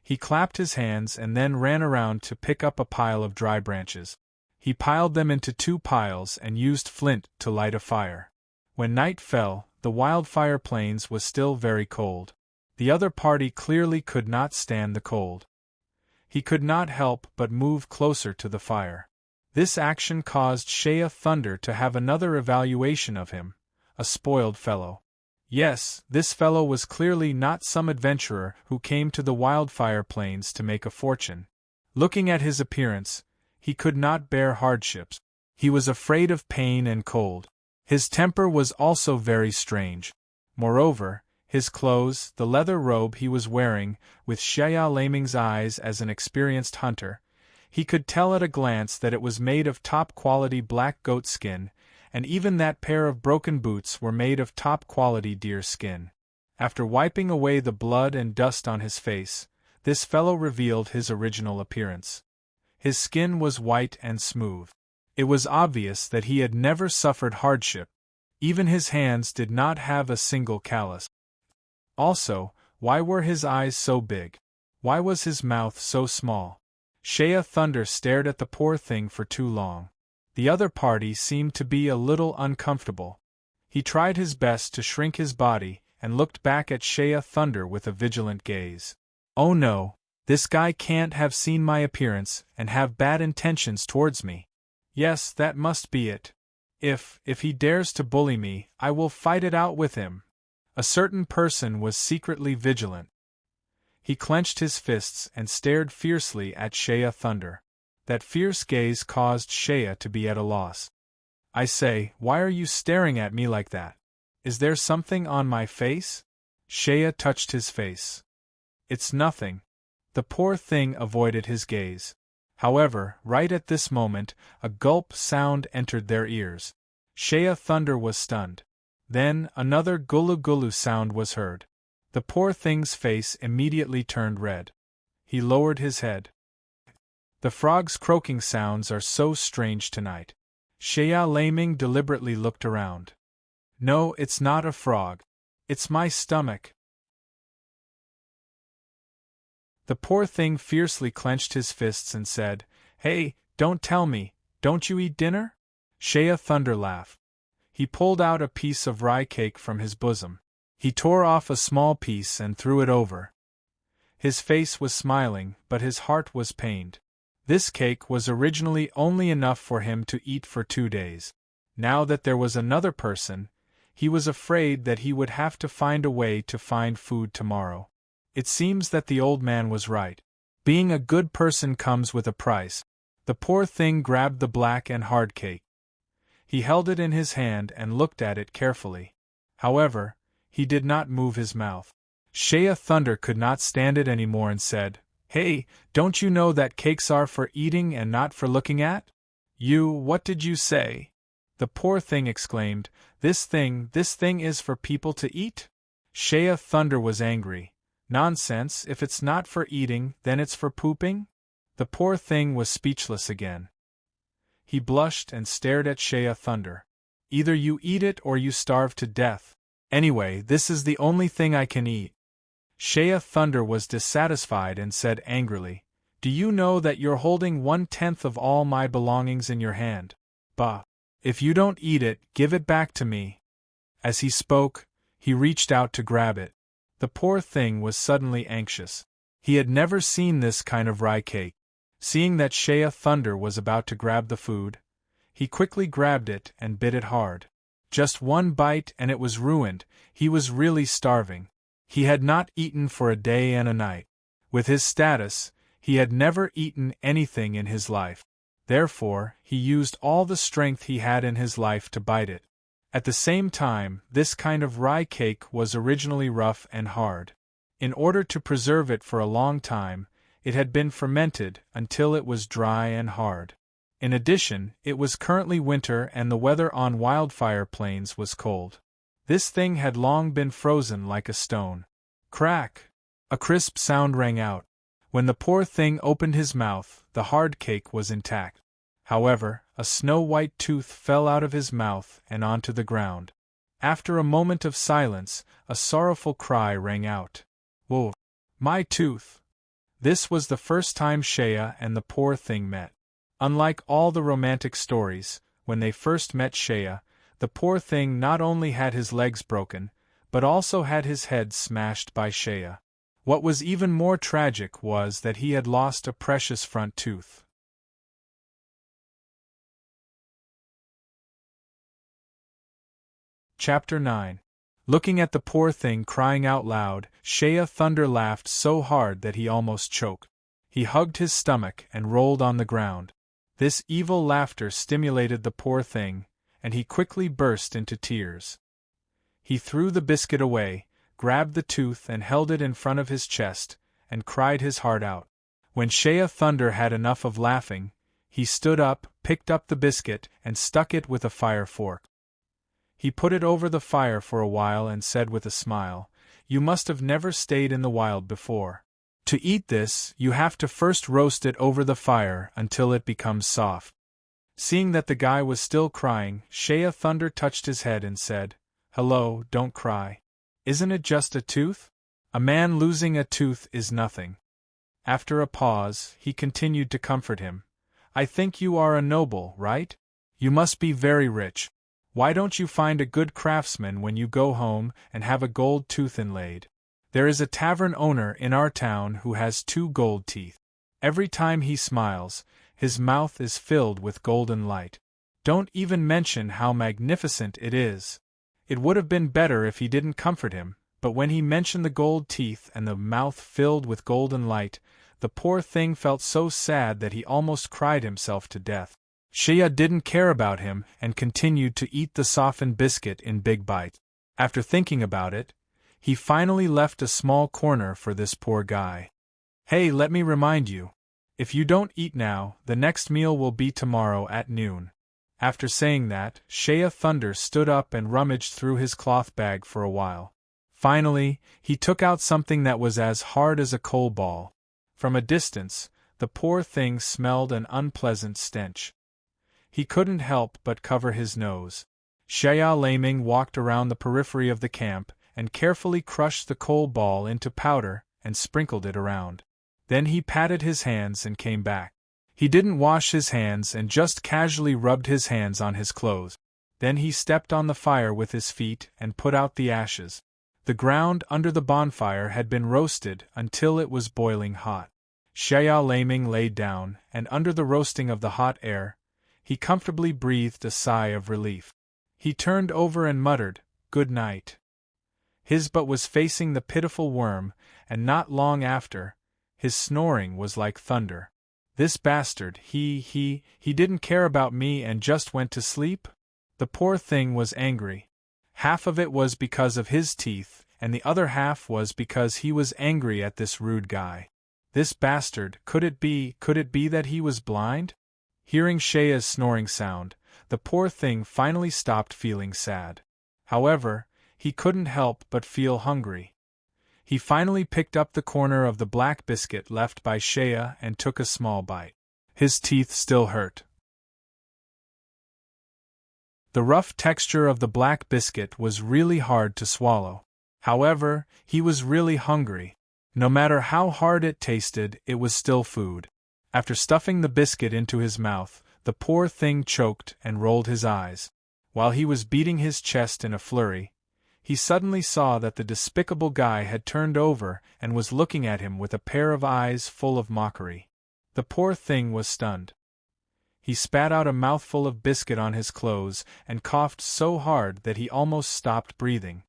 He clapped his hands and then ran around to pick up a pile of dry branches. He piled them into 2 piles and used flint to light a fire. When night fell, the wildfire plains was still very cold. The other party clearly could not stand the cold. He could not help but move closer to the fire. This action caused Shea Thunder to have another evaluation of him, a spoiled fellow. Yes, this fellow was clearly not some adventurer who came to the wildfire plains to make a fortune. Looking at his appearance, he could not bear hardships. He was afraid of pain and cold. His temper was also very strange. Moreover, his clothes, the leather robe he was wearing, with Xia Laming's eyes as an experienced hunter, he could tell at a glance that it was made of top-quality black goat skin, and even that pair of broken boots were made of top-quality deer skin. After wiping away the blood and dust on his face, this fellow revealed his original appearance. His skin was white and smooth. It was obvious that he had never suffered hardship. Even his hands did not have a single callus. Also, why were his eyes so big? Why was his mouth so small? Xia Thunder stared at the poor thing for too long. The other party seemed to be a little uncomfortable. He tried his best to shrink his body and looked back at Xia Thunder with a vigilant gaze. Oh no, this guy can't have seen my appearance and have bad intentions towards me. Yes, that must be it. If he dares to bully me, I will fight it out with him. A certain person was secretly vigilant. He clenched his fists and stared fiercely at Xia Thunder. That fierce gaze caused Xia to be at a loss. I say, why are you staring at me like that? Is there something on my face? Xia touched his face. It's nothing. The poor thing avoided his gaze. However, right at this moment, a gulp sound entered their ears. Xia Thunder was stunned. Then, another gulu-gulu sound was heard. The poor thing's face immediately turned red. He lowered his head. The frog's croaking sounds are so strange tonight. Xia Laming deliberately looked around. No, it's not a frog. It's my stomach. The poor thing fiercely clenched his fists and said, Hey, don't tell me, don't you eat dinner? Xia Thunder laughed. He pulled out a piece of rye cake from his bosom. He tore off a small piece and threw it over. His face was smiling, but his heart was pained. This cake was originally only enough for him to eat for 2 days. Now that there was another person, he was afraid that he would have to find a way to find food tomorrow. It seems that the old man was right. Being a good person comes with a price. The poor thing grabbed the black and hard cake. He held it in his hand and looked at it carefully. However, he did not move his mouth. Xia Thunder could not stand it anymore and said, Hey, don't you know that cakes are for eating and not for looking at? What did you say? The poor thing exclaimed, This thing is for people to eat? Xia Thunder was angry. Nonsense, if it's not for eating, then it's for pooping? The poor thing was speechless again. He blushed and stared at Xia Thunder. Either you eat it or you starve to death. Anyway, this is the only thing I can eat. Xia Thunder was dissatisfied and said angrily, Do you know that you're holding 1/10 of all my belongings in your hand? Bah! If you don't eat it, give it back to me. As he spoke, he reached out to grab it. The poor thing was suddenly anxious. He had never seen this kind of rye cake. Seeing that Xia Thunder was about to grab the food, he quickly grabbed it and bit it hard. Just one bite and it was ruined. He was really starving. He had not eaten for a day and a night. With his status, he had never eaten anything in his life. Therefore, he used all the strength he had in his life to bite it. At the same time, this kind of rye cake was originally rough and hard. In order to preserve it for a long time, it had been fermented until it was dry and hard. In addition, it was currently winter and the weather on Wildfire Plains was cold. This thing had long been frozen like a stone. Crack! A crisp sound rang out. When the poor thing opened his mouth, the hard cake was intact. However, a snow-white tooth fell out of his mouth and onto the ground. After a moment of silence, a sorrowful cry rang out. Whoa! My tooth! This was the first time Xia and the poor thing met. Unlike all the romantic stories, when they first met Xia, the poor thing not only had his legs broken, but also had his head smashed by Xia. What was even more tragic was that he had lost a precious front tooth. Chapter 9. Looking at the poor thing crying out loud, Shea Thunder laughed so hard that he almost choked. He hugged his stomach and rolled on the ground. This evil laughter stimulated the poor thing, and he quickly burst into tears. He threw the biscuit away, grabbed the tooth and held it in front of his chest, and cried his heart out. When Shea Thunder had enough of laughing, he stood up, picked up the biscuit, and stuck it with a fire fork. He put it over the fire for a while and said with a smile, "You must have never stayed in the wild before. To eat this, you have to first roast it over the fire until it becomes soft." Seeing that the guy was still crying, Shea Thunder touched his head and said, "Hello, don't cry. Isn't it just a tooth? A man losing a tooth is nothing." After a pause, he continued to comfort him. "I think you are a noble, right? You must be very rich. Why don't you find a good craftsman when you go home and have a gold tooth inlaid? There is a tavern owner in our town who has 2 gold teeth. Every time he smiles, his mouth is filled with golden light. Don't even mention how magnificent it is." It would have been better if he didn't comfort him, but when he mentioned the gold teeth and the mouth filled with golden light, the poor thing felt so sad that he almost cried himself to death. Shea didn't care about him and continued to eat the softened biscuit in big bites. After thinking about it, he finally left a small corner for this poor guy. "Hey, let me remind you. If you don't eat now, the next meal will be tomorrow at noon." After saying that, Shea Thunder stood up and rummaged through his cloth bag for a while. Finally, he took out something that was as hard as a coal ball. From a distance, the poor thing smelled an unpleasant stench. He couldn't help but cover his nose. Shea Laming walked around the periphery of the camp and carefully crushed the coal ball into powder and sprinkled it around. Then he patted his hands and came back. He didn't wash his hands and just casually rubbed his hands on his clothes. Then he stepped on the fire with his feet and put out the ashes. The ground under the bonfire had been roasted until it was boiling hot. Shea Laming laid down, and under the roasting of the hot air, he comfortably breathed a sigh of relief. He turned over and muttered, "Good night." His butt was facing the pitiful worm, and not long after, his snoring was like thunder. "This bastard, he didn't care about me and just went to sleep?" The poor thing was angry. Half of it was because of his teeth, and the other half was because he was angry at this rude guy. This bastard, could it be that he was blind? Hearing Shea's snoring sound, the poor thing finally stopped feeling sad. However, he couldn't help but feel hungry. He finally picked up the corner of the black biscuit left by Shea and took a small bite. His teeth still hurt. The rough texture of the black biscuit was really hard to swallow. However, he was really hungry. No matter how hard it tasted, it was still food. After stuffing the biscuit into his mouth, the poor thing choked and rolled his eyes. While he was beating his chest in a flurry, he suddenly saw that the despicable guy had turned over and was looking at him with a pair of eyes full of mockery. The poor thing was stunned. He spat out a mouthful of biscuit on his clothes and coughed so hard that he almost stopped breathing.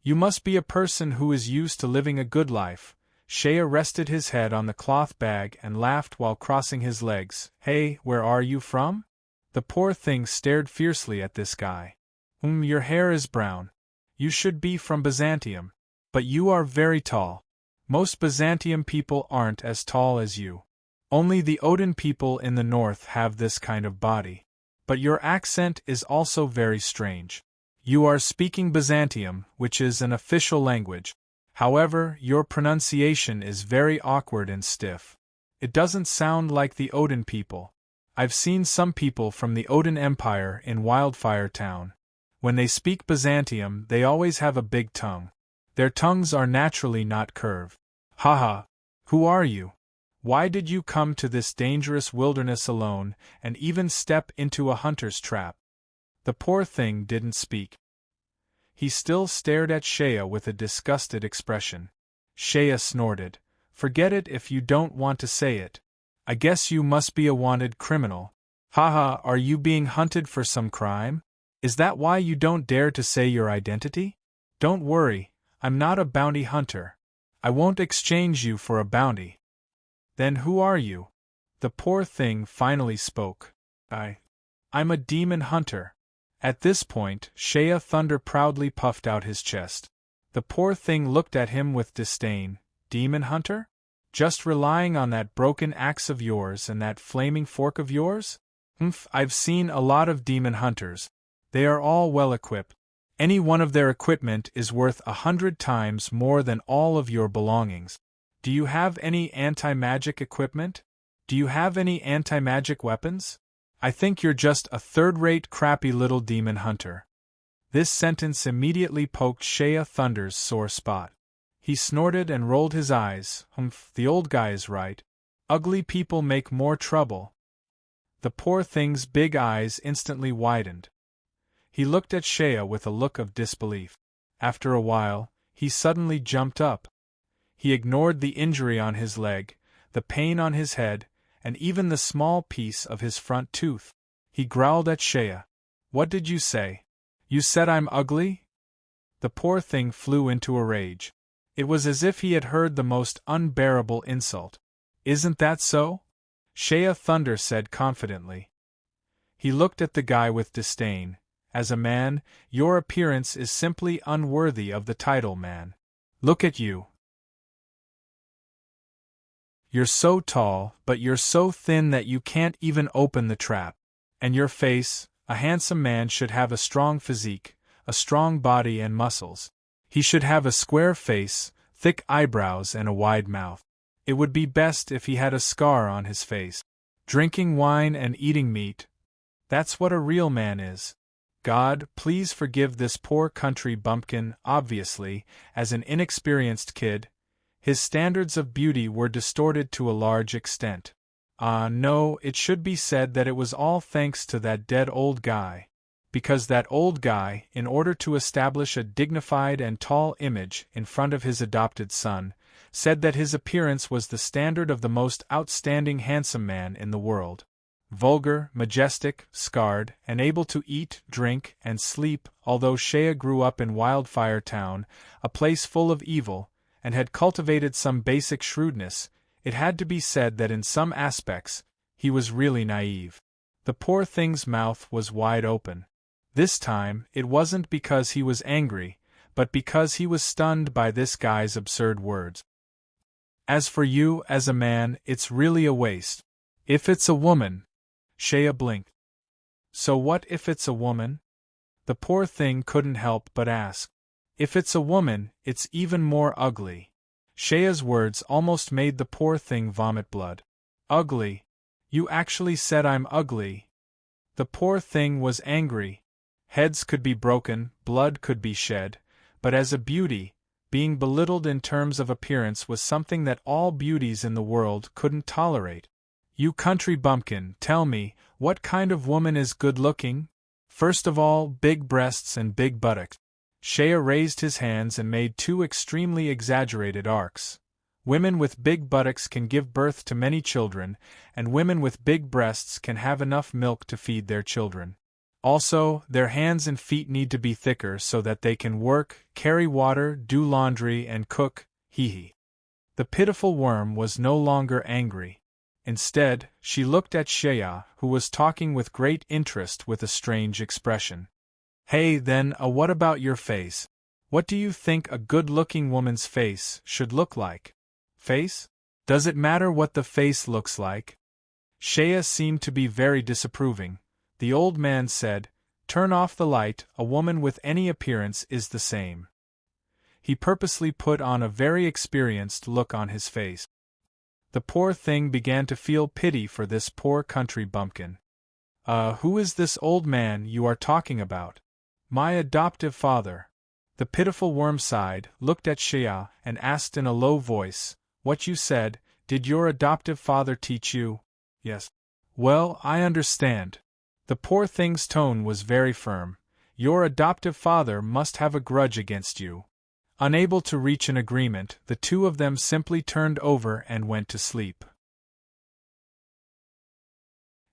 "You must be a person who is used to living a good life." Shea rested his head on the cloth bag and laughed while crossing his legs. "Hey, where are you from?" The poor thing stared fiercely at this guy. Your hair is brown. You should be from Byzantium. But you are very tall. Most Byzantium people aren't as tall as you. Only the Odin people in the north have this kind of body. But your accent is also very strange. You are speaking Byzantium, which is an official language. However, your pronunciation is very awkward and stiff. It doesn't sound like the Odin people. I've seen some people from the Odin Empire in Wildfire Town. When they speak Byzantium, they always have a big tongue. Their tongues are naturally not curved. Haha. Who are you? Why did you come to this dangerous wilderness alone, and even step into a hunter's trap? The poor thing didn't speak. He still stared at Shea with a disgusted expression. Shea snorted. "Forget it if you don't want to say it. I guess you must be a wanted criminal. Haha, are you being hunted for some crime? Is that why you don't dare to say your identity?" Don't worry, I'm not a bounty hunter. I won't exchange you for a bounty. Then who are you? The poor thing finally spoke. I'm a demon hunter. At this point, Shea Thunder proudly puffed out his chest. The poor thing looked at him with disdain. Demon hunter? Just relying on that broken axe of yours and that flaming fork of yours? I've seen a lot of demon hunters. They are all well equipped. Any one of their equipment is worth 100 times more than all of your belongings. Do you have any anti-magic equipment? Do you have any anti-magic weapons? I think you're just a third-rate crappy little demon hunter. This sentence immediately poked Shea Thunder's sore spot. He snorted and rolled his eyes. The old guy is right. Ugly people make more trouble. The poor thing's big eyes instantly widened. He looked at Shea with a look of disbelief. After a while, he suddenly jumped up. He ignored the injury on his leg, the pain on his head, and even the small piece of his front tooth. He growled at Shea. What did you say? You said I'm ugly? The poor thing flew into a rage. It was as if he had heard the most unbearable insult. Isn't that so? Shea Thunder said confidently. He looked at the guy with disdain. As a man, your appearance is simply unworthy of the title man. Look at you. You're so tall, but you're so thin that you can't even open the trap. And your face, a handsome man should have a strong physique, a strong body and muscles. He should have a square face, thick eyebrows and a wide mouth. It would be best if he had a scar on his face. Drinking wine and eating meat. That's what a real man is. God, please forgive this poor country bumpkin. Obviously, as an inexperienced kid, his standards of beauty were distorted to a large extent. No, it should be said that it was all thanks to that dead old guy. Because that old guy, in order to establish a dignified and tall image in front of his adopted son, said that his appearance was the standard of the most outstanding handsome man in the world. Vulgar, majestic, scarred, and able to eat, drink, and sleep. Although Shea grew up in Wildfire Town, a place full of evil, and had cultivated some basic shrewdness, it had to be said that in some aspects, he was really naive. The poor thing's mouth was wide open. This time, it wasn't because he was angry, but because he was stunned by this guy's absurd words. As for you, as a man, it's really a waste. If it's a woman... Shea blinked. So what if it's a woman? The poor thing couldn't help but ask. If it's a woman, it's even more ugly. Shea's words almost made the poor thing vomit blood. Ugly? You actually said I'm ugly? The poor thing was angry. Heads could be broken, blood could be shed, but as a beauty, being belittled in terms of appearance was something that all beauties in the world couldn't tolerate. You country bumpkin, tell me, what kind of woman is good-looking? First of all, big breasts and big buttocks. Shea raised his hands and made two extremely exaggerated arcs. Women with big buttocks can give birth to many children, and women with big breasts can have enough milk to feed their children. Also, their hands and feet need to be thicker so that they can work, carry water, do laundry, and cook. Hee. The pitiful worm was no longer angry. Instead, she looked at Shea, who was talking with great interest with a strange expression. Hey, then, what about your face? What do you think a good-looking woman's face should look like? Face? Does it matter what the face looks like? Shea seemed to be very disapproving. The old man said, "Turn off the light, a woman with any appearance is the same." He purposely put on a very experienced look on his face. The poor thing began to feel pity for this poor country bumpkin. Who is this old man you are talking about? My adoptive father. The pitiful worm sighed, looked at Shea, and asked in a low voice, "What you said, did your adoptive father teach you?" "Yes." "Well, I understand." The poor thing's tone was very firm. "Your adoptive father must have a grudge against you." Unable to reach an agreement, the two of them simply turned over and went to sleep.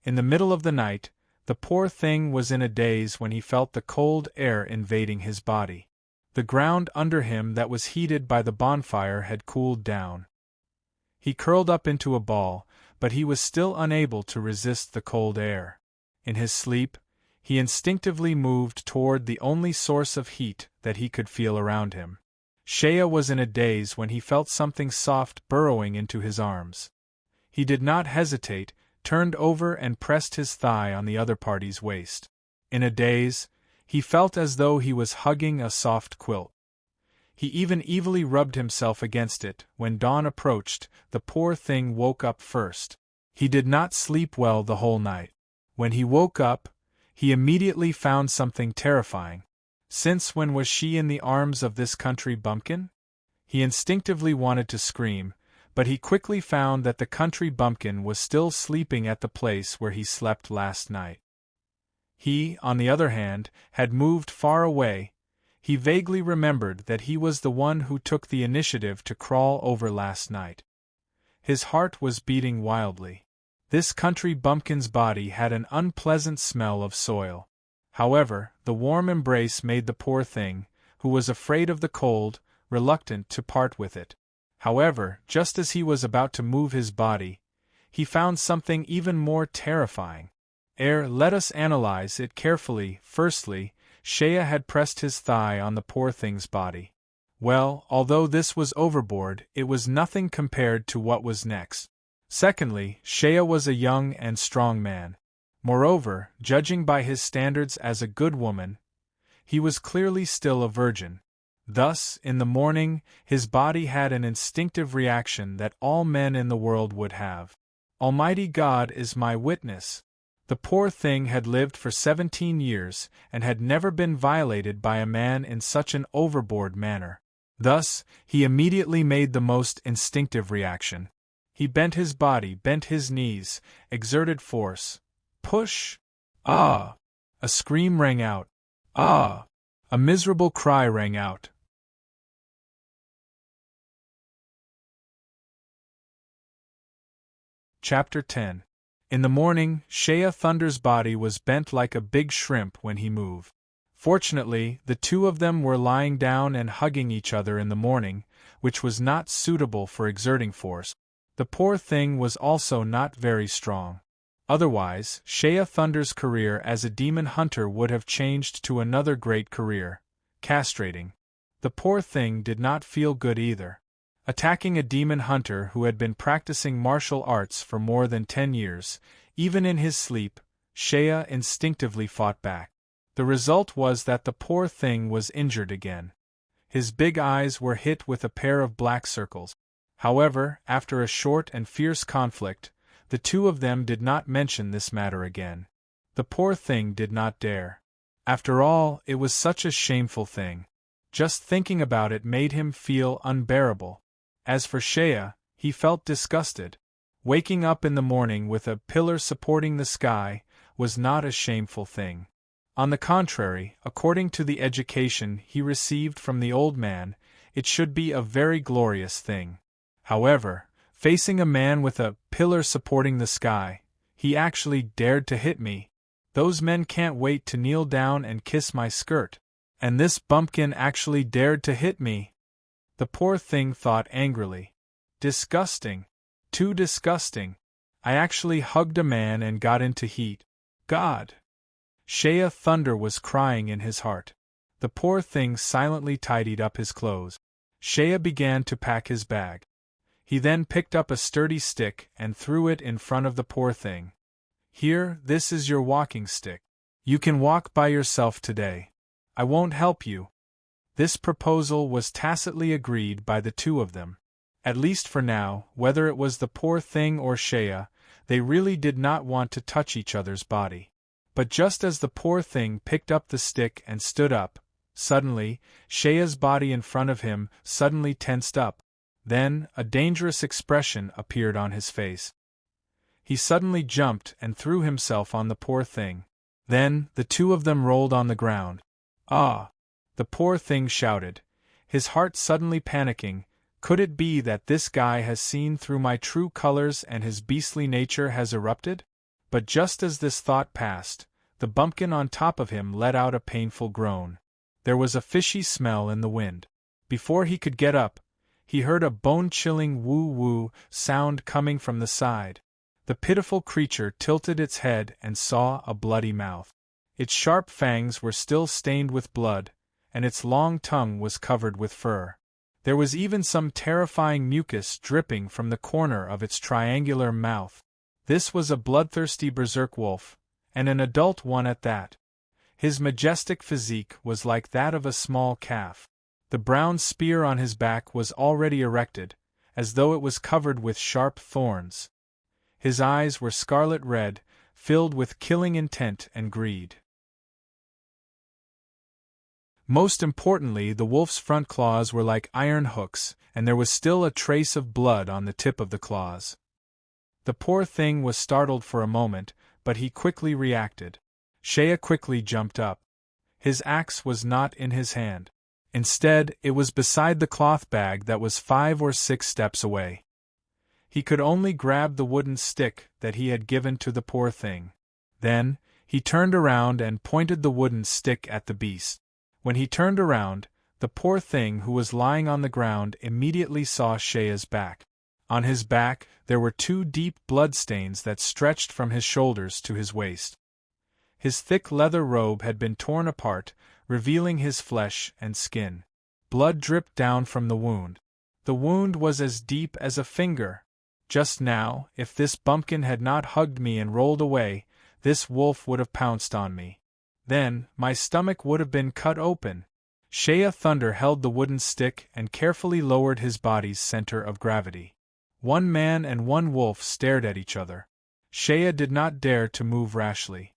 In the middle of the night, the poor thing was in a daze when he felt the cold air invading his body. The ground under him that was heated by the bonfire had cooled down. He curled up into a ball, but he was still unable to resist the cold air. In his sleep, he instinctively moved toward the only source of heat that he could feel around him. Shea was in a daze when he felt something soft burrowing into his arms. He did not hesitate, turned over and pressed his thigh on the other party's waist. In a daze, he felt as though he was hugging a soft quilt. He even evilly rubbed himself against it. When dawn approached, the poor thing woke up first. He did not sleep well the whole night. When he woke up, he immediately found something terrifying. Since when was she in the arms of this country bumpkin? He instinctively wanted to scream, but he quickly found that the country bumpkin was still sleeping at the place where he slept last night. He, on the other hand, had moved far away. He vaguely remembered that he was the one who took the initiative to crawl over last night. His heart was beating wildly. This country bumpkin's body had an unpleasant smell of soil. However, the warm embrace made the poor thing, who was afraid of the cold, reluctant to part with it. However, just as he was about to move his body, he found something even more terrifying. Let us analyze it carefully. Firstly, Shea had pressed his thigh on the poor thing's body. Well, although this was overboard, it was nothing compared to what was next. Secondly, Shea was a young and strong man. Moreover, judging by his standards as a good woman, he was clearly still a virgin. Thus, in the morning, his body had an instinctive reaction that all men in the world would have. Almighty God is my witness. The poor thing had lived for 17 years and had never been violated by a man in such an overboard manner. Thus, he immediately made the most instinctive reaction. He bent his body, bent his knees, exerted force. Push! Ah! A scream rang out. Ah! A miserable cry rang out. Chapter 10. In the morning, Shea Thunder's body was bent like a big shrimp when he moved. Fortunately, the two of them were lying down and hugging each other in the morning, which was not suitable for exerting force. The poor thing was also not very strong. Otherwise, Shea Thunder's career as a demon hunter would have changed to another great career, castrating. The poor thing did not feel good either. Attacking a demon hunter who had been practicing martial arts for more than 10 years, even in his sleep, Shea instinctively fought back. The result was that the poor thing was injured again. His big eyes were hit with a pair of black circles. However, after a short and fierce conflict, the two of them did not mention this matter again. The poor thing did not dare. After all, it was such a shameful thing. Just thinking about it made him feel unbearable. As for Shea, he felt disgusted. Waking up in the morning with a pillar supporting the sky was not a shameful thing. On the contrary, according to the education he received from the old man, it should be a very glorious thing. However, facing a man with a pillar supporting the sky, he actually dared to hit me. Those men can't wait to kneel down and kiss my skirt. And this bumpkin actually dared to hit me. The poor thing thought angrily. Disgusting. Too disgusting. I actually hugged a man and got into heat. God! Shea Thunder was crying in his heart. The poor thing silently tidied up his clothes. Shea began to pack his bag. He then picked up a sturdy stick and threw it in front of the poor thing. Here, this is your walking stick. You can walk by yourself today. I won't help you. This proposal was tacitly agreed by the two of them. At least for now, whether it was the poor thing or Shea, they really did not want to touch each other's body. But just as the poor thing picked up the stick and stood up, suddenly, Shea's body in front of him suddenly tensed up. Then, a dangerous expression appeared on his face. He suddenly jumped and threw himself on the poor thing. Then, the two of them rolled on the ground. Ah! The poor thing shouted, his heart suddenly panicking. Could it be that this guy has seen through my true colors and his beastly nature has erupted? But just as this thought passed, the bumpkin on top of him let out a painful groan. There was a fishy smell in the wind. Before he could get up, he heard a bone-chilling woo-woo sound coming from the side. The pitiful creature tilted its head and saw a bloody mouth. Its sharp fangs were still stained with blood, and its long tongue was covered with fur. There was even some terrifying mucus dripping from the corner of its triangular mouth. This was a bloodthirsty berserk wolf, and an adult one at that. His majestic physique was like that of a small calf. The brown spear on his back was already erected, as though it was covered with sharp thorns. His eyes were scarlet red, filled with killing intent and greed. Most importantly, the wolf's front claws were like iron hooks, and there was still a trace of blood on the tip of the claws. The poor thing was startled for a moment, but he quickly reacted. Shea quickly jumped up. His axe was not in his hand. Instead, it was beside the cloth bag that was 5 or 6 steps away. He could only grab the wooden stick that he had given to the poor thing. Then, he turned around and pointed the wooden stick at the beast. When he turned around, the poor thing who was lying on the ground immediately saw Shea's back. On his back, there were 2 deep bloodstains that stretched from his shoulders to his waist. His thick leather robe had been torn apart, revealing his flesh and skin. Blood dripped down from the wound. The wound was as deep as a finger. Just now, if this bumpkin had not hugged me and rolled away, this wolf would have pounced on me. Then, my stomach would have been cut open. Shea Thunder held the wooden stick and carefully lowered his body's center of gravity. One man and one wolf stared at each other. Shea did not dare to move rashly.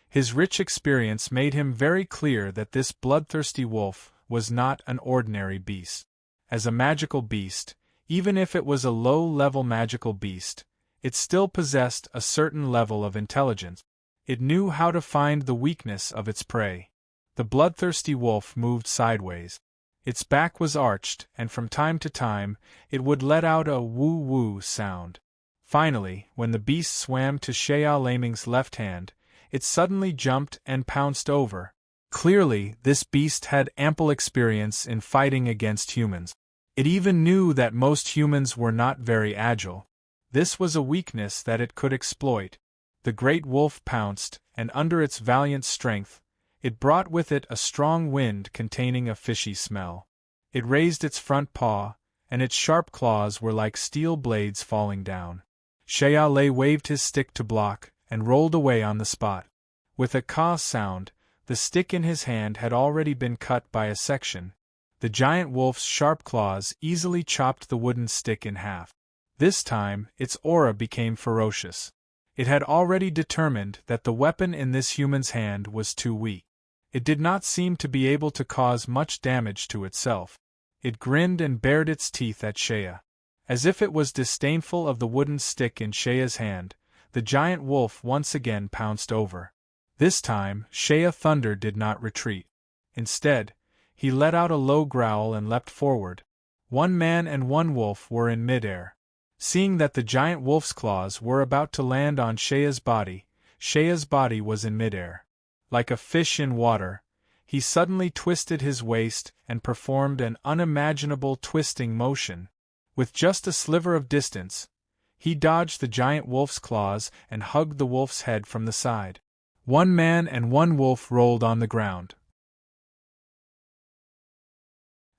His rich experience made him very clear that this bloodthirsty wolf was not an ordinary beast. As a magical beast, even if it was a low-level magical beast, it still possessed a certain level of intelligence. It knew how to find the weakness of its prey. The bloodthirsty wolf moved sideways. Its back was arched, and from time to time, it would let out a woo-woo sound. Finally, when the beast swam to Shea Laming's left hand, it suddenly jumped and pounced over. Clearly, this beast had ample experience in fighting against humans. It even knew that most humans were not very agile. This was a weakness that it could exploit. The great wolf pounced, and under its valiant strength, it brought with it a strong wind containing a fishy smell. It raised its front paw, and its sharp claws were like steel blades falling down. Shea waved his stick to block, and rolled away on the spot. With a caw sound, the stick in his hand had already been cut by a section. The giant wolf's sharp claws easily chopped the wooden stick in half. This time, its aura became ferocious. It had already determined that the weapon in this human's hand was too weak. It did not seem to be able to cause much damage to itself. It grinned and bared its teeth at Shea. As if it was disdainful of the wooden stick in Shea's hand, the giant wolf once again pounced over. This time, Shea Thunder did not retreat. Instead, he let out a low growl and leapt forward. One man and one wolf were in midair. Seeing that the giant wolf's claws were about to land on Shea's body was in midair. Like a fish in water, he suddenly twisted his waist and performed an unimaginable twisting motion. With just a sliver of distance, he dodged the giant wolf's claws and hugged the wolf's head from the side. One man and one wolf rolled on the ground.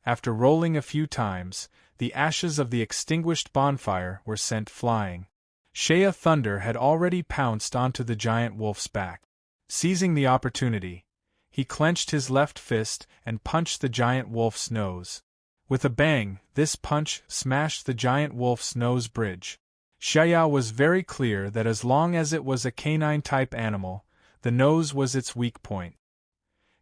After rolling a few times, the ashes of the extinguished bonfire were sent flying. Shea Thunder had already pounced onto the giant wolf's back. Seizing the opportunity, he clenched his left fist and punched the giant wolf's nose. With a bang, this punch smashed the giant wolf's nose bridge. Shea was very clear that as long as it was a canine-type animal, the nose was its weak point.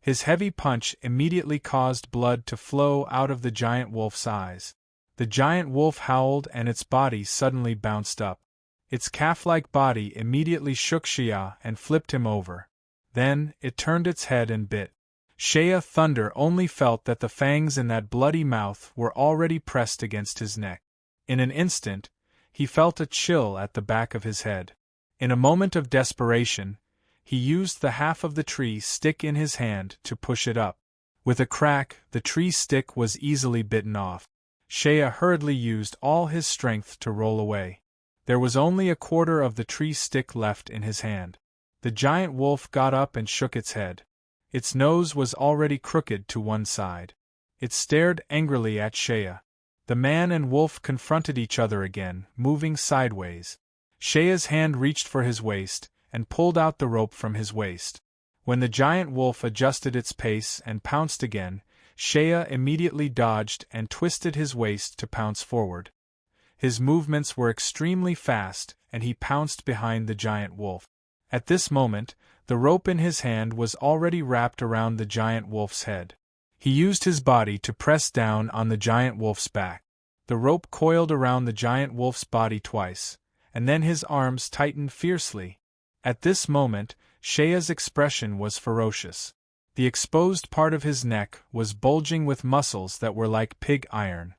His heavy punch immediately caused blood to flow out of the giant wolf's eyes. The giant wolf howled and its body suddenly bounced up. Its calf-like body immediately shook Shea and flipped him over. Then, it turned its head and bit. Shea Thunder only felt that the fangs in that bloody mouth were already pressed against his neck. In an instant, he felt a chill at the back of his head. In a moment of desperation, he used the half of the tree stick in his hand to push it up. With a crack, the tree stick was easily bitten off. Shea hurriedly used all his strength to roll away. There was only a quarter of the tree stick left in his hand. The giant wolf got up and shook its head. Its nose was already crooked to one side. It stared angrily at Shea. The man and wolf confronted each other again, moving sideways. Shea's hand reached for his waist, and pulled out the rope from his waist. When the giant wolf adjusted its pace and pounced again, Shea immediately dodged and twisted his waist to pounce forward. His movements were extremely fast, and he pounced behind the giant wolf. At this moment, the rope in his hand was already wrapped around the giant wolf's head. He used his body to press down on the giant wolf's back. The rope coiled around the giant wolf's body twice, and then his arms tightened fiercely. At this moment, Shea's expression was ferocious. The exposed part of his neck was bulging with muscles that were like pig iron.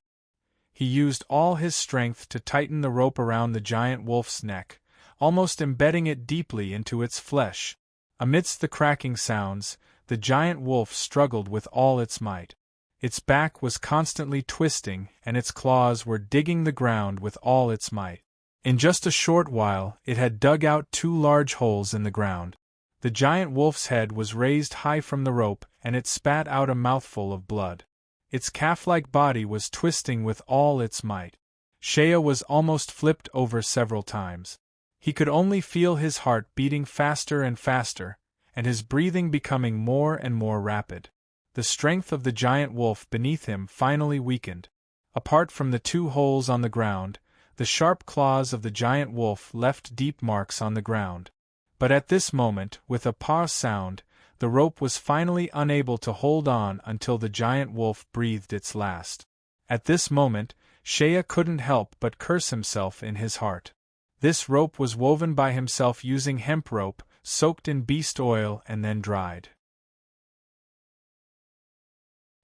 He used all his strength to tighten the rope around the giant wolf's neck, almost embedding it deeply into its flesh. Amidst the cracking sounds, the giant wolf struggled with all its might. Its back was constantly twisting, and its claws were digging the ground with all its might. In just a short while, it had dug out 2 large holes in the ground. The giant wolf's head was raised high from the rope, and it spat out a mouthful of blood. Its calf-like body was twisting with all its might. Shea was almost flipped over several times. He could only feel his heart beating faster and faster, and his breathing becoming more and more rapid. The strength of the giant wolf beneath him finally weakened. Apart from the 2 holes on the ground, the sharp claws of the giant wolf left deep marks on the ground. But at this moment, with a paw sound, the rope was finally unable to hold on until the giant wolf breathed its last. At this moment, Shea couldn't help but curse himself in his heart. This rope was woven by himself using hemp rope, soaked in beast oil and then dried.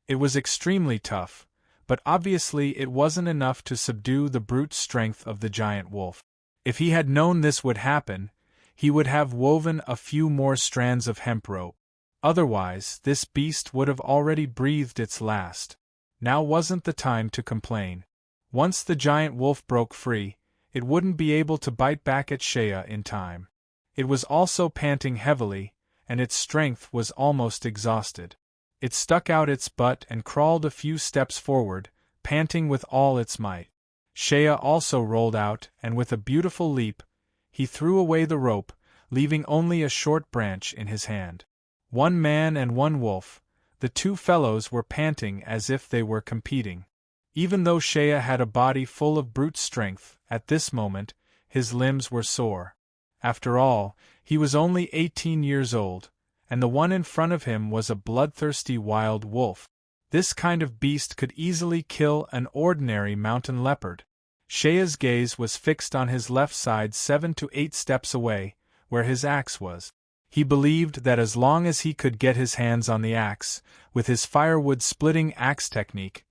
It was extremely tough, but obviously it wasn't enough to subdue the brute strength of the giant wolf. If he had known this would happen, he would have woven a few more strands of hemp rope. Otherwise, this beast would have already breathed its last. Now wasn't the time to complain. Once the giant wolf broke free, it wouldn't be able to bite back at Shea in time. It was also panting heavily, and its strength was almost exhausted. It stuck out its butt and crawled a few steps forward, panting with all its might. Shea also rolled out, and with a beautiful leap, he threw away the rope, leaving only a short branch in his hand. 1 man and 1 wolf, the 2 fellows were panting as if they were competing. Even though Shea had a body full of brute strength, at this moment, his limbs were sore. After all, he was only 18 years old, and the one in front of him was a bloodthirsty wild wolf. This kind of beast could easily kill an ordinary mountain leopard. Shea's gaze was fixed on his left side 7 to 8 steps away, where his axe was. He believed that as long as he could get his hands on the axe, with his firewood-splitting axe technique,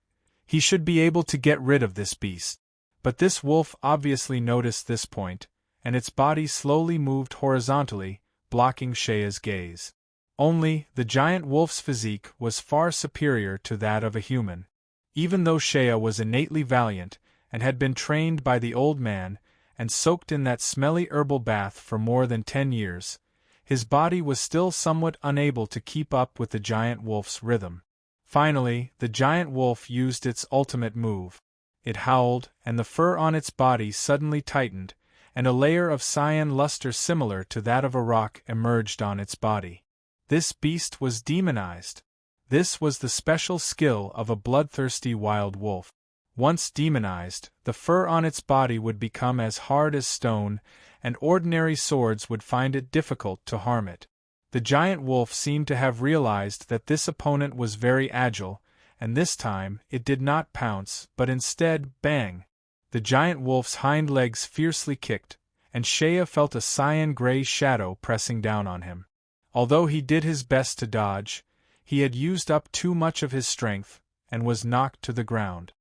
he should be able to get rid of this beast. But this wolf obviously noticed this point, and its body slowly moved horizontally, blocking Shea's gaze. Only, the giant wolf's physique was far superior to that of a human. Even though Shea was innately valiant, and had been trained by the old man, and soaked in that smelly herbal bath for more than 10 years, his body was still somewhat unable to keep up with the giant wolf's rhythm. Finally, the giant wolf used its ultimate move. It howled, and the fur on its body suddenly tightened, and a layer of cyan luster similar to that of a rock emerged on its body. This beast was demonized. This was the special skill of a bloodthirsty wild wolf. Once demonized, the fur on its body would become as hard as stone, and ordinary swords would find it difficult to harm it. The giant wolf seemed to have realized that this opponent was very agile, and this time it did not pounce, but instead, bang! The giant wolf's hind legs fiercely kicked, and Shea felt a cyan-gray shadow pressing down on him. Although he did his best to dodge, he had used up too much of his strength, and was knocked to the ground.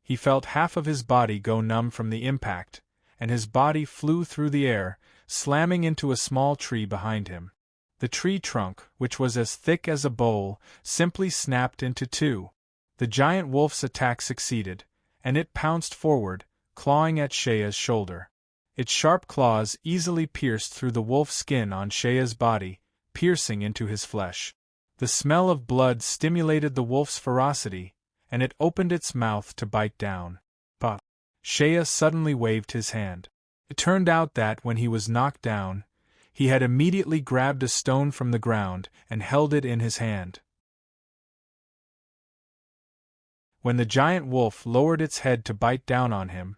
He felt half of his body go numb from the impact, and his body flew through the air, slamming into a small tree behind him. The tree trunk, which was as thick as a bowl, simply snapped into two. The giant wolf's attack succeeded, and it pounced forward, clawing at Shea's shoulder. Its sharp claws easily pierced through the wolf skin on Shea's body, piercing into his flesh. The smell of blood stimulated the wolf's ferocity, and it opened its mouth to bite down. But Shea suddenly waved his hand. It turned out that, when he was knocked down, he had immediately grabbed a stone from the ground and held it in his hand. When the giant wolf lowered its head to bite down on him,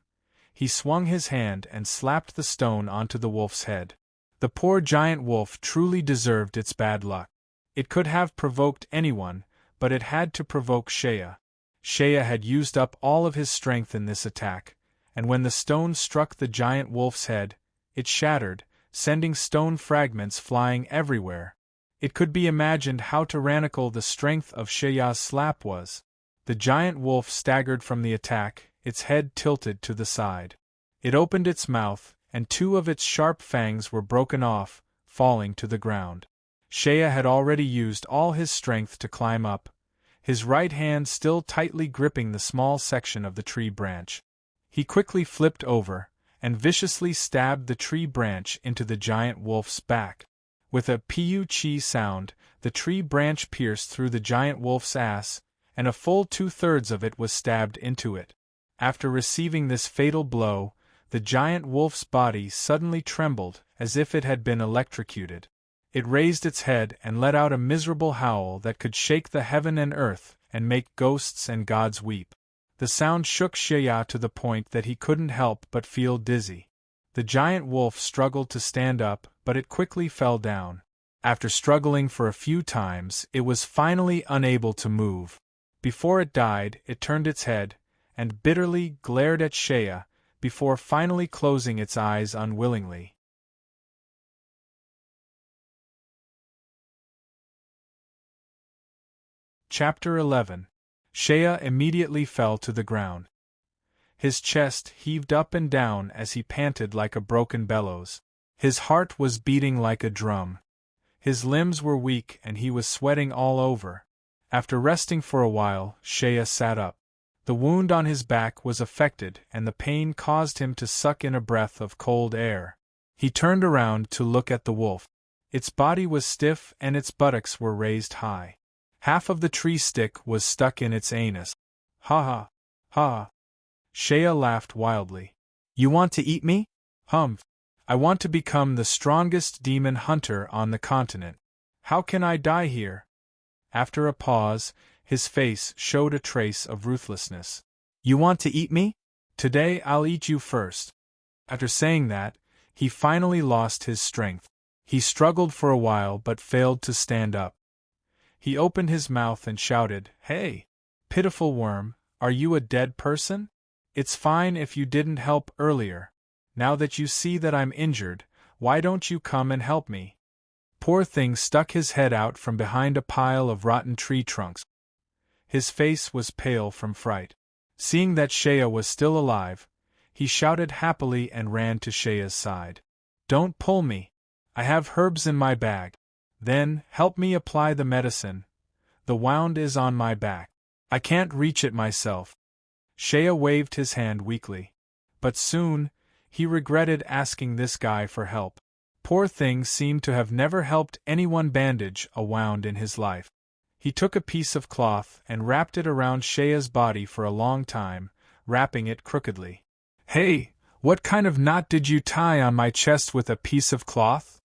he swung his hand and slapped the stone onto the wolf's head. The poor giant wolf truly deserved its bad luck. It could have provoked anyone, but it had to provoke Shea. Shea had used up all of his strength in this attack, and when the stone struck the giant wolf's head, it shattered, sending stone fragments flying everywhere. It could be imagined how tyrannical the strength of Shea's slap was. The giant wolf staggered from the attack, its head tilted to the side. It opened its mouth, and two of its sharp fangs were broken off, falling to the ground. Shea had already used all his strength to climb up, his right hand still tightly gripping the small section of the tree branch. He quickly flipped over, and viciously stabbed the tree branch into the giant wolf's back. With a "pu-chi" sound, the tree branch pierced through the giant wolf's ass, and a full 2/3 of it was stabbed into it. After receiving this fatal blow, the giant wolf's body suddenly trembled, as if it had been electrocuted. It raised its head and let out a miserable howl that could shake the heaven and earth, and make ghosts and gods weep. The sound shook Shea to the point that he couldn't help but feel dizzy. The giant wolf struggled to stand up, but it quickly fell down. After struggling for a few times, it was finally unable to move. Before it died, it turned its head, and bitterly glared at Shea, before finally closing its eyes unwillingly. Chapter 11. Shea immediately fell to the ground. His chest heaved up and down as he panted like a broken bellows. His heart was beating like a drum. His limbs were weak and he was sweating all over. After resting for a while, Shea sat up. The wound on his back was affected and the pain caused him to suck in a breath of cold air. He turned around to look at the wolf. Its body was stiff and its buttocks were raised high. Half of the tree stick was stuck in its anus. Ha ha, ha. Shea laughed wildly. You want to eat me? Humph. I want to become the strongest demon hunter on the continent. How can I die here? After a pause, his face showed a trace of ruthlessness. You want to eat me? Today I'll eat you first. After saying that, he finally lost his strength. He struggled for a while but failed to stand up. He opened his mouth and shouted, Hey, pitiful worm, are you a dead person? It's fine if you didn't help earlier. Now that you see that I'm injured, why don't you come and help me? Poor Thing stuck his head out from behind a pile of rotten tree trunks. His face was pale from fright. Seeing that Shea was still alive, he shouted happily and ran to Shea's side. Don't pull me. I have herbs in my bag. Then, help me apply the medicine. The wound is on my back. I can't reach it myself. Shea waved his hand weakly. But soon, he regretted asking this guy for help. Poor Thing seemed to have never helped anyone bandage a wound in his life. He took a piece of cloth and wrapped it around Shea's body for a long time, wrapping it crookedly. Hey, what kind of knot did you tie on my chest with a piece of cloth?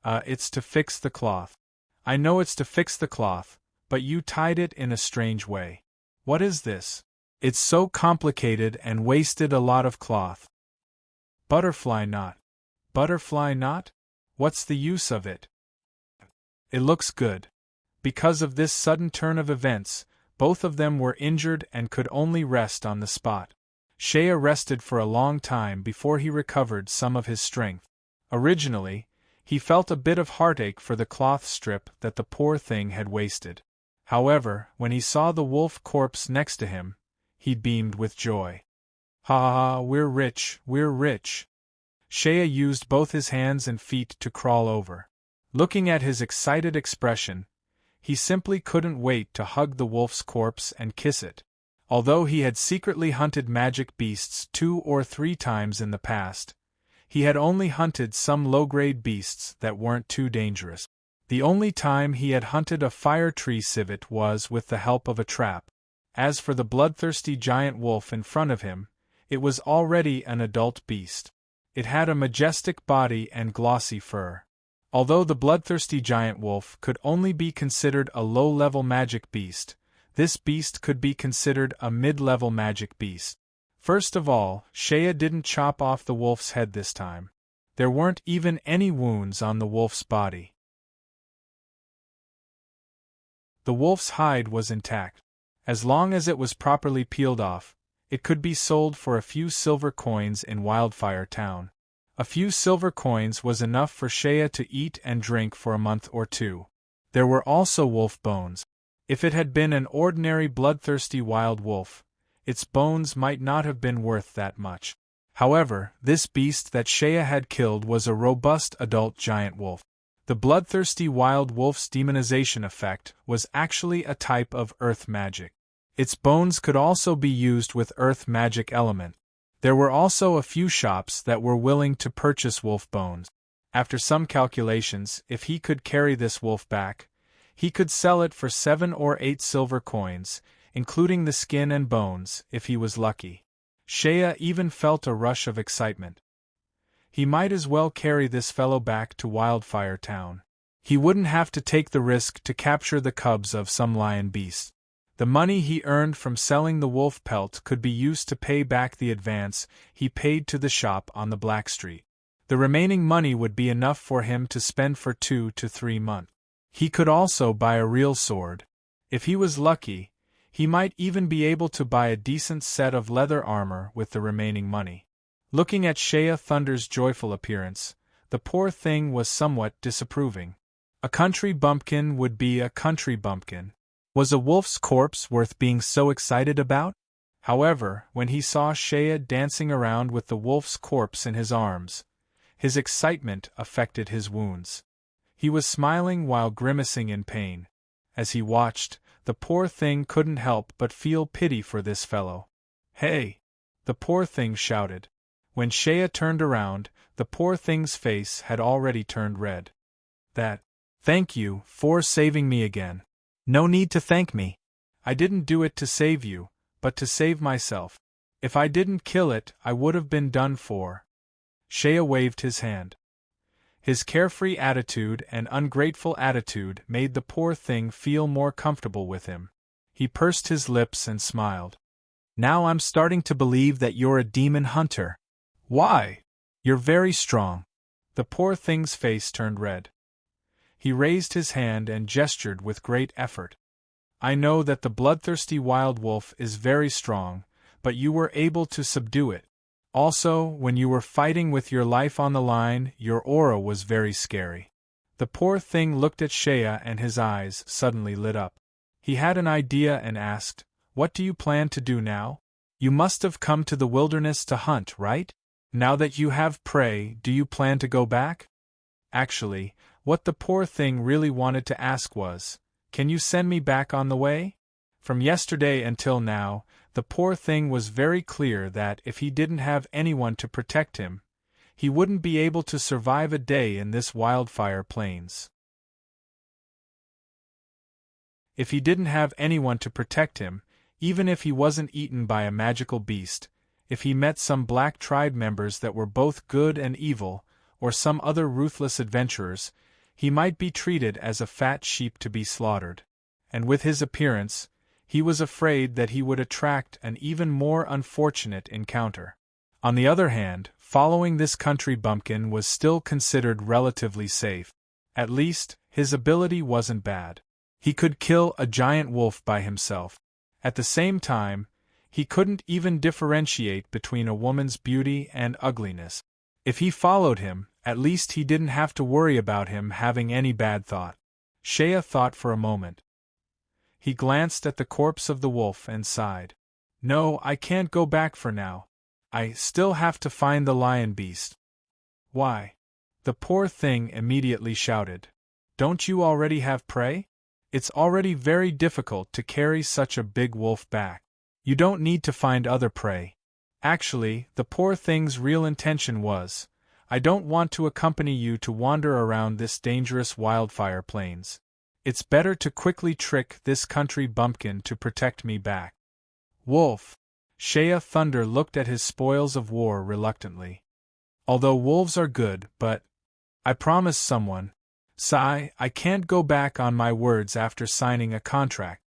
It's to fix the cloth. I know it's to fix the cloth, but you tied it in a strange way. What is this? It's so complicated and wasted a lot of cloth. Butterfly knot. Butterfly knot? What's the use of it? It looks good. Because of this sudden turn of events, both of them were injured and could only rest on the spot. Shea rested for a long time before he recovered some of his strength. Originally, he felt a bit of heartache for the cloth strip that the poor thing had wasted. However, when he saw the wolf corpse next to him, he beamed with joy. Ha ha ha, we're rich, we're rich. Shea used both his hands and feet to crawl over. Looking at his excited expression, he simply couldn't wait to hug the wolf's corpse and kiss it. Although he had secretly hunted magic beasts 2 or 3 times in the past, he had only hunted some low-grade beasts that weren't too dangerous. The only time he had hunted a fire tree civet was with the help of a trap. As for the bloodthirsty giant wolf in front of him, it was already an adult beast. It had a majestic body and glossy fur. Although the bloodthirsty giant wolf could only be considered a low-level magic beast, this beast could be considered a mid-level magic beast. First of all, Shea didn't chop off the wolf's head this time. There weren't even any wounds on the wolf's body. The wolf's hide was intact. As long as it was properly peeled off, it could be sold for a few silver coins in Wildfire Town. A few silver coins was enough for Shea to eat and drink for a month or 2. There were also wolf bones. If it had been an ordinary bloodthirsty wild wolf, its bones might not have been worth that much. However, this beast that Shea had killed was a robust adult giant wolf. The bloodthirsty wild wolf's demonization effect was actually a type of earth magic. Its bones could also be used with earth magic element. There were also a few shops that were willing to purchase wolf bones. After some calculations, if he could carry this wolf back, he could sell it for 7 or 8 silver coins, including the skin and bones, if he was lucky. Shea even felt a rush of excitement. He might as well carry this fellow back to Wildfire Town. He wouldn't have to take the risk to capture the cubs of some lion beast. The money he earned from selling the wolf pelt could be used to pay back the advance he paid to the shop on the Black Street. The remaining money would be enough for him to spend for 2 to 3 months. He could also buy a real sword. If he was lucky, he might even be able to buy a decent set of leather armor with the remaining money. Looking at Shea Thunder's joyful appearance, the poor thing was somewhat disapproving. A country bumpkin would be a country bumpkin. Was a wolf's corpse worth being so excited about? However, when he saw Shea dancing around with the wolf's corpse in his arms, his excitement affected his wounds. He was smiling while grimacing in pain. As he watched, the poor thing couldn't help but feel pity for this fellow. "Hey!" the poor thing shouted. When Shea turned around, the poor thing's face had already turned red. Thank you for saving me again. No need to thank me. I didn't do it to save you, but to save myself. If I didn't kill it, I would have been done for." Shea waved his hand. His carefree attitude and ungrateful attitude made the poor thing feel more comfortable with him. He pursed his lips and smiled. "Now I'm starting to believe that you're a demon hunter." "Why?" "You're very strong." The poor thing's face turned red. He raised his hand and gestured with great effort. "I know that the bloodthirsty wild wolf is very strong, but you were able to subdue it. Also, when you were fighting with your life on the line, your aura was very scary." The poor thing looked at Shea and his eyes suddenly lit up. He had an idea and asked, "What do you plan to do now? You must have come to the wilderness to hunt, right? Now that you have prey, do you plan to go back?" Actually, what the poor thing really wanted to ask was, "Can you send me back on the way?" From yesterday until now, the poor thing was very clear that if he didn't have anyone to protect him, he wouldn't be able to survive a day in this wildfire plains. If he didn't have anyone to protect him, even if he wasn't eaten by a magical beast, if he met some black tribe members that were both good and evil, or some other ruthless adventurers, he might be treated as a fat sheep to be slaughtered. And with his appearance, he was afraid that he would attract an even more unfortunate encounter. On the other hand, following this country bumpkin was still considered relatively safe. At least, his ability wasn't bad. He could kill a giant wolf by himself. At the same time, he couldn't even differentiate between a woman's beauty and ugliness. If he followed him, at least he didn't have to worry about him having any bad thought. Shea thought for a moment. He glanced at the corpse of the wolf and sighed. "No, I can't go back for now. I still have to find the lion beast." "Why?" the poor thing immediately shouted. Don't you already have prey? It's already very difficult to carry such a big wolf back. You don't need to find other prey. Actually, the poor thing's real intention was, I don't want to accompany you to wander around this dangerous wildfire plains. It's better to quickly trick this country bumpkin to protect me back. Wolf. Shea Thunder looked at his spoils of war reluctantly. Although wolves are good, but I promised someone. Sigh, I can't go back on my words after signing a contract.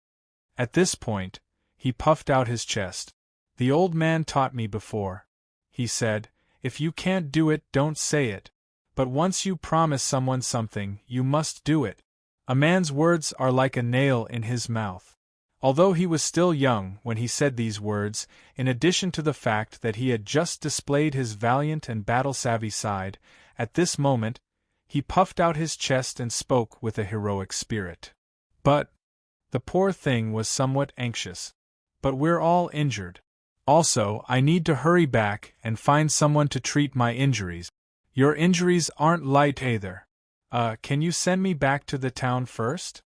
At this point, he puffed out his chest. The old man taught me before. He said, if you can't do it, don't say it. But once you promise someone something, you must do it. A man's words are like a nail in his mouth. Although he was still young when he said these words, in addition to the fact that he had just displayed his valiant and battle-savvy side, at this moment, he puffed out his chest and spoke with a heroic spirit. But the poor thing was somewhat anxious. But we're all injured. Also, I need to hurry back and find someone to treat my injuries. Your injuries aren't light either. Can you send me back to the town first?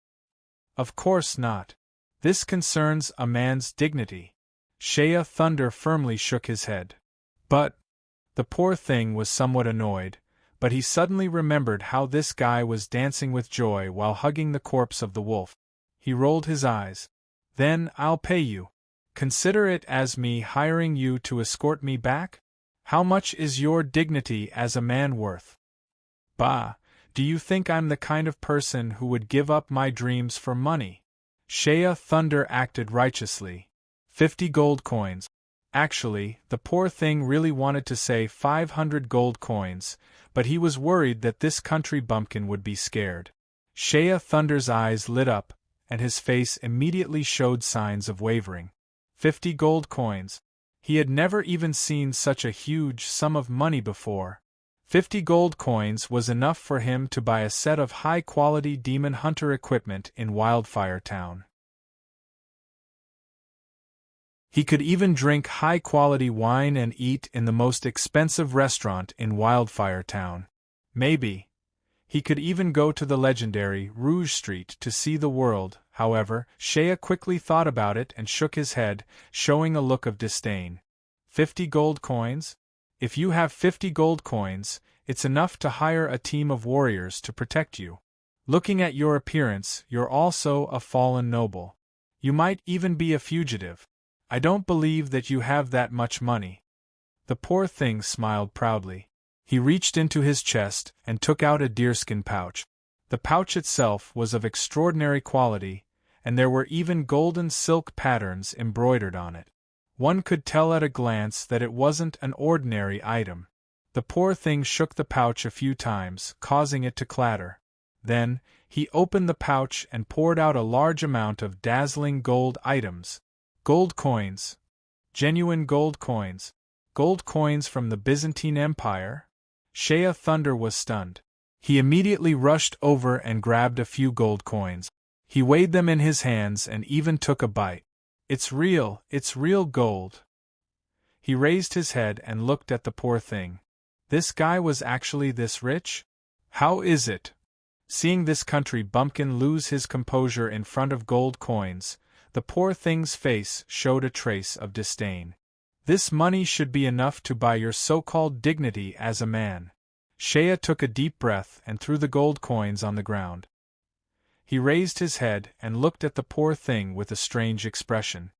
Of course not. This concerns a man's dignity. Shea Thunder firmly shook his head. But the poor thing was somewhat annoyed, but he suddenly remembered how this guy was dancing with joy while hugging the corpse of the wolf. He rolled his eyes. Then I'll pay you. Consider it as me hiring you to escort me back? How much is your dignity as a man worth? Bah, do you think I'm the kind of person who would give up my dreams for money? Shea Thunder acted righteously. 50 gold coins. Actually, the poor thing really wanted to say 500 gold coins, but he was worried that this country bumpkin would be scared. Shea Thunder's eyes lit up, and his face immediately showed signs of wavering. 50 gold coins. He had never even seen such a huge sum of money before. 50 gold coins was enough for him to buy a set of high-quality demon hunter equipment in Wildfire Town. He could even drink high-quality wine and eat in the most expensive restaurant in Wildfire Town. Maybe he could even go to the legendary Rouge Street to see the world. However, Shea quickly thought about it and shook his head, showing a look of disdain. 50 gold coins? If you have 50 gold coins, it's enough to hire a team of warriors to protect you. Looking at your appearance, you're also a fallen noble. You might even be a fugitive. I don't believe that you have that much money. The poor thing smiled proudly. He reached into his chest and took out a deerskin pouch. The pouch itself was of extraordinary quality, and there were even golden silk patterns embroidered on it. One could tell at a glance that it wasn't an ordinary item. The poor thing shook the pouch a few times, causing it to clatter. Then, he opened the pouch and poured out a large amount of dazzling gold items. Gold coins. Genuine gold coins. Gold coins from the Byzantine Empire? Shea Thunder was stunned. He immediately rushed over and grabbed a few gold coins. He weighed them in his hands and even took a bite. It's real gold. He raised his head and looked at the poor thing. This guy was actually this rich? How is it? Seeing this country bumpkin lose his composure in front of gold coins, the poor thing's face showed a trace of disdain. This money should be enough to buy your so-called dignity as a man. Shea took a deep breath and threw the gold coins on the ground. He raised his head and looked at the poor thing with a strange expression.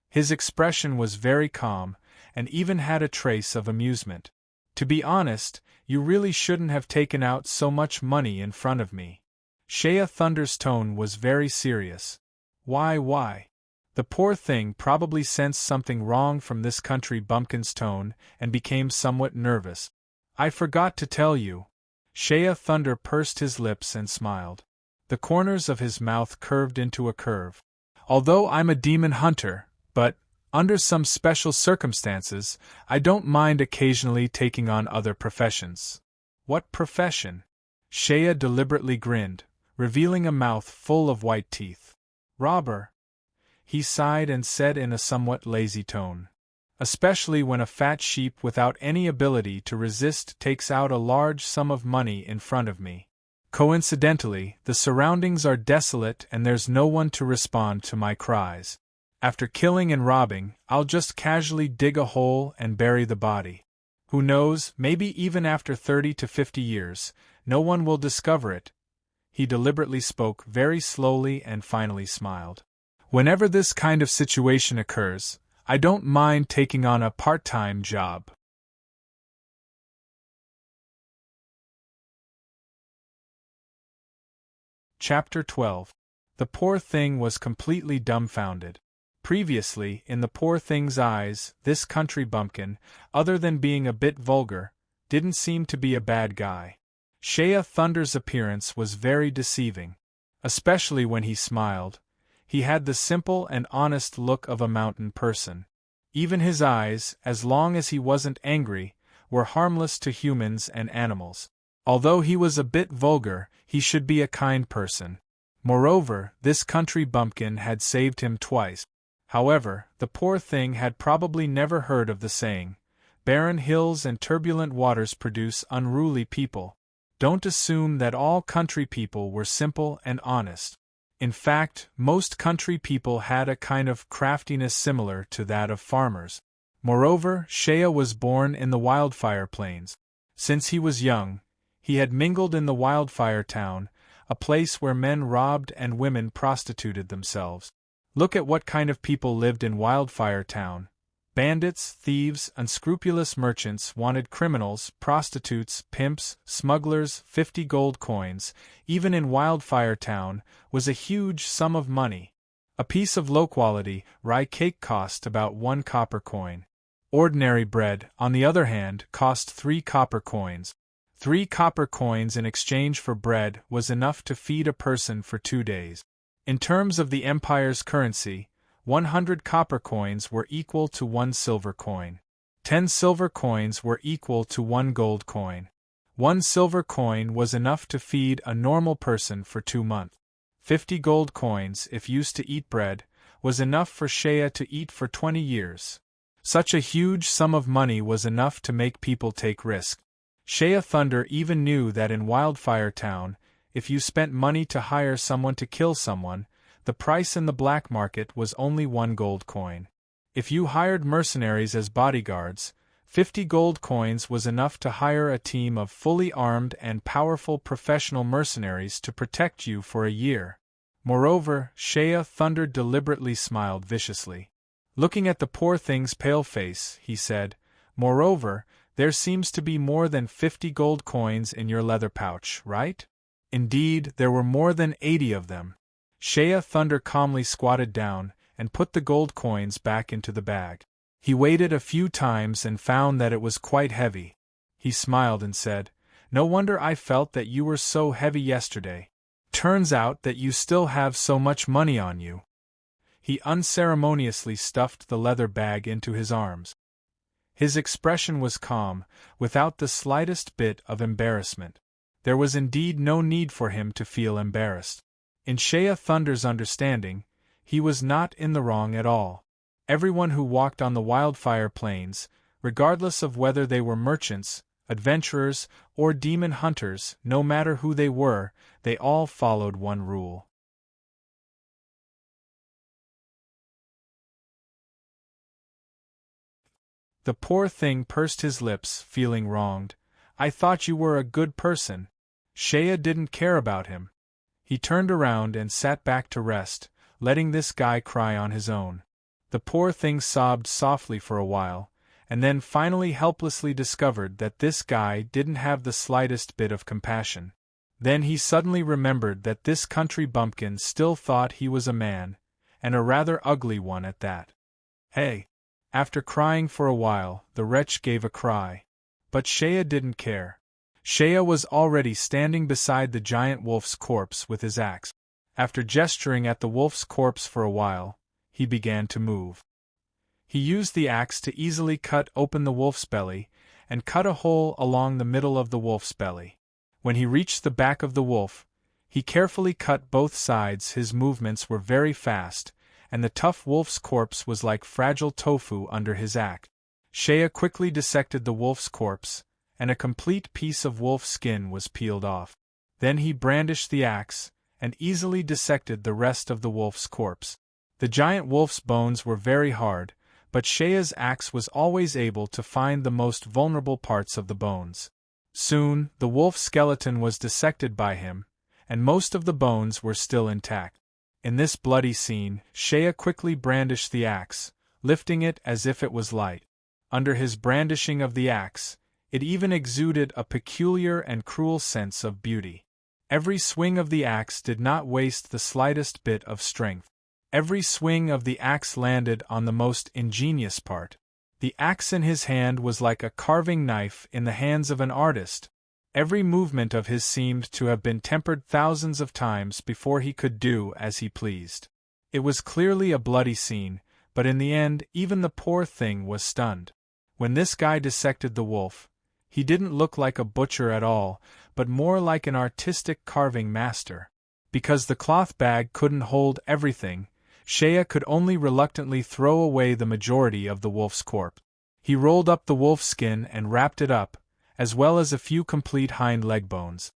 His expression was very calm, and even had a trace of amusement. To be honest, you really shouldn't have taken out so much money in front of me. Shea Thunder's tone was very serious. Why? The poor thing probably sensed something wrong from this country bumpkin's tone and became somewhat nervous. I forgot to tell you. Shea Thunder pursed his lips and smiled. The corners of his mouth curved into a curve. Although I'm a demon hunter, but, under some special circumstances, I don't mind occasionally taking on other professions. What profession? Shea deliberately grinned, revealing a mouth full of white teeth. Robber. He sighed and said in a somewhat lazy tone. Especially when a fat sheep without any ability to resist takes out a large sum of money in front of me. Coincidentally, the surroundings are desolate and there's no one to respond to my cries. After killing and robbing, I'll just casually dig a hole and bury the body. Who knows, maybe even after 30 to 50 years, no one will discover it." He deliberately spoke very slowly and finally smiled. "Whenever this kind of situation occurs, I don't mind taking on a part-time job." Chapter 12. The poor thing was completely dumbfounded. Previously, in the poor thing's eyes, this country bumpkin, other than being a bit vulgar, didn't seem to be a bad guy. Shea Thunder's appearance was very deceiving. Especially when he smiled. He had the simple and honest look of a mountain person. Even his eyes, as long as he wasn't angry, were harmless to humans and animals. Although he was a bit vulgar, he should be a kind person. Moreover, this country bumpkin had saved him twice. However, the poor thing had probably never heard of the saying, "Barren hills and turbulent waters produce unruly people." Don't assume that all country people were simple and honest. In fact, most country people had a kind of craftiness similar to that of farmers. Moreover, Shea was born in the wildfire plains. Since he was young, he had mingled in the wildfire town, a place where men robbed and women prostituted themselves. Look at what kind of people lived in Wildfire Town. Bandits, thieves, unscrupulous merchants wanted criminals, prostitutes, pimps, smugglers, 50 gold coins. Even in Wildfire Town was a huge sum of money. A piece of low-quality rye cake cost about 1 copper coin. Ordinary bread, on the other hand, cost 3 copper coins. 3 copper coins in exchange for bread was enough to feed a person for 2 days. In terms of the empire's currency, 100 copper coins were equal to 1 silver coin. 10 silver coins were equal to 1 gold coin. 1 silver coin was enough to feed a normal person for 2 months. 50 gold coins, if used to eat bread, was enough for Shea to eat for 20 years. Such a huge sum of money was enough to make people take risk. Shea Thunder even knew that in Wildfire Town, if you spent money to hire someone to kill someone, the price in the black market was only 1 gold coin. If you hired mercenaries as bodyguards, 50 gold coins was enough to hire a team of fully armed and powerful professional mercenaries to protect you for a year. Moreover, Shea Thunder deliberately smiled viciously. Looking at the poor thing's pale face, he said, "Moreover, there seems to be more than 50 gold coins in your leather pouch, right?" Indeed, there were more than 80 of them. Shea Thunder calmly squatted down and put the gold coins back into the bag. He weighed it a few times and found that it was quite heavy. He smiled and said, "No wonder I felt that you were so heavy yesterday. Turns out that you still have so much money on you." He unceremoniously stuffed the leather bag into his arms. His expression was calm, without the slightest bit of embarrassment. There was indeed no need for him to feel embarrassed. In Shea Thunder's understanding, he was not in the wrong at all. Everyone who walked on the wildfire plains, regardless of whether they were merchants, adventurers, or demon hunters, no matter who they were, they all followed one rule. The poor thing pursed his lips, feeling wronged. "I thought you were a good person." Shea didn't care about him. He turned around and sat back to rest, letting this guy cry on his own. The poor thing sobbed softly for a while, and then finally helplessly discovered that this guy didn't have the slightest bit of compassion. Then he suddenly remembered that this country bumpkin still thought he was a man, and a rather ugly one at that. "Hey!" After crying for a while, the wretch gave a cry. But Shea didn't care. Shea was already standing beside the giant wolf's corpse with his axe. After gesturing at the wolf's corpse for a while, he began to move. He used the axe to easily cut open the wolf's belly, and cut a hole along the middle of the wolf's belly. When he reached the back of the wolf, he carefully cut both sides. His movements were very fast, and the tough wolf's corpse was like fragile tofu under his axe. Shea quickly dissected the wolf's corpse, and a complete piece of wolf skin was peeled off. Then he brandished the axe, and easily dissected the rest of the wolf's corpse. The giant wolf's bones were very hard, but Shea's axe was always able to find the most vulnerable parts of the bones. Soon, the wolf's skeleton was dissected by him, and most of the bones were still intact. In this bloody scene, Shea quickly brandished the axe, lifting it as if it was light. Under his brandishing of the axe, it even exuded a peculiar and cruel sense of beauty. Every swing of the axe did not waste the slightest bit of strength. Every swing of the axe landed on the most ingenious part. The axe in his hand was like a carving knife in the hands of an artist. Every movement of his seemed to have been tempered thousands of times before he could do as he pleased. It was clearly a bloody scene, but in the end even the poor thing was stunned. When this guy dissected the wolf, he didn't look like a butcher at all, but more like an artistic carving master. Because the cloth bag couldn't hold everything, Shea could only reluctantly throw away the majority of the wolf's corpse. He rolled up the wolf's skin and wrapped it up, as well as a few complete hind leg bones.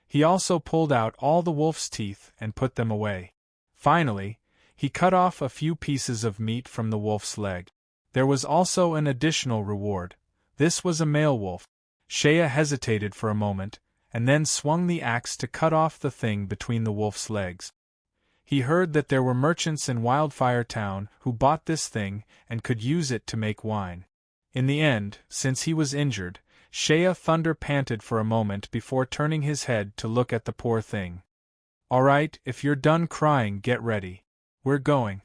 He also pulled out all the wolf's teeth and put them away. Finally, he cut off a few pieces of meat from the wolf's leg. There was also an additional reward. This was a male wolf. Shea hesitated for a moment, and then swung the axe to cut off the thing between the wolf's legs. He heard that there were merchants in Wildfire Town who bought this thing and could use it to make wine. In the end, since he was injured, Shea Thunder panted for a moment before turning his head to look at the poor thing. "All right, if you're done crying, get ready. We're going."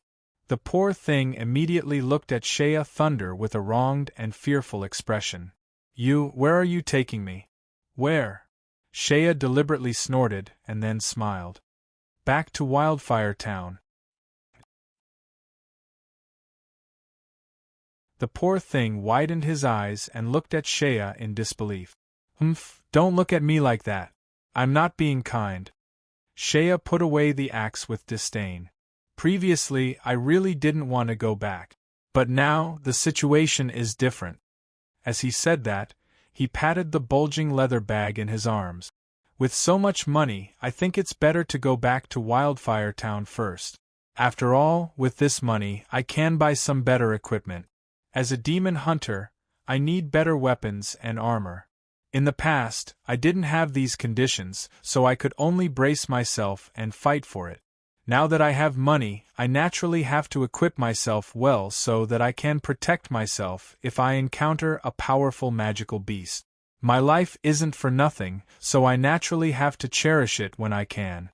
The poor thing immediately looked at Shea Thunder with a wronged and fearful expression. Where are you taking me?" "Where?" Shea deliberately snorted and then smiled. "Back to Wildfire Town." The poor thing widened his eyes and looked at Shea in disbelief. Don't look at me like that. I'm not being kind." Shea put away the axe with disdain. "Previously, I really didn't want to go back. But now, the situation is different." As he said that, he patted the bulging leather bag in his arms. "With so much money, I think it's better to go back to Wildfire Town first. After all, with this money, I can buy some better equipment. As a demon hunter, I need better weapons and armor. In the past, I didn't have these conditions, so I could only brace myself and fight for it. Now that I have money, I naturally have to equip myself well so that I can protect myself if I encounter a powerful magical beast. My life isn't for nothing, so I naturally have to cherish it when I can."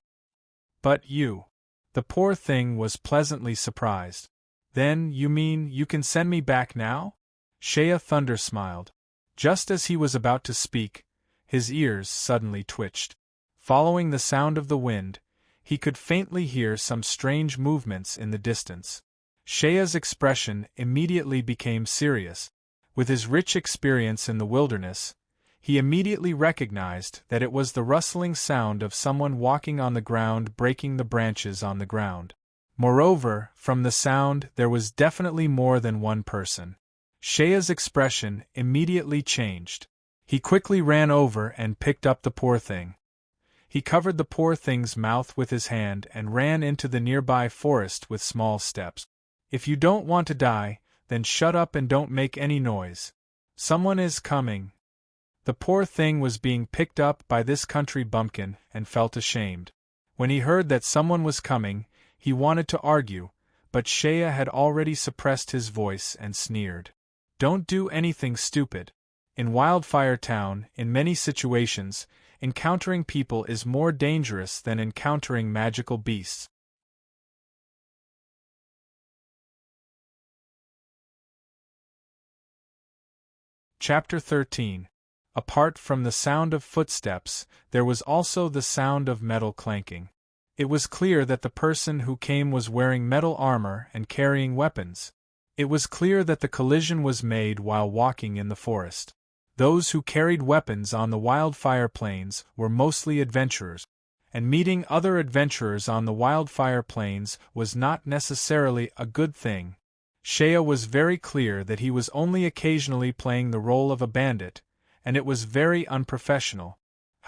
"But you..." The poor thing was pleasantly surprised. "Then, you mean you can send me back now?" Shea Thunder smiled. Just as he was about to speak, his ears suddenly twitched. Following the sound of the wind, he could faintly hear some strange movements in the distance. Shea's expression immediately became serious. With his rich experience in the wilderness, he immediately recognized that it was the rustling sound of someone walking on the ground breaking the branches on the ground. Moreover, from the sound there was definitely more than one person. Shea's expression immediately changed. He quickly ran over and picked up the poor thing. He covered the poor thing's mouth with his hand and ran into the nearby forest with small steps. "If you don't want to die, then shut up and don't make any noise. Someone is coming." The poor thing was being picked up by this country bumpkin and felt ashamed. When he heard that someone was coming, he wanted to argue, but Shea had already suppressed his voice and sneered. "Don't do anything stupid. In Wildfire Town, in many situations, encountering people is more dangerous than encountering magical beasts." Chapter 13. Apart from the sound of footsteps, there was also the sound of metal clanking. It was clear that the person who came was wearing metal armor and carrying weapons. It was clear that the collision was made while walking in the forest. Those who carried weapons on the Wildfire Plains were mostly adventurers, and meeting other adventurers on the Wildfire Plains was not necessarily a good thing. Shea was very clear that he was only occasionally playing the role of a bandit, and it was very unprofessional.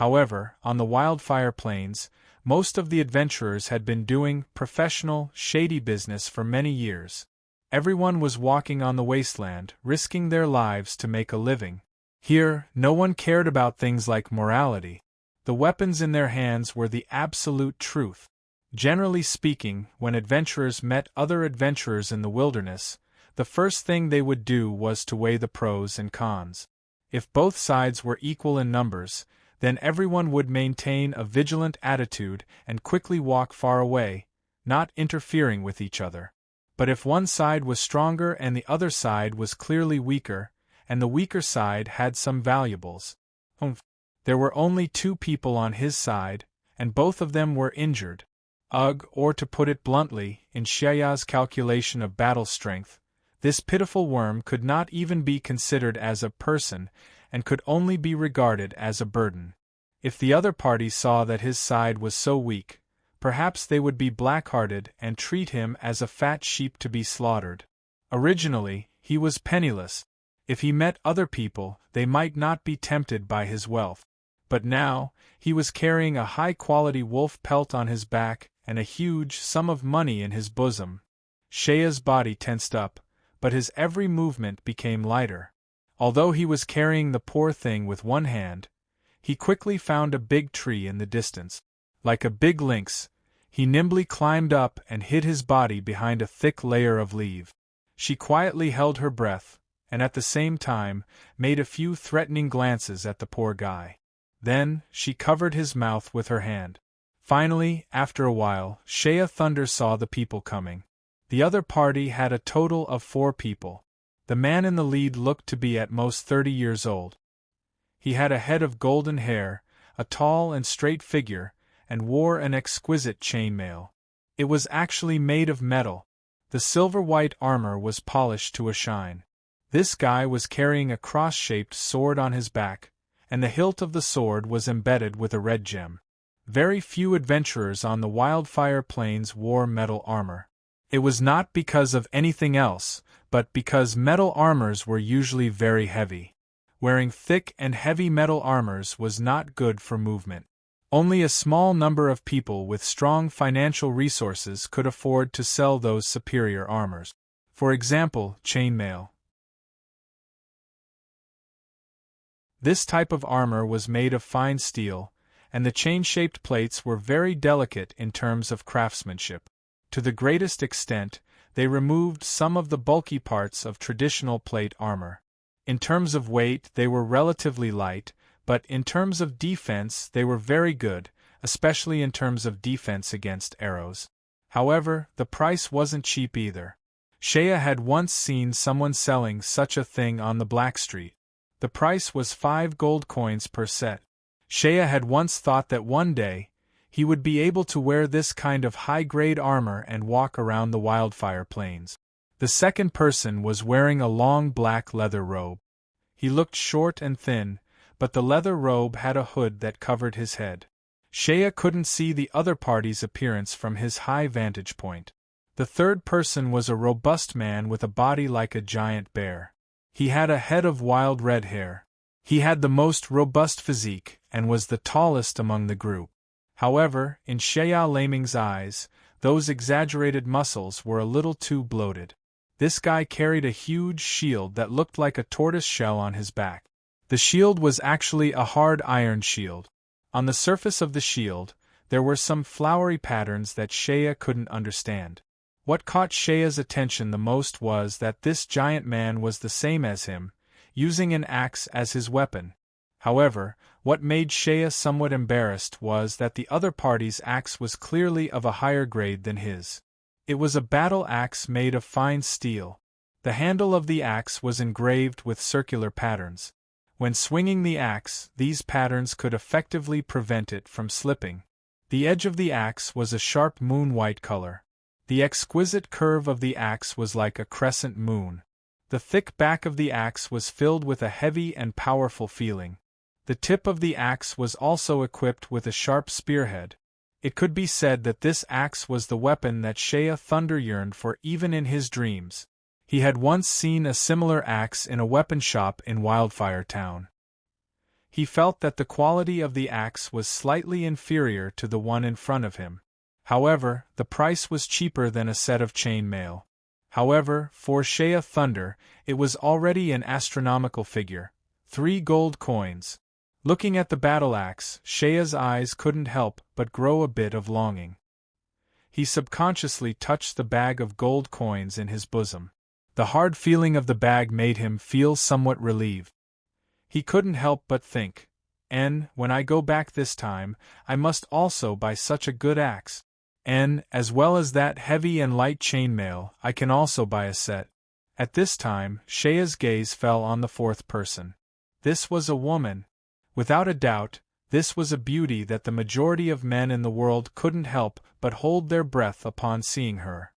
However, on the wildfire plains, most of the adventurers had been doing professional, shady business for many years. Everyone was walking on the wasteland, risking their lives to make a living. Here, no one cared about things like morality. The weapons in their hands were the absolute truth. Generally speaking, when adventurers met other adventurers in the wilderness, the first thing they would do was to weigh the pros and cons. If both sides were equal in numbers, then everyone would maintain a vigilant attitude and quickly walk far away, not interfering with each other. But if one side was stronger and the other side was clearly weaker, and the weaker side had some valuables, there were only two people on his side, and both of them were injured. Ugh, or to put it bluntly, in Sheya's calculation of battle strength, this pitiful worm could not even be considered as a person, and could only be regarded as a burden. If the other party saw that his side was so weak, perhaps they would be black-hearted and treat him as a fat sheep to be slaughtered. Originally, he was penniless. If he met other people, they might not be tempted by his wealth. But now, he was carrying a high-quality wolf pelt on his back and a huge sum of money in his bosom. Sheya's body tensed up, but his every movement became lighter. Although he was carrying the poor thing with one hand, he quickly found a big tree in the distance. Like a big lynx, he nimbly climbed up and hid his body behind a thick layer of leaves. She quietly held her breath, and at the same time, made a few threatening glances at the poor guy. Then, she covered his mouth with her hand. Finally, after a while, Sheya Thunder saw the people coming. The other party had a total of 4 people. The man in the lead looked to be at most 30 years old. He had a head of golden hair, a tall and straight figure, and wore an exquisite chainmail. It was actually made of metal. The silver-white armor was polished to a shine. This guy was carrying a cross-shaped sword on his back, and the hilt of the sword was embedded with a red gem. Very few adventurers on the wildfire plains wore metal armor. It was not because of anything else, but because metal armors were usually very heavy. Wearing thick and heavy metal armors was not good for movement. Only a small number of people with strong financial resources could afford to sell those superior armors. For example, chainmail. This type of armor was made of fine steel, and the chain-shaped plates were very delicate in terms of craftsmanship. To the greatest extent, they removed some of the bulky parts of traditional plate armor. In terms of weight, they were relatively light, but in terms of defense, they were very good, especially in terms of defense against arrows. However, the price wasn't cheap either. Sheya had once seen someone selling such a thing on the Black Street. The price was 5 gold coins per set. Sheya had once thought that one day, he would be able to wear this kind of high-grade armor and walk around the wildfire plains. The second person was wearing a long black leather robe. He looked short and thin, but the leather robe had a hood that covered his head. Sheya couldn't see the other party's appearance from his high vantage point. The third person was a robust man with a body like a giant bear. He had a head of wild red hair. He had the most robust physique, and was the tallest among the group. However, in Sheya Laming's eyes, those exaggerated muscles were a little too bloated. This guy carried a huge shield that looked like a tortoise shell on his back. The shield was actually a hard iron shield. On the surface of the shield, there were some flowery patterns that Sheya couldn't understand. What caught Sheya's attention the most was that this giant man was the same as him, using an axe as his weapon. However, what made Sheya somewhat embarrassed was that the other party's axe was clearly of a higher grade than his. It was a battle axe made of fine steel. The handle of the axe was engraved with circular patterns. When swinging the axe, these patterns could effectively prevent it from slipping. The edge of the axe was a sharp moon-white color. The exquisite curve of the axe was like a crescent moon. The thick back of the axe was filled with a heavy and powerful feeling. The tip of the axe was also equipped with a sharp spearhead. It could be said that this axe was the weapon that Sheya Thunder yearned for even in his dreams. He had once seen a similar axe in a weapon shop in Wildfire Town. He felt that the quality of the axe was slightly inferior to the one in front of him. However, the price was cheaper than a set of chain mail. However, for Shea Thunder, it was already an astronomical figure: 3 gold coins. Looking at the battle axe, Shea's eyes couldn't help but grow a bit of longing. He subconsciously touched the bag of gold coins in his bosom. The hard feeling of the bag made him feel somewhat relieved. He couldn't help but think, when I go back this time, I must also buy such a good axe. As well as that heavy and light chainmail, I can also buy a set. At this time, Shea's gaze fell on the 4th person. This was a woman. Without a doubt, this was a beauty that the majority of men in the world couldn't help but hold their breath upon seeing her.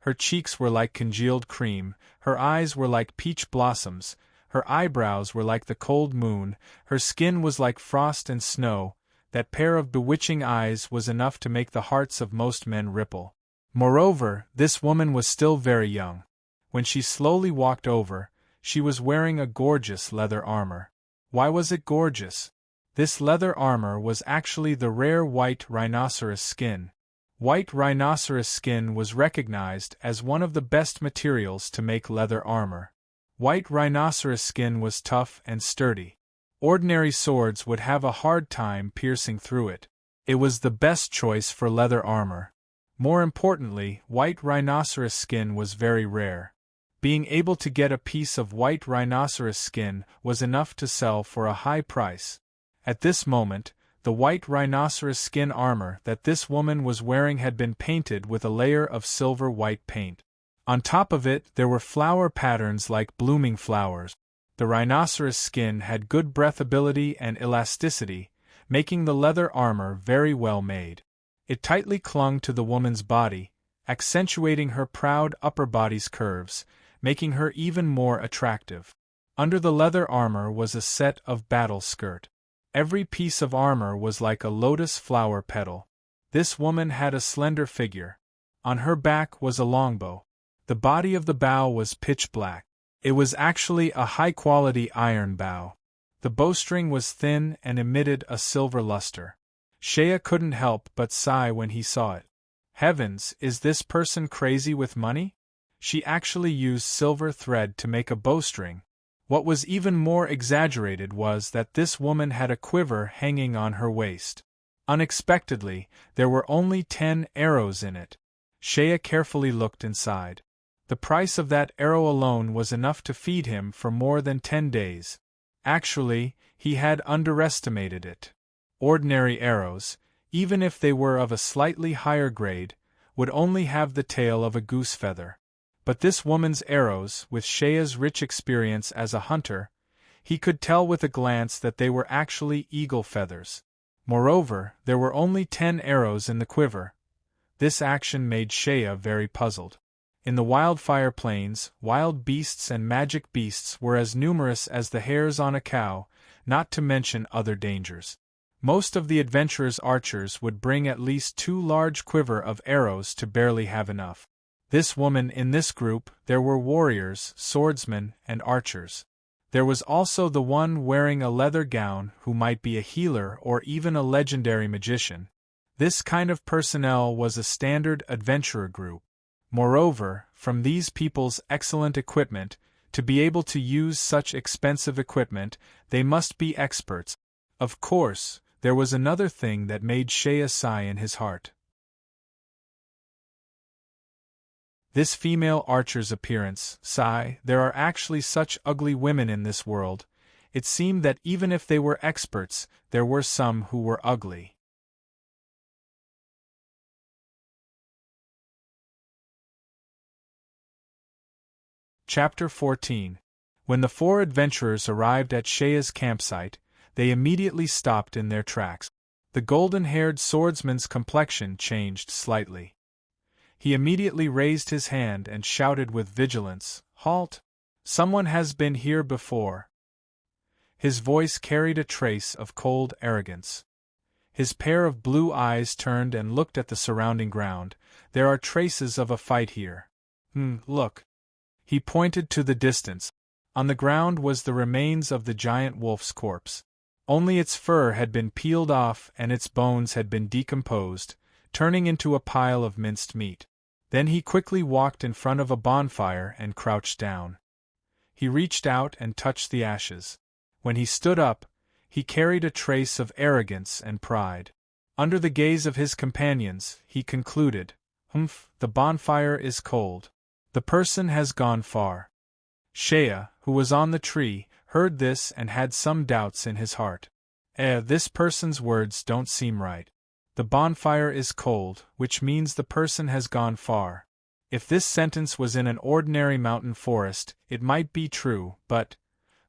Her cheeks were like congealed cream, her eyes were like peach blossoms, her eyebrows were like the cold moon, her skin was like frost and snow. That pair of bewitching eyes was enough to make the hearts of most men ripple. Moreover, this woman was still very young. When she slowly walked over, she was wearing a gorgeous leather armor. Why was it gorgeous? This leather armor was actually the rare white rhinoceros skin. White rhinoceros skin was recognized as one of the best materials to make leather armor. White rhinoceros skin was tough and sturdy. Ordinary swords would have a hard time piercing through it. It was the best choice for leather armor. More importantly, white rhinoceros skin was very rare. Being able to get a piece of white rhinoceros skin was enough to sell for a high price. At this moment, the white rhinoceros skin armor that this woman was wearing had been painted with a layer of silver white paint. On top of it, there were flower patterns like blooming flowers. The rhinoceros skin had good breathability and elasticity, making the leather armor very well made. It tightly clung to the woman's body, accentuating her proud upper body's curves, making her even more attractive. Under the leather armor was a set of battle skirt. Every piece of armor was like a lotus flower petal. This woman had a slender figure. On her back was a longbow. The body of the bow was pitch black. It was actually a high-quality iron bow. The bowstring was thin and emitted a silver luster. Shea couldn't help but sigh when he saw it. Heavens, is this person crazy with money? She actually used silver thread to make a bowstring. What was even more exaggerated was that this woman had a quiver hanging on her waist. Unexpectedly, there were only 10 arrows in it. Shea carefully looked inside. The price of that arrow alone was enough to feed him for more than 10 days. Actually, he had underestimated it. Ordinary arrows, even if they were of a slightly higher grade, would only have the tail of a goose feather. But this woman's arrows, with Shea's rich experience as a hunter, he could tell with a glance that they were actually eagle feathers. Moreover, there were only 10 arrows in the quiver. This action made Shea very puzzled. In the wildfire plains, wild beasts and magic beasts were as numerous as the hairs on a cow, not to mention other dangers. Most of the adventurers' archers would bring at least 2 large quiver of arrows to barely have enough. This woman in this group, there were warriors, swordsmen, and archers. There was also the one wearing a leather gown who might be a healer or even a legendary magician. This kind of personnel was a standard adventurer group. Moreover, from these people's excellent equipment, to be able to use such expensive equipment, they must be experts. Of course, there was another thing that made Shea sigh in his heart. This female archer's appearance. There are actually such ugly women in this world. It seemed that even if they were experts, there were some who were ugly. Chapter 14. When the 4 adventurers arrived at Shea's campsite, they immediately stopped in their tracks. The golden-haired swordsman's complexion changed slightly. He immediately raised his hand and shouted with vigilance, "Halt! Someone has been here before." His voice carried a trace of cold arrogance. His pair of blue eyes turned and looked at the surrounding ground. "There are traces of a fight here. Look." He pointed to the distance. On the ground was the remains of the giant wolf's corpse. Only its fur had been peeled off and its bones had been decomposed, turning into a pile of minced meat. Then he quickly walked in front of a bonfire and crouched down. He reached out and touched the ashes. When he stood up, he carried a trace of arrogance and pride. Under the gaze of his companions, he concluded, the bonfire is cold. The person has gone far." Shea, who was on the tree, heard this and had some doubts in his heart. This person's words don't seem right. The bonfire is cold, which means the person has gone far. If this sentence was in an ordinary mountain forest, it might be true, but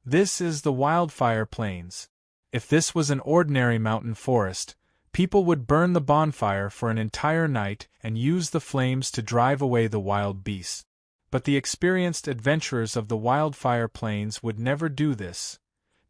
this is the wildfire plains. If this was an ordinary mountain forest, people would burn the bonfire for an entire night and use the flames to drive away the wild beasts. But the experienced adventurers of the wildfire plains would never do this,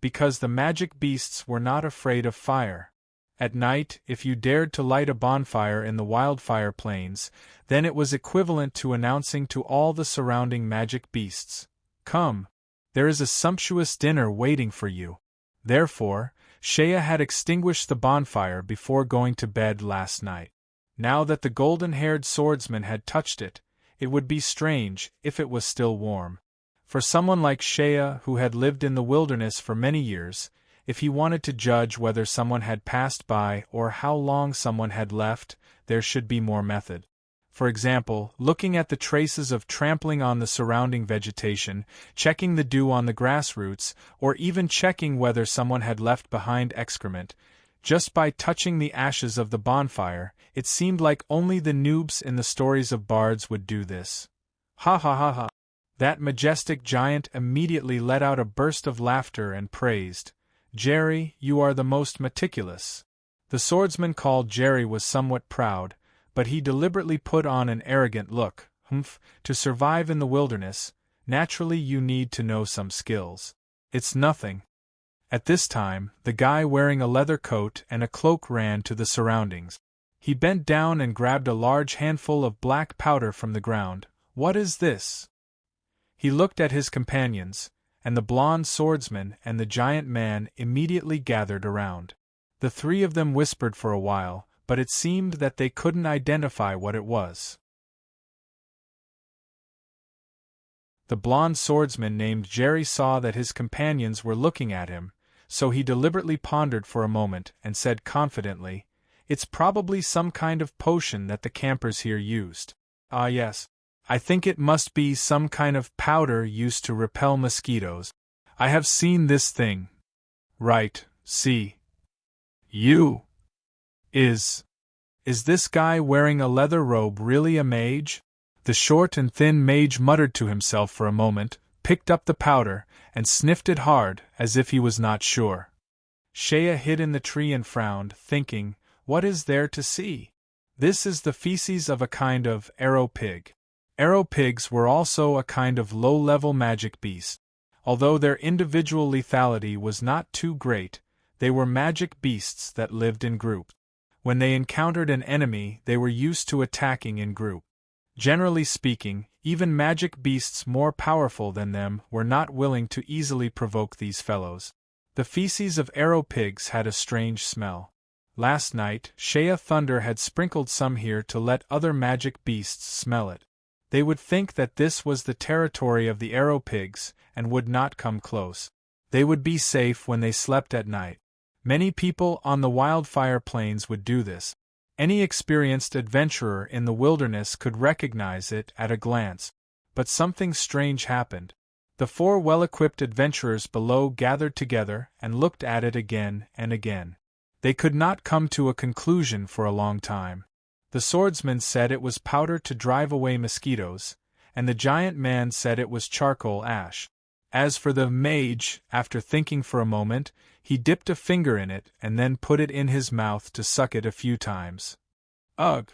because the magic beasts were not afraid of fire. At night, if you dared to light a bonfire in the wildfire plains, then it was equivalent to announcing to all the surrounding magic beasts, "Come, there is a sumptuous dinner waiting for you." Therefore, Shea had extinguished the bonfire before going to bed last night. Now that the golden-haired swordsman had touched it, it would be strange if it was still warm. For someone like Shea, who had lived in the wilderness for many years, if he wanted to judge whether someone had passed by or how long someone had left, there should be more method. For example, looking at the traces of trampling on the surrounding vegetation, checking the dew on the grass roots, or even checking whether someone had left behind excrement. Just by touching the ashes of the bonfire, it seemed like only the noobs in the stories of bards would do this. Ha ha ha ha! That majestic giant immediately let out a burst of laughter and praised, "Jerry, you are the most meticulous." The swordsman called Jerry was somewhat proud, but he deliberately put on an arrogant look. To survive in the wilderness, naturally you need to know some skills. It's nothing. At this time, the guy wearing a leather coat and a cloak ran to the surroundings. He bent down and grabbed a large handful of black powder from the ground. "What is this?" He looked at his companions, and the blond swordsman and the giant man immediately gathered around. The three of them whispered for a while, but it seemed that they couldn't identify what it was. The blond swordsman named Jerry saw that his companions were looking at him, so he deliberately pondered for a moment and said confidently, "It's probably some kind of potion that the campers here used." "Ah yes. I think it must be some kind of powder used to repel mosquitoes. I have seen this thing." "Right, see. You. Is this guy wearing a leather robe really a mage?" The short and thin mage muttered to himself for a moment, picked up the powder, and sniffed it hard, as if he was not sure. Shea hid in the tree and frowned, thinking, what is there to see? This is the feces of a kind of arrow pig. Arrow pigs were also a kind of low-level magic beast. Although their individual lethality was not too great, they were magic beasts that lived in groups. When they encountered an enemy, they were used to attacking in group. Generally speaking, even magic beasts more powerful than them were not willing to easily provoke these fellows. The feces of arrow pigs had a strange smell. Last night, Shea Thunder had sprinkled some here to let other magic beasts smell it. They would think that this was the territory of the arrow pigs, and would not come close. They would be safe when they slept at night. Many people on the wildfire plains would do this. Any experienced adventurer in the wilderness could recognize it at a glance. But something strange happened. The four well-equipped adventurers below gathered together and looked at it again and again. They could not come to a conclusion for a long time. The swordsman said it was powder to drive away mosquitoes, and the giant man said it was charcoal ash. As for the mage, after thinking for a moment, he dipped a finger in it and then put it in his mouth to suck it a few times. Ugh!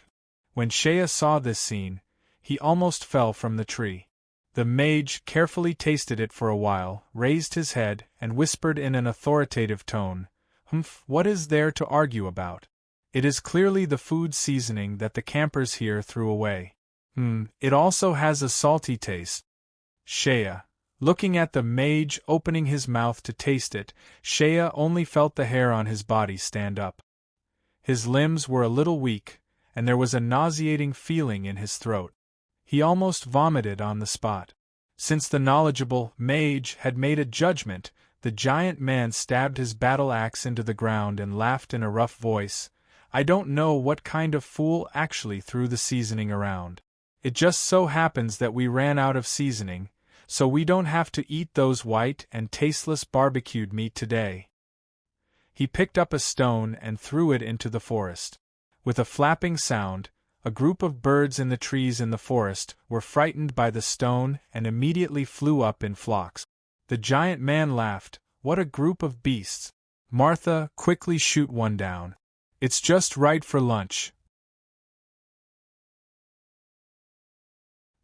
When Shea saw this scene, he almost fell from the tree. The mage carefully tasted it for a while, raised his head, and whispered in an authoritative tone, what is there to argue about? It is clearly the food seasoning that the campers here threw away. It also has a salty taste. Shea, Looking at the mage opening his mouth to taste it, Shea only felt the hair on his body stand up. His limbs were a little weak, and there was a nauseating feeling in his throat. He almost vomited on the spot. Since the knowledgeable mage had made a judgment, the giant man stabbed his battle axe into the ground and laughed in a rough voice. "I don't know what kind of fool actually threw the seasoning around. It just so happens that we ran out of seasoning, so we don't have to eat those white and tasteless barbecued meat today." He picked up a stone and threw it into the forest. With a flapping sound, a group of birds in the trees in the forest were frightened by the stone and immediately flew up in flocks. The giant man laughed. "What a group of beasts! Martha, quickly shoot one down. It's just right for lunch."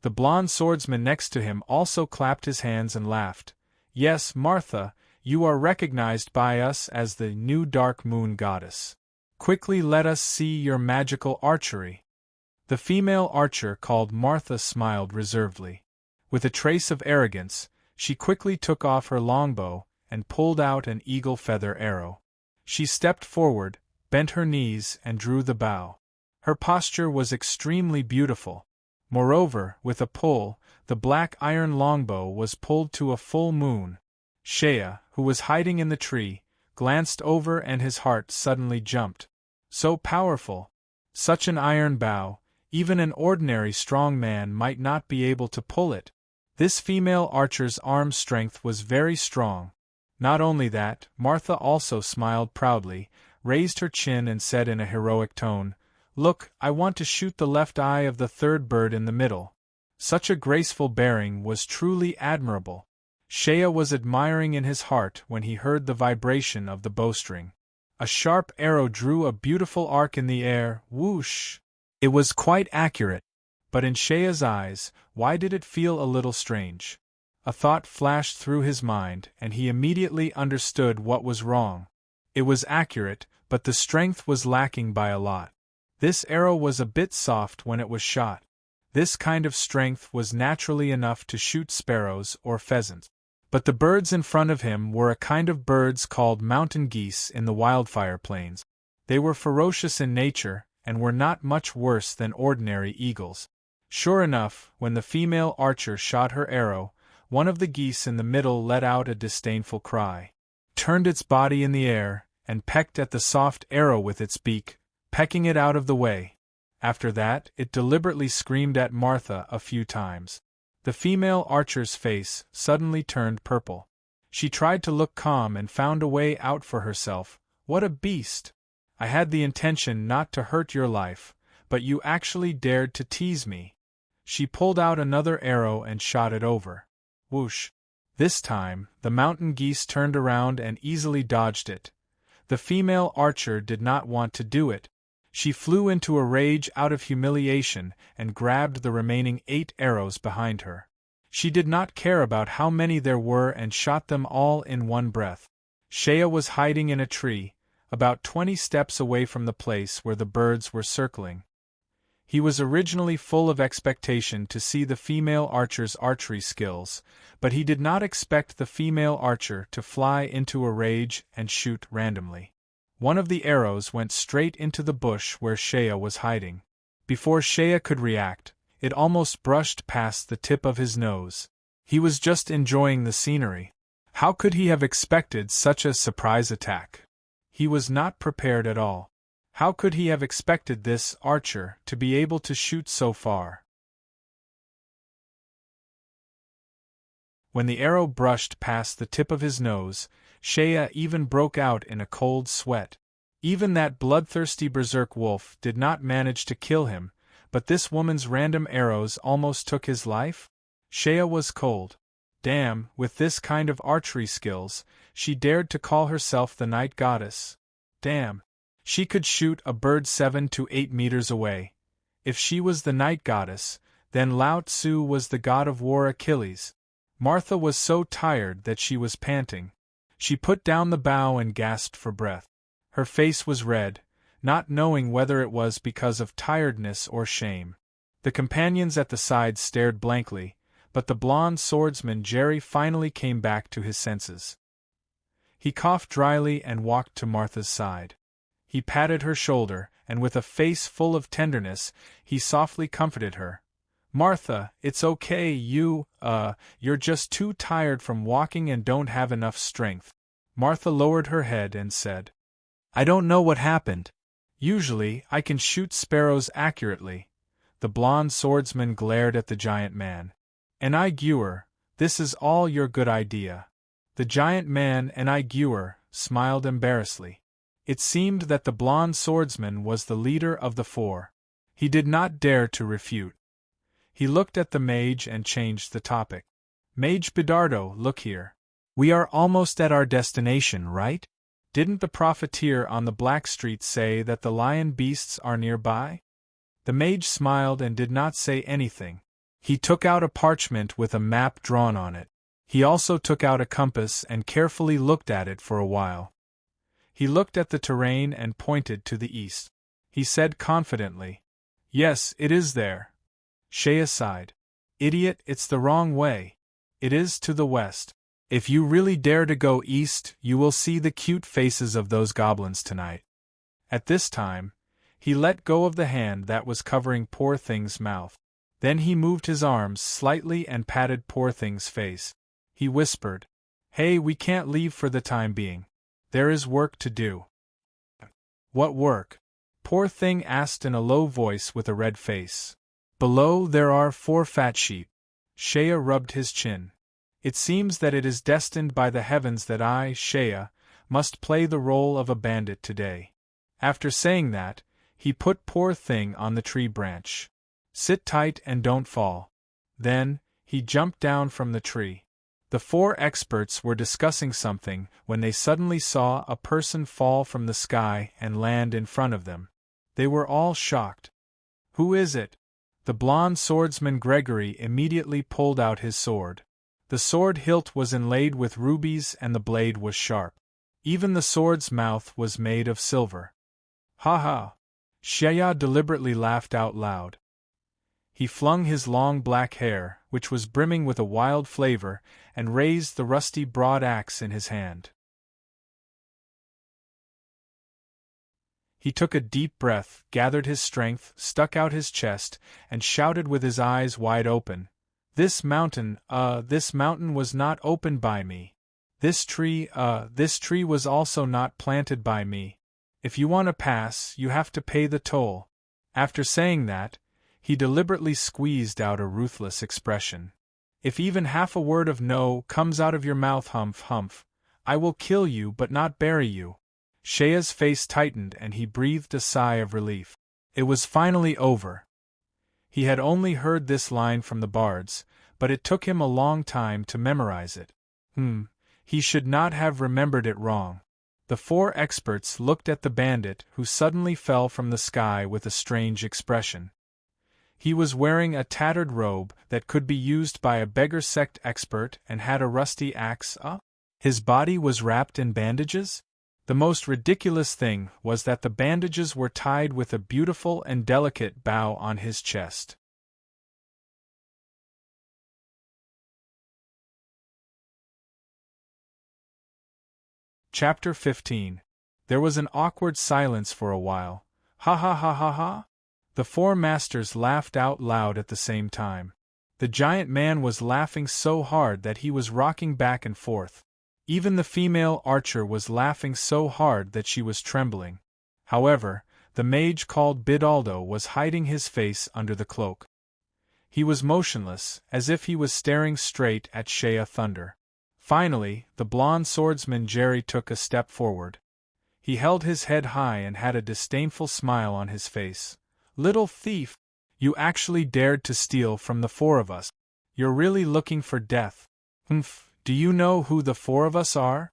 The blond swordsman next to him also clapped his hands and laughed. "Yes, Martha, you are recognized by us as the new dark moon goddess. Quickly let us see your magical archery." The female archer called Martha smiled reservedly. With a trace of arrogance, she quickly took off her longbow and pulled out an eagle feather arrow. She stepped forward, bent her knees, and drew the bow. Her posture was extremely beautiful. Moreover, with a pull, the black iron longbow was pulled to a full moon. Shea, who was hiding in the tree, glanced over and his heart suddenly jumped. So powerful! Such an iron bow, even an ordinary strong man might not be able to pull it. This female archer's arm strength was very strong. Not only that, Martha also smiled proudly, raised her chin and said in a heroic tone, "Look, I want to shoot the left eye of the third bird in the middle." Such a graceful bearing was truly admirable. Shea was admiring in his heart when he heard the vibration of the bowstring. A sharp arrow drew a beautiful arc in the air, whoosh! It was quite accurate. But in Shea's eyes, why did it feel a little strange? A thought flashed through his mind, and he immediately understood what was wrong. It was accurate, but the strength was lacking by a lot. This arrow was a bit soft when it was shot. This kind of strength was naturally enough to shoot sparrows or pheasants. But the birds in front of him were a kind of birds called mountain geese in the wildfire plains. They were ferocious in nature, and were not much worse than ordinary eagles. Sure enough, when the female archer shot her arrow, one of the geese in the middle let out a disdainful cry, turned its body in the air, and pecked at the soft arrow with its beak, pecking it out of the way. After that, it deliberately screamed at Martha a few times. The female archer's face suddenly turned purple. She tried to look calm and found a way out for herself. "What a beast! I had the intention not to hurt your life, but you actually dared to tease me." She pulled out another arrow and shot it over. Whoosh! This time, the mountain geese turned around and easily dodged it. The female archer did not want to do it. She flew into a rage out of humiliation and grabbed the remaining 8 arrows behind her. She did not care about how many there were and shot them all in one breath. Shea was hiding in a tree, about 20 steps away from the place where the birds were circling. He was originally full of expectation to see the female archer's archery skills, but he did not expect the female archer to fly into a rage and shoot randomly. One of the arrows went straight into the bush where Shea was hiding. Before Shea could react, it almost brushed past the tip of his nose. He was just enjoying the scenery. How could he have expected such a surprise attack? He was not prepared at all. How could he have expected this archer to be able to shoot so far? When the arrow brushed past the tip of his nose, Shea even broke out in a cold sweat. Even that bloodthirsty berserk wolf did not manage to kill him, but this woman's random arrows almost took his life? Shea was cold. Damn, with this kind of archery skills, she dared to call herself the night goddess. Damn. She could shoot a bird 7 to 8 meters away. If she was the night goddess, then Lao Tzu was the god of war Achilles. Martha was so tired that she was panting. She put down the bow and gasped for breath. Her face was red, not knowing whether it was because of tiredness or shame. The companions at the side stared blankly, But the blonde swordsman Jerry finally came back to his senses. He coughed dryly and walked to Martha's side. He patted her shoulder, and with a face full of tenderness, he softly comforted her. "Martha, it's okay, you're just too tired from walking and don't have enough strength." Martha lowered her head and said, "I don't know what happened. Usually, I can shoot sparrows accurately." The blonde swordsman glared at the giant man. "An aigueur, this is all your good idea." The giant man, an aigueur, smiled embarrassedly. It seemed that the blonde swordsman was the leader of the four. He did not dare to refute. He looked at the mage and changed the topic. "Mage Bidardo, look here. We are almost at our destination, right? Didn't the profiteer on the Black Street say that the lion beasts are nearby?" The mage smiled and did not say anything. He took out a parchment with a map drawn on it. He also took out a compass and carefully looked at it for a while. He looked at the terrain and pointed to the east. He said confidently, "Yes, it is there." Shea sighed. "Idiot, it's the wrong way. It is to the west. If you really dare to go east, you will see the cute faces of those goblins tonight." At this time, he let go of the hand that was covering Poor Thing's mouth. Then he moved his arms slightly and patted Poor Thing's face. He whispered, "Hey, we can't leave for the time being. There is work to do." "What work?" Poor Thing asked in a low voice with a red face. "Below there are 4 fat sheep." Shea rubbed his chin. "It seems that it is destined by the heavens that I, Shea, must play the role of a bandit today." After saying that, he put Poor Thing on the tree branch. "Sit tight and don't fall." Then, he jumped down from the tree. The 4 experts were discussing something when they suddenly saw a person fall from the sky and land in front of them. They were all shocked. "Who is it?" The blonde swordsman Gregory immediately pulled out his sword. The sword hilt was inlaid with rubies and the blade was sharp. Even the sword's mouth was made of silver. "Ha ha!" Shea deliberately laughed out loud. He flung his long black hair, which was brimming with a wild flavor, and raised the rusty broad axe in his hand. He took a deep breath, gathered his strength, stuck out his chest, and shouted with his eyes wide open, this mountain was not opened by me. This tree was also not planted by me. If you want to pass, you have to pay the toll." After saying that, he deliberately squeezed out a ruthless expression. "If even half a word of no comes out of your mouth, humph, I will kill you but not bury you." Shea's face tightened and he breathed a sigh of relief. It was finally over. He had only heard this line from the bards, but it took him a long time to memorize it. He should not have remembered it wrong. The 4 experts looked at the bandit who suddenly fell from the sky with a strange expression. He was wearing a tattered robe that could be used by a beggar sect expert and had a rusty axe. His body was wrapped in bandages? The most ridiculous thing was that the bandages were tied with a beautiful and delicate bow on his chest. Chapter 15. There was an awkward silence for a while. "Ha ha ha ha ha!" The 4 masters laughed out loud at the same time. The giant man was laughing so hard that he was rocking back and forth. Even the female archer was laughing so hard that she was trembling. However, the mage called Bidaldo was hiding his face under the cloak. He was motionless, as if he was staring straight at Shea Thunder. Finally, the blonde swordsman Jerry took a step forward. He held his head high and had a disdainful smile on his face. "Little thief! You actually dared to steal from the 4 of us. You're really looking for death. Do you know who the 4 of us are?"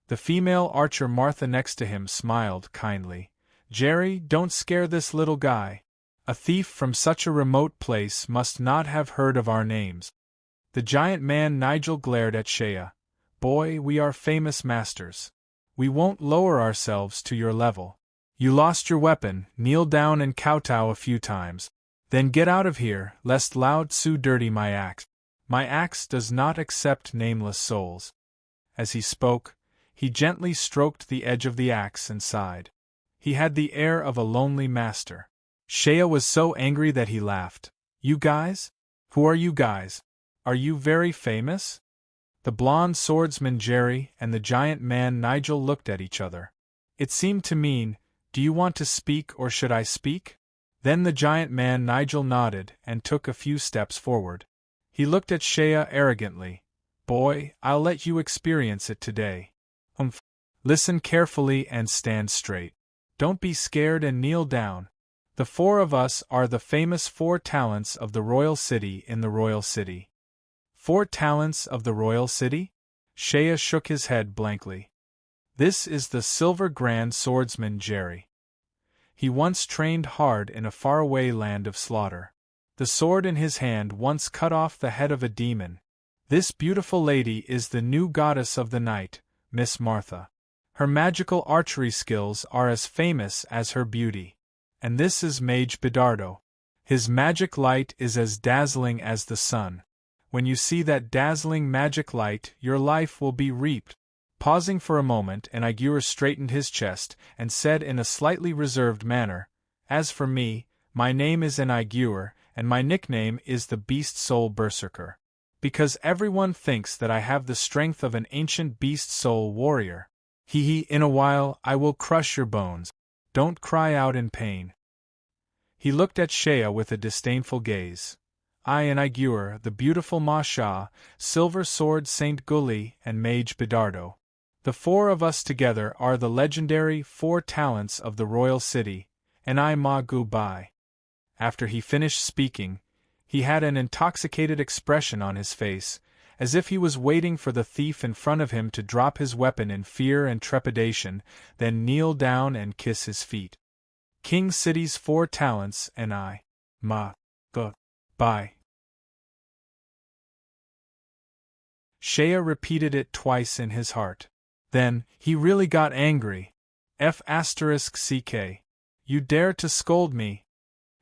The female archer Martha next to him smiled kindly. "Jerry, don't scare this little guy. A thief from such a remote place must not have heard of our names." The giant man Nigel glared at Shea. "Boy, we are famous masters. We won't lower ourselves to your level. You lost your weapon, kneel down and kowtow a few times. Then get out of here, lest Loud Sue dirty my axe." My axe does not accept nameless souls. As he spoke, he gently stroked the edge of the axe and sighed. He had the air of a lonely master. Shea was so angry that he laughed. You guys? Who are you guys? Are you very famous? The blonde swordsman Jerry and the giant man Nigel looked at each other. It seemed to mean, do you want to speak or should I speak? Then the giant man Nigel nodded and took a few steps forward. He looked at Shea arrogantly. Boy, I'll let you experience it today. Listen carefully and stand straight. Don't be scared and kneel down. The four of us are the famous 4 talents of the royal city in the royal city. 4 talents of the royal city? Shea shook his head blankly. This is the silver grand swordsman Jerry. He once trained hard in a faraway land of slaughter. The sword in his hand once cut off the head of a demon. This beautiful lady is the new goddess of the night, Miss Martha. Her magical archery skills are as famous as her beauty. And this is Mage Bidardo. His magic light is as dazzling as the sun. When you see that dazzling magic light, your life will be reaped. Pausing for a moment, Eniguer straightened his chest and said in a slightly reserved manner, As for me, my name is Eniguer, and my nickname is the Beast Soul Berserker. Because everyone thinks that I have the strength of an ancient beast soul warrior. In a while I will crush your bones. Don't cry out in pain. He looked at Shea with a disdainful gaze. I and Eniguer, the beautiful Masha, Silver Sword Saint Gully, and Mage Bidardo. The 4 of us together are the legendary 4 talents of the royal city, and I ma gu bai. After he finished speaking, he had an intoxicated expression on his face, as if he was waiting for the thief in front of him to drop his weapon in fear and trepidation, then kneel down and kiss his feet. King City's 4 talents and I ma gu bai. Shea repeated it twice in his heart. Then, he really got angry. F***ck. You dare to scold me?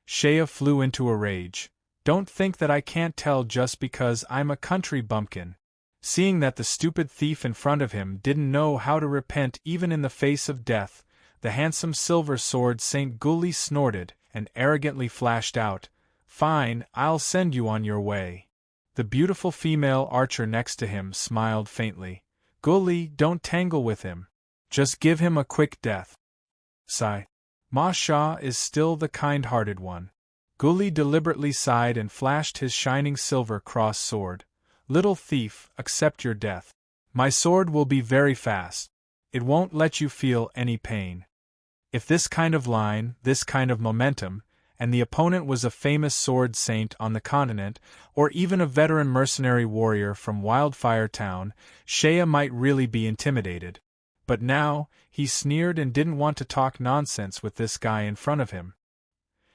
Shea flew into a rage. Don't think that I can't tell just because I'm a country bumpkin. Seeing that the stupid thief in front of him didn't know how to repent even in the face of death, the handsome silver sword Saint Gully snorted and arrogantly flashed out, Fine, I'll send you on your way. The beautiful female archer next to him smiled faintly. Gully, don't tangle with him. Just give him a quick death. Sigh. Ma Sha is still the kind-hearted one. Gully deliberately sighed and flashed his shining silver cross sword. Little thief, accept your death. My sword will be very fast. It won't let you feel any pain. If this kind of line, this kind of momentum, and the opponent was a famous sword saint on the continent, or even a veteran mercenary warrior from Wildfire Town, Shea might really be intimidated. But now, he sneered and didn't want to talk nonsense with this guy in front of him.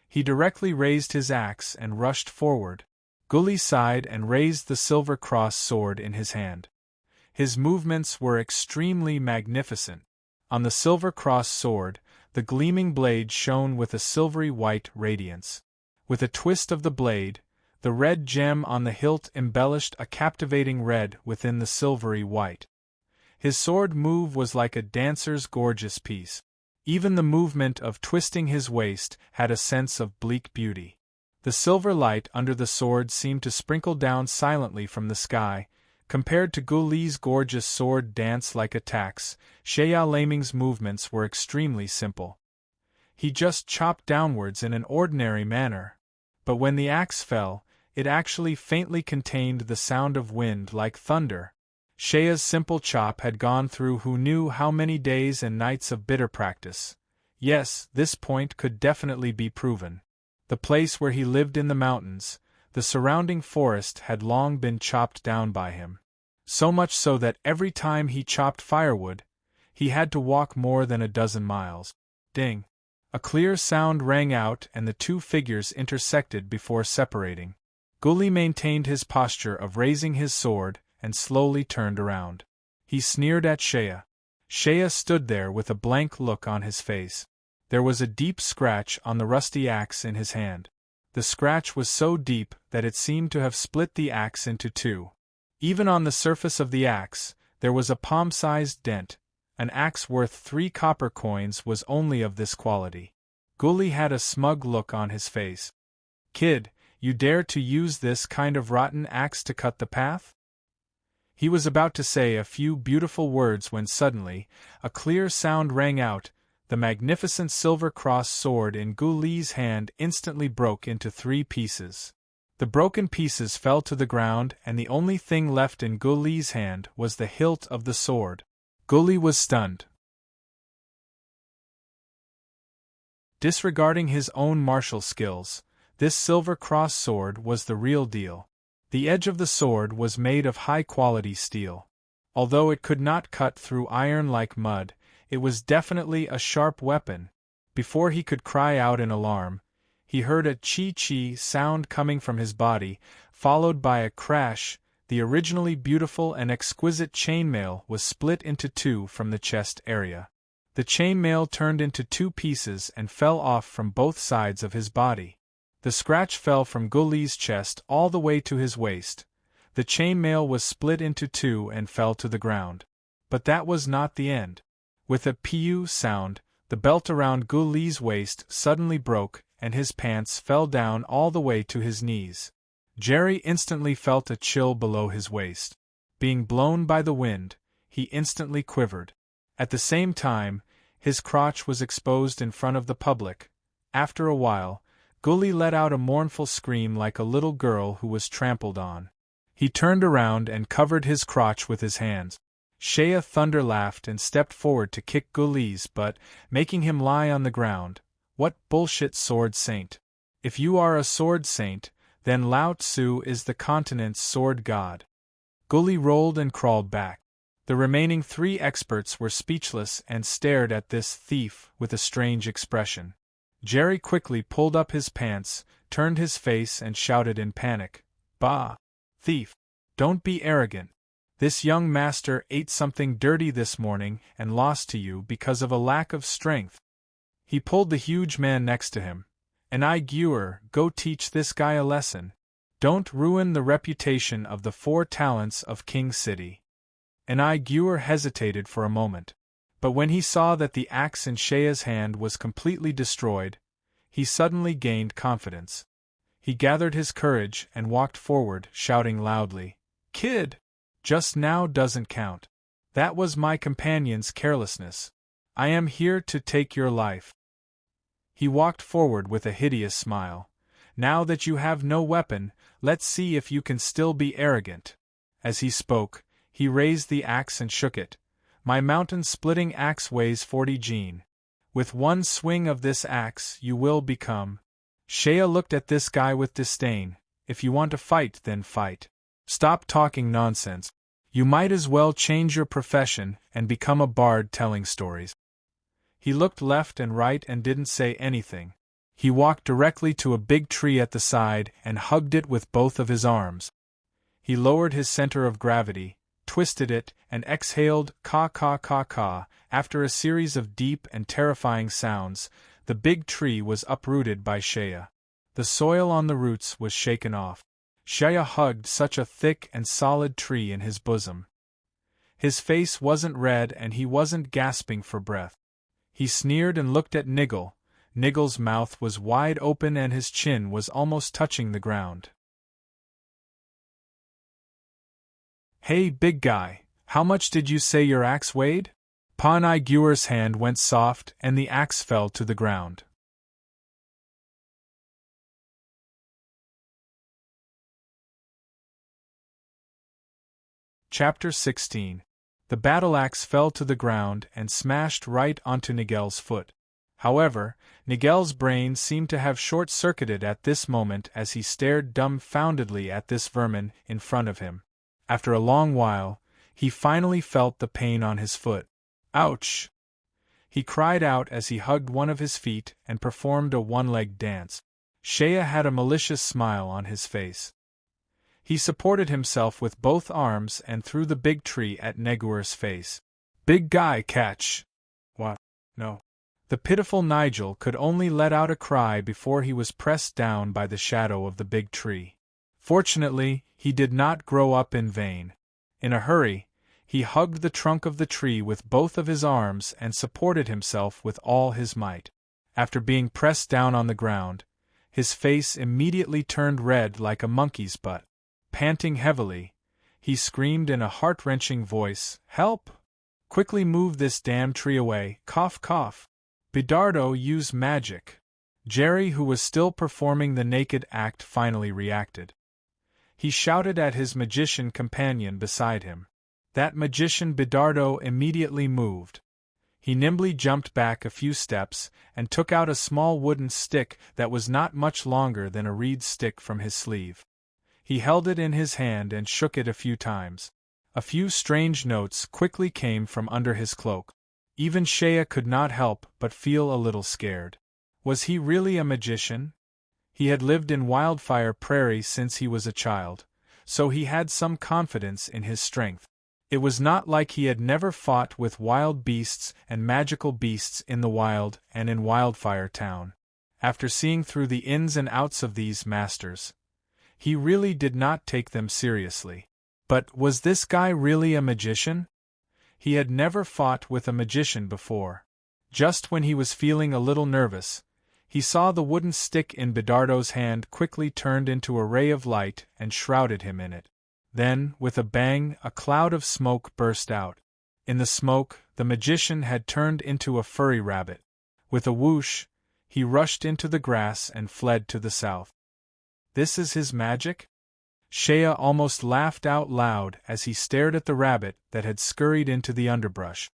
He directly raised his axe and rushed forward. Gully sighed and raised the silver cross sword in his hand. His movements were extremely magnificent. On the silver cross sword, the gleaming blade shone with a silvery white radiance. With a twist of the blade, the red gem on the hilt embellished a captivating red within the silvery white. His sword move was like a dancer's gorgeous piece. Even the movement of twisting his waist had a sense of bleak beauty. The silver light under the sword seemed to sprinkle down silently from the sky. Compared to Gully's gorgeous sword dance like a tax, Shea Laming's movements were extremely simple. He just chopped downwards in an ordinary manner. But when the axe fell, it actually faintly contained the sound of wind like thunder. Shea's simple chop had gone through who knew how many days and nights of bitter practice. Yes, this point could definitely be proven. The place where he lived in the mountains, the surrounding forest had long been chopped down by him. So much so that every time he chopped firewood, he had to walk more than a dozen miles. Ding! A clear sound rang out and the 2 figures intersected before separating. Gully maintained his posture of raising his sword and slowly turned around. He sneered at Shea. Shea stood there with a blank look on his face. There was a deep scratch on the rusty axe in his hand. The scratch was so deep that it seemed to have split the axe into two. Even on the surface of the axe, there was a palm-sized dent. An axe worth 3 copper coins was only of this quality. Gully had a smug look on his face. "Kid, you dare to use this kind of rotten axe to cut the path?" He was about to say a few beautiful words when suddenly, a clear sound rang out. The magnificent silver-cross sword in Gully's hand instantly broke into 3 pieces. The broken pieces fell to the ground, and the only thing left in Gully's hand was the hilt of the sword. Gully was stunned. Disregarding his own martial skills, this silver-cross sword was the real deal. The edge of the sword was made of high-quality steel. Although it could not cut through iron like mud, it was definitely a sharp weapon. Before he could cry out in alarm, he heard a chee-chee sound coming from his body, followed by a crash. The originally beautiful and exquisite chainmail was split into 2 from the chest area. The chainmail turned into 2 pieces and fell off from both sides of his body. The scratch fell from Gully's chest all the way to his waist. The chainmail was split into 2 and fell to the ground. But that was not the end. With a pew sound, the belt around Gully's waist suddenly broke, and his pants fell down all the way to his knees. Jerry instantly felt a chill below his waist. Being blown by the wind, he instantly quivered. At the same time, his crotch was exposed in front of the public. After a while, Gully let out a mournful scream like a little girl who was trampled on. He turned around and covered his crotch with his hands. Shea Thunder laughed and stepped forward to kick Gully's butt, making him lie on the ground. "What bullshit, sword saint? If you are a sword saint, then Lao Tzu is the continent's sword god." Gully rolled and crawled back. The remaining 3 experts were speechless and stared at this thief with a strange expression. Jerry quickly pulled up his pants, turned his face and shouted in panic, "Bah! Thief! Don't be arrogant. This young master ate something dirty this morning and lost to you because of a lack of strength." He pulled the huge man next to him. "And I Gewer, go teach this guy a lesson. Don't ruin the reputation of the 4 talents of King City." And I Gewer hesitated for a moment. But when he saw that the axe in Shea's hand was completely destroyed, he suddenly gained confidence. He gathered his courage and walked forward, shouting loudly, "Kid! Just now doesn't count. That was my companion's carelessness. I am here to take your life." He walked forward with a hideous smile. "Now that you have no weapon, let's see if you can still be arrogant." As he spoke, he raised the axe and shook it. "My mountain-splitting axe weighs 40 gene. With one swing of this axe you will become—" Shea looked at this guy with disdain. "If you want to fight, then fight. Stop talking nonsense. You might as well change your profession and become a bard telling stories." He looked left and right and didn't say anything. He walked directly to a big tree at the side and hugged it with both of his arms. He lowered his center of gravity, twisted it, and exhaled "caw-caw-caw-caw." After a series of deep and terrifying sounds, the big tree was uprooted by Shea. The soil on the roots was shaken off. Shea hugged such a thick and solid tree in his bosom. His face wasn't red and he wasn't gasping for breath. He sneered and looked at Niggle. Niggle's mouth was wide open and his chin was almost touching the ground. "Hey, big guy, how much did you say your axe weighed?" Pawnee Gewer's hand went soft and the axe fell to the ground. Chapter 16. The battle-axe fell to the ground and smashed right onto Nigel's foot. However, Nigel's brain seemed to have short-circuited at this moment as he stared dumbfoundedly at this vermin in front of him. After a long while, he finally felt the pain on his foot. "Ouch!" He cried out as he hugged one of his feet and performed a one-legged dance. Shea had a malicious smile on his face. He supported himself with both arms and threw the big tree at Neguer's face. "Big guy, catch!" "What? No. The pitiful Nigel could only let out a cry before he was pressed down by the shadow of the big tree. Fortunately, he did not grow up in vain. In a hurry, he hugged the trunk of the tree with both of his arms and supported himself with all his might. After being pressed down on the ground, his face immediately turned red like a monkey's butt. Panting heavily, he screamed in a heart-wrenching voice, "Help! Quickly move this damn tree away, cough cough." Bidardo, use magic. Jerry, who was still performing the naked act, finally reacted. He shouted at his magician companion beside him. That magician Bidardo immediately moved. He nimbly jumped back a few steps and took out a small wooden stick that was not much longer than a reed stick from his sleeve. He held it in his hand and shook it a few times. A few strange notes quickly came from under his cloak. Even Shea could not help but feel a little scared. Was he really a magician? He had lived in Wildfire Prairie since he was a child, so he had some confidence in his strength. It was not like he had never fought with wild beasts and magical beasts in the wild and in Wildfire Town. After seeing through the ins and outs of these masters, he really did not take them seriously. But was this guy really a magician? He had never fought with a magician before. Just when he was feeling a little nervous, he saw the wooden stick in Bidardo's hand quickly turned into a ray of light and shrouded him in it. Then, with a bang, a cloud of smoke burst out. In the smoke, the magician had turned into a furry rabbit. With a whoosh, he rushed into the grass and fled to the south. This is his magic? Shea almost laughed out loud as he stared at the rabbit that had scurried into the underbrush.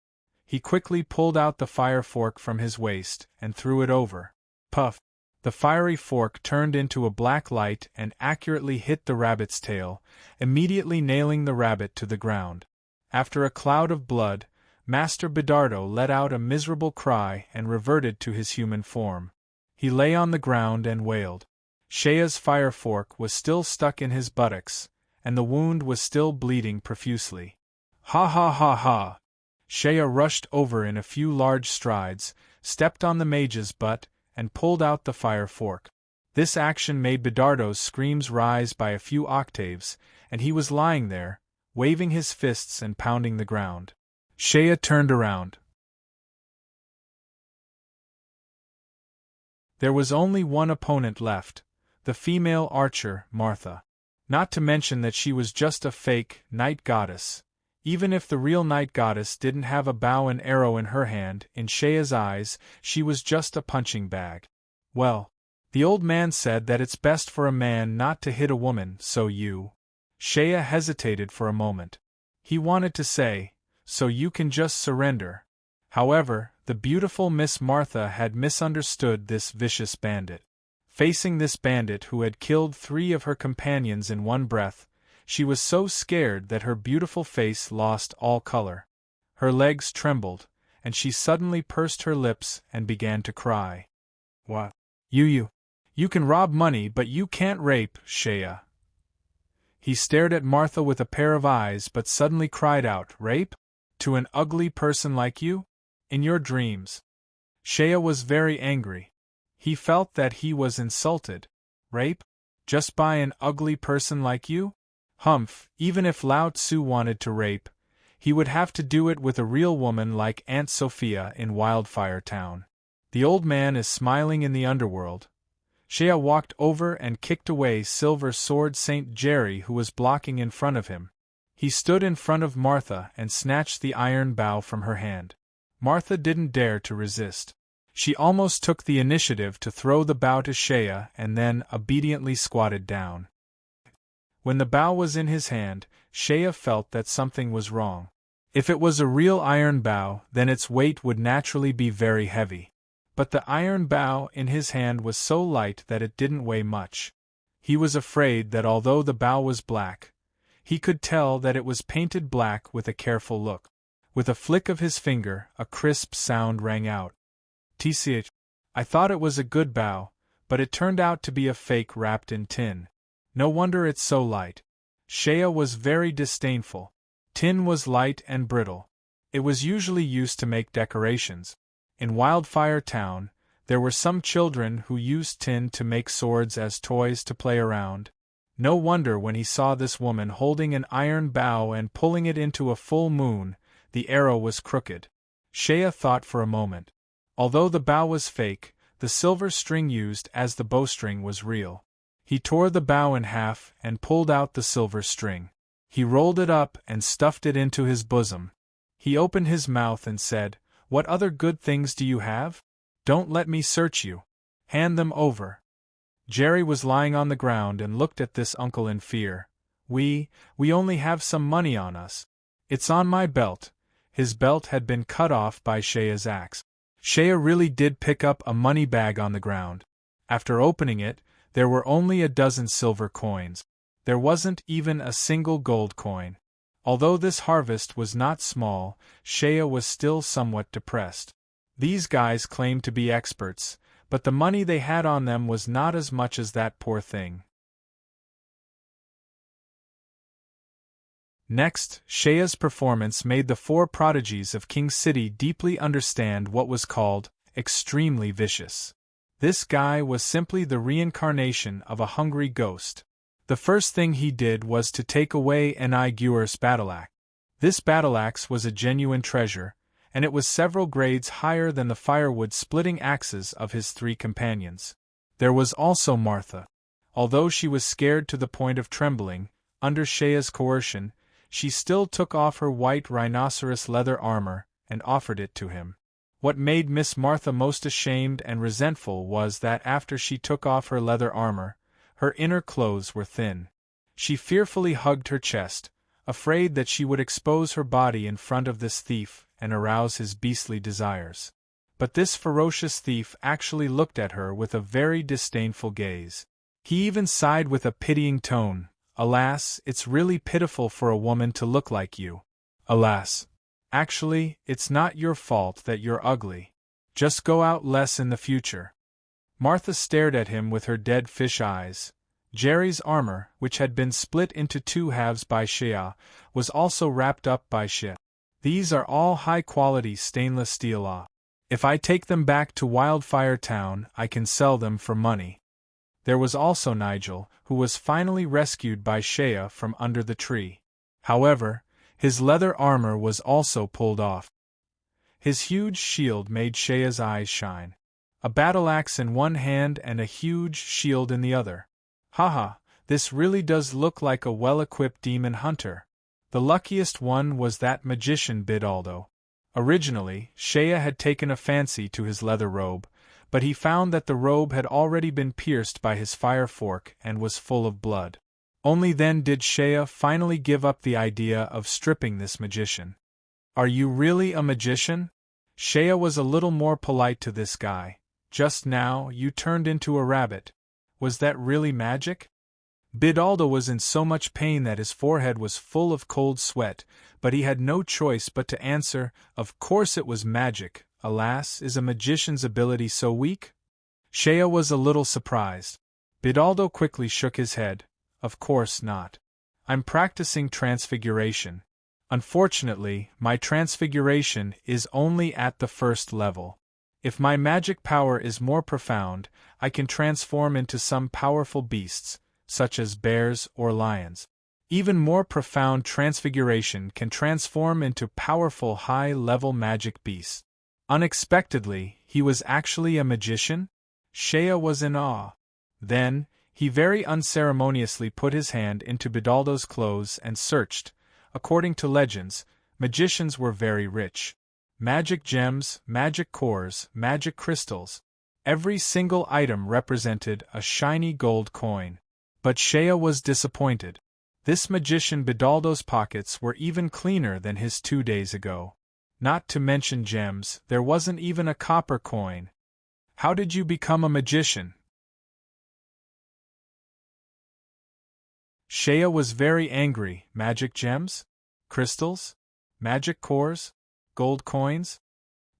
He quickly pulled out the fire fork from his waist and threw it over. Puff! The fiery fork turned into a black light and accurately hit the rabbit's tail, immediately nailing the rabbit to the ground. After a cloud of blood, Master Bidardo let out a miserable cry and reverted to his human form. He lay on the ground and wailed. Shea's fire fork was still stuck in his buttocks, and the wound was still bleeding profusely. Ha ha ha ha! Shea rushed over in a few large strides, stepped on the mage's butt, and pulled out the fire fork. This action made Bidardo's screams rise by a few octaves, and he was lying there, waving his fists and pounding the ground. Shea turned around. There was only one opponent left, the female archer, Martha. Not to mention that she was just a fake night goddess. Even if the real night goddess didn't have a bow and arrow in her hand, in Shea's eyes, she was just a punching bag. Well, the old man said that it's best for a man not to hit a woman, so you... Shea hesitated for a moment. He wanted to say, so you can just surrender. However, the beautiful Miss Martha had misunderstood this vicious bandit. Facing this bandit who had killed 3 of her companions in one breath, she was so scared that her beautiful face lost all color. Her legs trembled, and she suddenly pursed her lips and began to cry. What? You can rob money but you can't rape, Shea. He stared at Martha with a pair of eyes but suddenly cried out, Rape? To an ugly person like you? In your dreams. Shea was very angry. He felt that he was insulted. Rape? Just by an ugly person like you? Humph, even if Lao Tzu wanted to rape, he would have to do it with a real woman like Aunt Sophia in Wildfire Town. The old man is smiling in the underworld. Shea walked over and kicked away Silver Sword Saint Jerry who was blocking in front of him. He stood in front of Martha and snatched the iron bow from her hand. Martha didn't dare to resist. She almost took the initiative to throw the bow to Shea and then obediently squatted down. When the bow was in his hand, Shea felt that something was wrong. If it was a real iron bow, then its weight would naturally be very heavy. But the iron bow in his hand was so light that it didn't weigh much. He was afraid that although the bow was black, he could tell that it was painted black with a careful look. With a flick of his finger, a crisp sound rang out. "TCH, I thought it was a good bow, but it turned out to be a fake wrapped in tin. No wonder it's so light." Shea was very disdainful. Tin was light and brittle. It was usually used to make decorations. In Wildfire Town, there were some children who used tin to make swords as toys to play around. No wonder when he saw this woman holding an iron bow and pulling it into a full moon, the arrow was crooked. Shea thought for a moment. Although the bow was fake, the silver string used as the bowstring was real. He tore the bow in half and pulled out the silver string. He rolled it up and stuffed it into his bosom. He opened his mouth and said, "What other good things do you have? Don't let me search you. Hand them over." Jerry was lying on the ground and looked at this uncle in fear. We only have some money on us. It's on my belt." His belt had been cut off by Shea's axe. Shea really did pick up a money bag on the ground. After opening it, there were only a dozen silver coins. There wasn't even a single gold coin. Although this harvest was not small, Shea was still somewhat depressed. These guys claimed to be experts, but the money they had on them was not as much as that poor thing. Next, Shea's performance made the four prodigies of King City deeply understand what was called extremely vicious. This guy was simply the reincarnation of a hungry ghost. The first thing he did was to take away Enigure's battle-axe. This battle-axe was a genuine treasure, and it was several grades higher than the firewood-splitting axes of his three companions. There was also Martha. Although she was scared to the point of trembling, under Shea's coercion, she still took off her white rhinoceros leather armor and offered it to him. What made Miss Martha most ashamed and resentful was that after she took off her leather armor, her inner clothes were thin. She fearfully hugged her chest, afraid that she would expose her body in front of this thief and arouse his beastly desires. But this ferocious thief actually looked at her with a very disdainful gaze. He even sighed with a pitying tone. "Alas, it's really pitiful for a woman to look like you. Alas. Actually, it's not your fault that you're ugly. Just go out less in the future." Martha stared at him with her dead fish eyes. Jerry's armor, which had been split into two halves by Shea, was also wrapped up by Shea. "These are all high-quality stainless steel. If I take them back to Wildfire Town, I can sell them for money." There was also Nigel, who was finally rescued by Shea from under the tree. However, his leather armor was also pulled off. His huge shield made Shea's eyes shine. A battle-axe in one hand and a huge shield in the other. Haha, this really does look like a well-equipped demon hunter. The luckiest one was that magician Bidaldo. Originally, Shea had taken a fancy to his leather robe, but he found that the robe had already been pierced by his fire fork and was full of blood. Only then did Shea finally give up the idea of stripping this magician. "Are you really a magician?" Shea was a little more polite to this guy. "Just now, you turned into a rabbit. Was that really magic?" Bidaldo was in so much pain that his forehead was full of cold sweat, but he had no choice but to answer, "Of course it was magic. Alas, is a magician's ability so weak?" Shea was a little surprised. Bidaldo quickly shook his head. "Of course not. I'm practicing transfiguration. Unfortunately, my transfiguration is only at the first level. If my magic power is more profound, I can transform into some powerful beasts, such as bears or lions. Even more profound transfiguration can transform into powerful high-level magic beasts." Unexpectedly, he was actually a magician? Shea was in awe. Then, he very unceremoniously put his hand into Bidaldo's clothes and searched. According to legends, magicians were very rich. Magic gems, magic cores, magic crystals. Every single item represented a shiny gold coin. But Shea was disappointed. This magician Bidaldo's pockets were even cleaner than his 2 days ago. Not to mention gems, there wasn't even a copper coin. "How did you become a magician?" Shea was very angry. Magic gems? Crystals? Magic cores? Gold coins?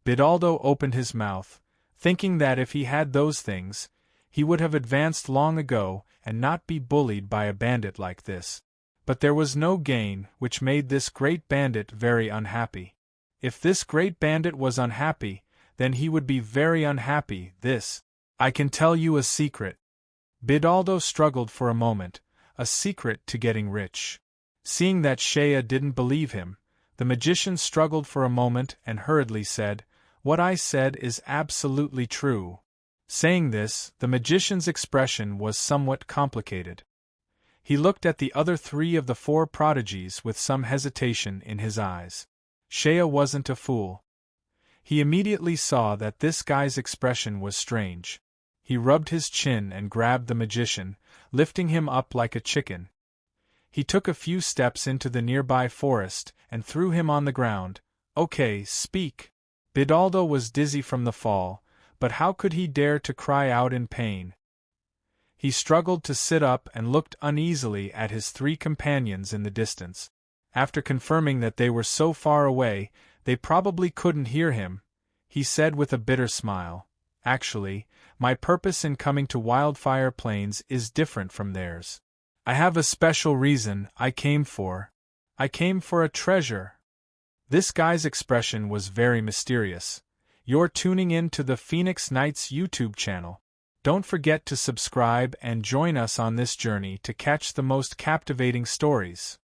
Bidaldo opened his mouth, thinking that if he had those things, he would have advanced long ago and not be bullied by a bandit like this. But there was no gain, which made this great bandit very unhappy. If this great bandit was unhappy, then he would be very unhappy. I can tell you a secret. Bidaldo struggled for a moment, a secret to getting rich. Seeing that Shea didn't believe him, the magician struggled for a moment and hurriedly said, "What I said is absolutely true." Saying this, the magician's expression was somewhat complicated. He looked at the other three of the four prodigies with some hesitation in his eyes. Shea wasn't a fool. He immediately saw that this guy's expression was strange. He rubbed his chin and grabbed the magician, lifting him up like a chicken. He took a few steps into the nearby forest and threw him on the ground. "Okay, speak." Bidaldo was dizzy from the fall, but how could he dare to cry out in pain? He struggled to sit up and looked uneasily at his three companions in the distance. After confirming that they were so far away, they probably couldn't hear him, he said with a bitter smile, "Actually, my purpose in coming to Wildfire Plains is different from theirs. I have a special reason. I came for a treasure." This guy's expression was very mysterious. You're tuning in to the Phoenix Nights YouTube channel. Don't forget to subscribe and join us on this journey to catch the most captivating stories.